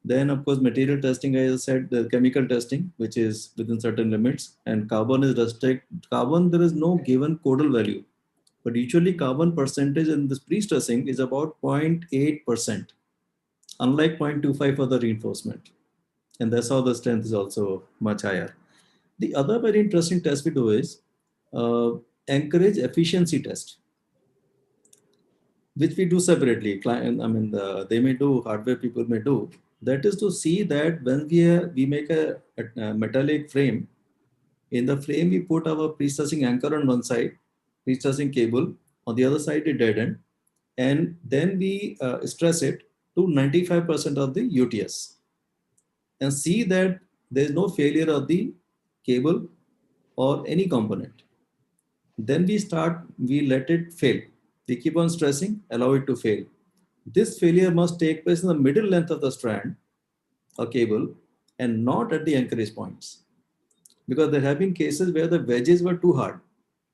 Speaker 4: Then, of course, material testing, as I said, the chemical testing, which is within certain limits, and carbon is restricted. Carbon, there is no given codal value, but usually carbon percentage in this pre-stressing is about 0.8%, unlike 0.25 for the reinforcement. And that's how the strength is also much higher. The other very interesting test we do is anchorage efficiency test, which we do separately. They may do, hardware people may do. That is to see that when we make a metallic frame, in the frame we put our pre-stressing anchor on one side, pre-stressing cable, on the other side a dead end, and then we stress it to 95% of the UTS and see that there is no failure of the cable or any component. Then we let it fail. We keep on stressing, allow it to fail. This failure must take place in the middle length of the strand or cable and not at the anchorage points. Because there have been cases where the wedges were too hard.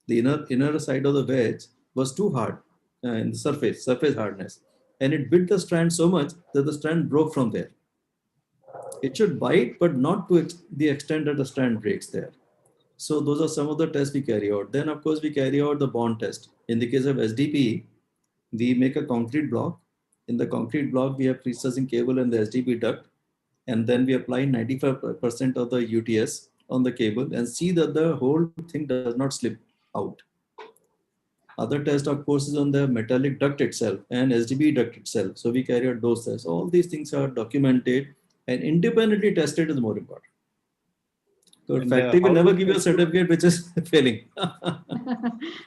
Speaker 4: The inner side of the wedge was too hard in the surface hardness. And it bit the strand so much that the strand broke from there. It should bite, but not to the extent that the strand breaks there. So those are some of the tests we carry out. Then, of course, we carry out the bond test. In the case of SDP, we make a concrete block. In the concrete block, we have pre-stressing cable and the SDP duct. And then we apply 95% of the UTS on the cable and see that the whole thing does not slip out. Other test, of course, is on the metallic duct itself and SDB duct itself. So we carry out those tests. All these things are documented and independently tested is more important. So factory will never give you a certificate which is failing.
Speaker 5: How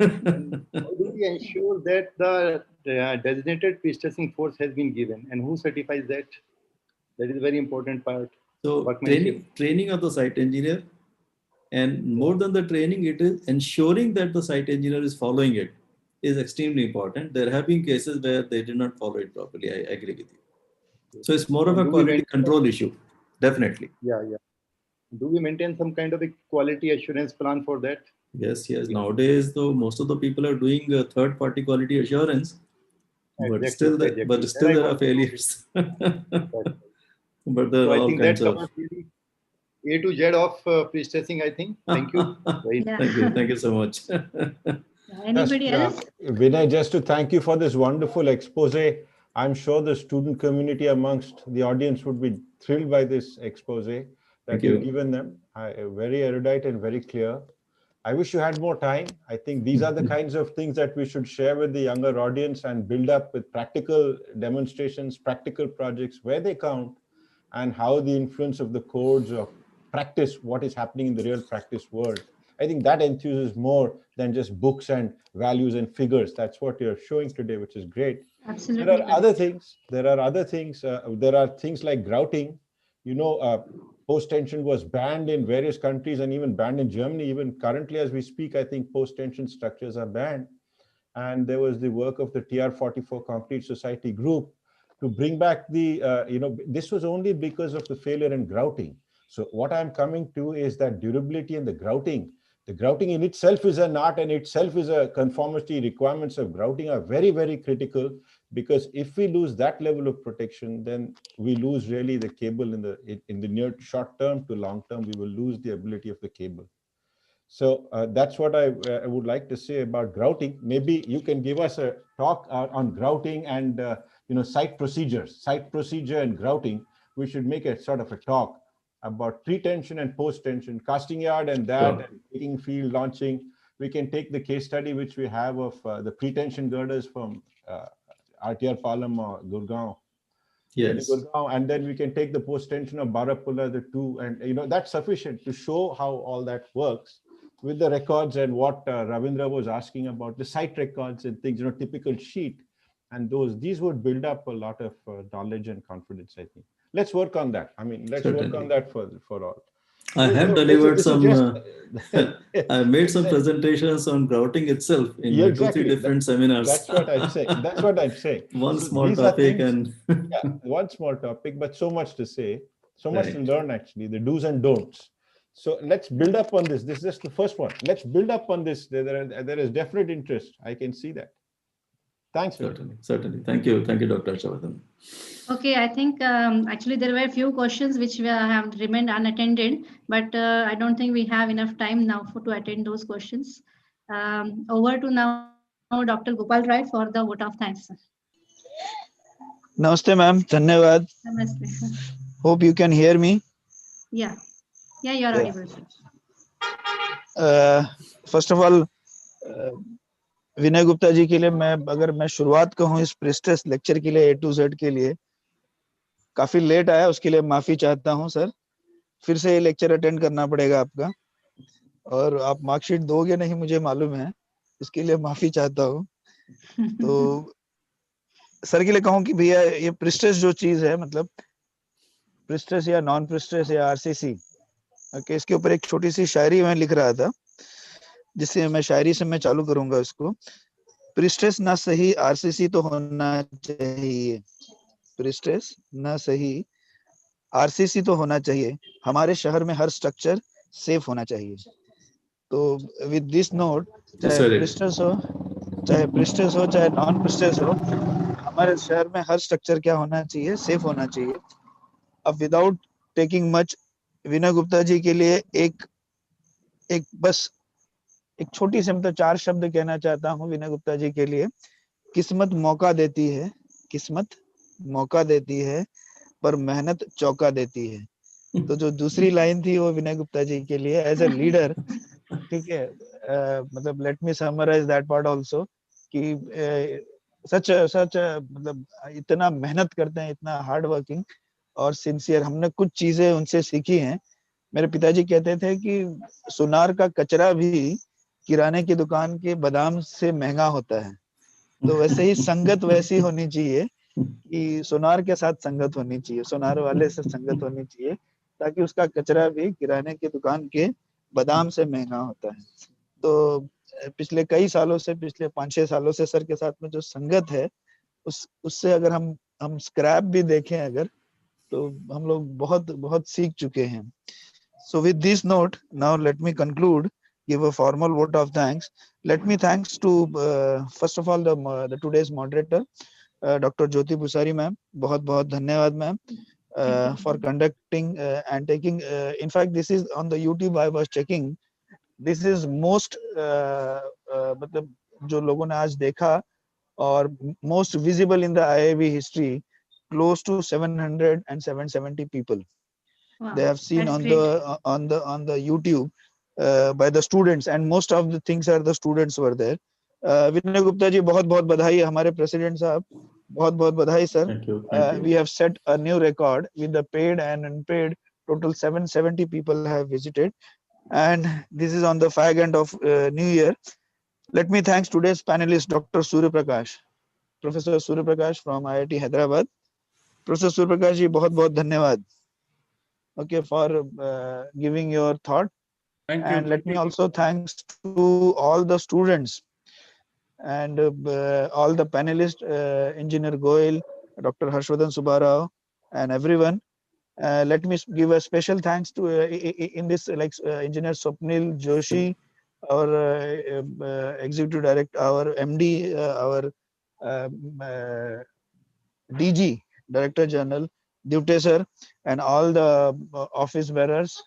Speaker 5: do we ensure that the designated pre-stressing force has been given, and who certifies that? That is a very important part.
Speaker 4: So training of the site engineer, and more than the training, it is ensuring that the site engineer is following it is extremely important. There have been cases where they did not follow it properly. I agree with you. So it's more of a quality control issue, definitely.
Speaker 5: Yeah. Do we maintain some kind of a quality assurance plan for that?
Speaker 4: Yes. Nowadays, though, most of the people are doing third-party quality assurance, but still there are failures. But there are all kinds of.
Speaker 5: A to Z of pre-stressing, I think. Thank you.
Speaker 4: Thank you so much.
Speaker 3: Anybody else?
Speaker 9: Vinay, just to thank you for this wonderful expose. I'm sure the student community amongst the audience would be thrilled by this expose that you've given them. Very erudite and very clear. I wish you had more time. I think these are the kinds of things that we should share with the younger audience and build up with practical demonstrations, practical projects where they count, and how the influence of the codes of practice, what is happening in the real practice world. I think that enthuses more than just books and values and figures. That's what you're showing today, which is great.
Speaker 3: Absolutely.
Speaker 9: There are other things. There are things like grouting. Post-tension was banned in various countries and even banned in Germany. Even currently, as we speak, I think post-tension structures are banned. And there was the work of the TR44 Concrete Society group to bring back the, this was only because of the failure in grouting. So what I'm coming to is that durability and the grouting in itself is an art, and itself is a conformity. Requirements of grouting are very, very critical, because if we lose that level of protection, then we lose really the cable in the near short term to long term. We will lose the ability of the cable. So that's what I would like to say about grouting. Maybe you can give us a talk on grouting and site procedures, site procedure and grouting. We should make a sort of a talk about pre-tension and post-tension, casting yard and that, and taking field launching. We can take the case study which we have of the pre-tension girders from RTR Palam or Gurgaon.
Speaker 4: Yes.
Speaker 9: And then we can take the post-tension of Barapulla, the two, and that's sufficient to show how all that works with the records and what Ravindra was asking about, the site records and things, typical sheet. And these would build up a lot of knowledge and confidence, I think. let's work on that. I mean, let's work on
Speaker 4: Certainly.
Speaker 9: that for all.
Speaker 4: I
Speaker 9: So,
Speaker 4: have
Speaker 9: this
Speaker 4: delivered
Speaker 9: is
Speaker 4: some,
Speaker 9: just
Speaker 4: I made some presentations on grouting itself in
Speaker 9: yeah,
Speaker 4: 2-3
Speaker 9: exactly.
Speaker 4: different seminars.
Speaker 9: That's what I'm saying. That's what I'm saying.
Speaker 4: One
Speaker 9: So
Speaker 4: small
Speaker 9: these are
Speaker 4: topic
Speaker 9: things,
Speaker 4: and
Speaker 9: yeah, one small topic, but so much to say, so much to
Speaker 4: right.
Speaker 9: learn actually, the do's and don'ts. So let's build up on this. This is just the first one. Let's build up on this. There is definite interest. I can see that. Thanks, Vinay.
Speaker 4: Certainly, certainly. Thank you, Dr. Shavardhan.
Speaker 3: Okay, I think actually there were a few questions which have remained unattended, but I don't think we have enough time now to attend those questions. Over to now Dr. Gopal Rai for the vote of thanks.
Speaker 10: Namaste, ma'am. Dhanyavad.
Speaker 3: Namaste.
Speaker 10: Hope you can hear me.
Speaker 3: Yeah, yeah, you're
Speaker 10: Yeah.
Speaker 3: audible, sir.
Speaker 10: First of all, विनय गुप्ता जी के लिए अगर मैं शुरुआत कहूँ इस prestige lecture के लिए A to Z के लिए काफी लेट आया, उसके लिए माफी चाहता हूँ सर। फिर से ये लेक्चर अटेंड करना पड़ेगा आपका, और आप मार्कशीट दोगे नहीं मुझे मालूम है, इसके लिए माफी चाहता हूँ। तो सर के लिए कहूँ कि भैया ये प्रेस्टिज जो चीज है, मतलब प्रेस्टिज या नॉन प्रेस्टिज या RCC, ओके, इसके ऊपर एक छोटी सी शायरी मैं लिख रहा था, जिससे मैं शायरी से मैं चालू करूंगा इसको। प्रेस्टिज ना सही RCC तो होना चाहिए, प्रेस्टिज ना सही RCC तो होना चाहिए, हमारे शहर में हर स्ट्रक्चर सेफ होना चाहिए। तो विद दिस नोट, चाहे प्रेस्टिज हो चाहे नॉन प्रेस्टिज हो, हमारे शहर में हर स्ट्रक्चर क्या होना चाहिए, सेफ होना चाहिए। अब विदाउट टेकिंग मच, विनय गुप्ता जी के लिए एक बस एक छोटी सी मतलब 4 शब्द कहना चाहता हूँ विनय गुप्ता जी के लिए। किस्मत मौका देती है, किस्मत मौका देती है, पर मेहनत चौका देती है। तो जो दूसरी लाइन थी वो विनय गुप्ता जी के लिए एज ए लीडर, ठीक है। मतलब let me summarize that part also कि सच मतलब इतना मेहनत करते हैं, इतना हार्ड वर्किंग और सिंसियर। हमने कुछ चीजें उनसे सीखी हैं। मेरे पिताजी कहते थे कि सुनार का कचरा भी किराने की दुकान के बादाम से महंगा होता है। तो वैसे ही संगत वैसी होनी चाहिए कि सुनार के साथ संगत होनी चाहिए, सुनार वाले से संगत होनी चाहिए, ताकि उसका कचरा भी किराने की दुकान के बादाम से महंगा होता है। तो पिछले कई सालों से, पिछले 5-6 सालों से सर के साथ में जो संगत है, उससे अगर हम स्क्रैप भी देखें अगर, तो हम लोग बहुत सीख चुके हैं। So with this note, now let me conclude, give a formal vote of thanks. Let me thanks to first of all the today's moderator, Dr. Jyoti Busari ma'am. बहुत धन्यवाद ma'am for conducting and taking. In fact, this is on the YouTube. I was checking. This is most मतलब जो लोगों ने आज देखा और most visible in the IIB history, close to 700 and 770 people.
Speaker 3: Wow,
Speaker 10: they have seen
Speaker 3: that's
Speaker 10: on
Speaker 3: great.
Speaker 10: the YouTube by the students, and most of the things are the students were there. विनय गुप्ता जी बहुत बधाई, हमारे president साहब बहुत बधाई sir.
Speaker 4: Thank you.
Speaker 10: We have set a new record with the paid and unpaid. Total 770 people have visited, and this is on the fag end of New Year. Let me thanks today's panelist, Dr. Surya Prakash, Professor Surya Prakash from IIT Hyderabad. Professor Surya Prakash ji, बहुत धन्यवाद, okay, for giving your thought.
Speaker 1: Thank
Speaker 10: And
Speaker 1: you.
Speaker 10: let me also thanks to all the students and all the panelists, Engineer Goyal, Dr. Harshvardhan Subbarao, and everyone. Let me give a special thanks to in this Engineer Swapnil Joshi, our Executive Director, our MD, our DG, Director General, Dute sir, and all the office bearers.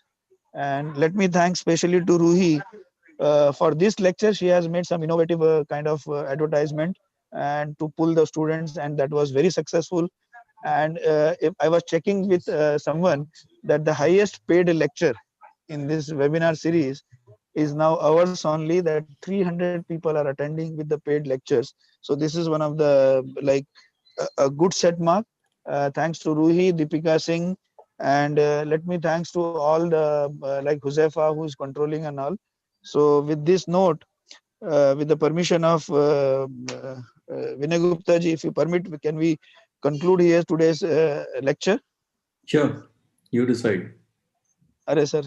Speaker 10: And let me thank specially to Ruhi for this lecture. She has made some innovative kind of advertisement and to pull the students, and that was very successful. And if I was checking with someone that the highest paid lecture in this webinar series is now ours only, that 300 people are attending with the paid lectures. So this is one of the a good set mark. Thanks to Ruhi, Deepika Singh, and let me thanks to all the like Huzefa, who is controlling and all. So with this note, with the permission of Vinay Gupta ji, if you permit, can we conclude here today's lecture?
Speaker 4: Sure, you decide.
Speaker 10: अरे sir,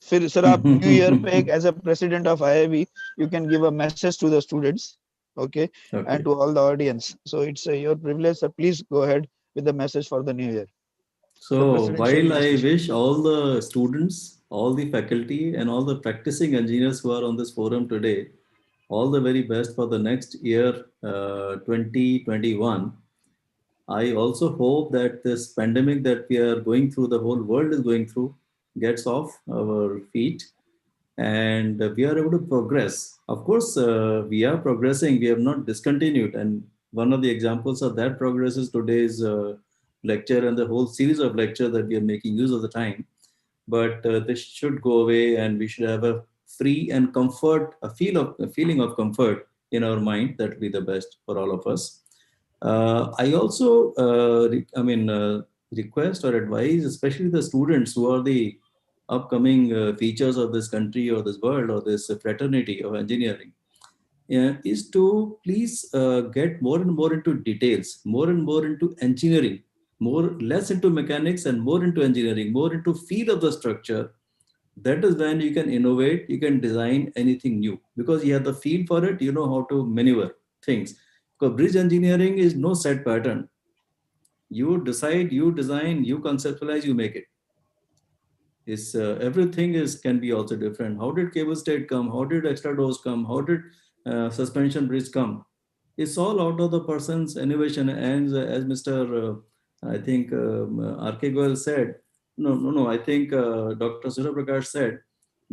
Speaker 10: फिर sir आप new year पे एक as a president of IIB you can give a message to the students, okay,
Speaker 4: Okay.
Speaker 10: and to all the audience. So it's your privilege, sir. Please go ahead with the message for the new year. The
Speaker 4: So
Speaker 10: presidential
Speaker 4: while I
Speaker 10: message.
Speaker 4: wish all the students, all the faculty, and all the practicing engineers who are on this forum today all the very best for the next year, 2021. I also hope that this pandemic that we are going through, the whole world is going through, gets off our feet and we are able to progress. Of course, we are progressing, we have not discontinued. And one of the examples of that progress is today's lecture and the whole series of lectures that we are making use of the time. But this should go away and we should have a free and comfort, a feeling of comfort in our mind. That will be the best for all of us. I also, request or advise, especially the students who are the upcoming features of this country or this world or this fraternity of engineering, is to please get more and more into details, more and more into engineering, less into mechanics and more into engineering, more into feel of the structure. That is when you can innovate, you can design anything new because you have the feel for it, you know how to maneuver things. Because bridge engineering is no set pattern. You decide, you design, you conceptualize, you make it. Is everything is can be also different. How did cable state come? How did extra doors come? How did suspension bridge come? It's all out of the person's innovation. And as Mr. I think R.K. Goel said, no. I think Dr. Surya Prakash said,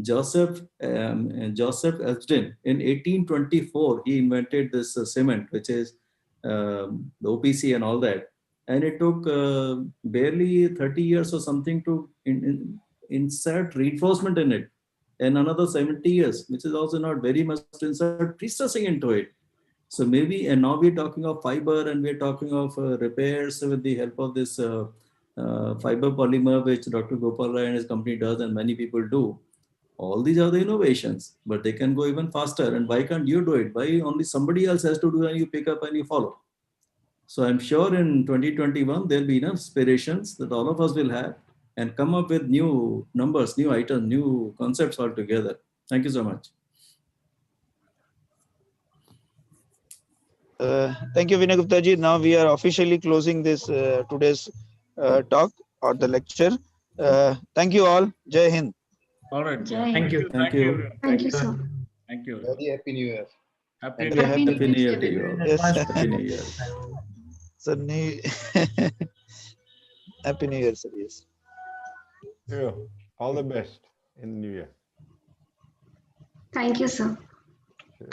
Speaker 4: Joseph Elston in 1824 he invented this cement, which is the OPC and all that, and it took barely 30 years or something to insert reinforcement in it, and another 70 years, which is also not very much to insert pre-stressing into it. So maybe, and now we're talking of fiber and we're talking of repairs with the help of this fiber polymer, which Dr. Gopal Rai and his company does, and many people do. All these are the innovations, but they can go even faster. And why can't you do it? Why only somebody else has to do and you pick up and you follow? So I'm sure in 2021, there'll be enough inspirations that all of us will have and come up with new numbers, new items, new concepts altogether. Thank you so much.
Speaker 10: Thank you, Vinay Gupta ji. Now we are officially closing this today's talk or the lecture. Thank you all. Jai Hind.
Speaker 1: All right.
Speaker 2: Thank you.
Speaker 4: Thank you.
Speaker 3: Thank you, sir.
Speaker 1: Thank you.
Speaker 5: Very happy New Year.
Speaker 1: Happy
Speaker 10: Very
Speaker 1: New Year.
Speaker 4: Happy New Year to you all.
Speaker 10: Yes.
Speaker 4: Happy New Year.
Speaker 10: So, Happy New Year, sir. Yes.
Speaker 9: Yeah. All the best in the new year.
Speaker 3: Thank you, sir.
Speaker 9: Sure.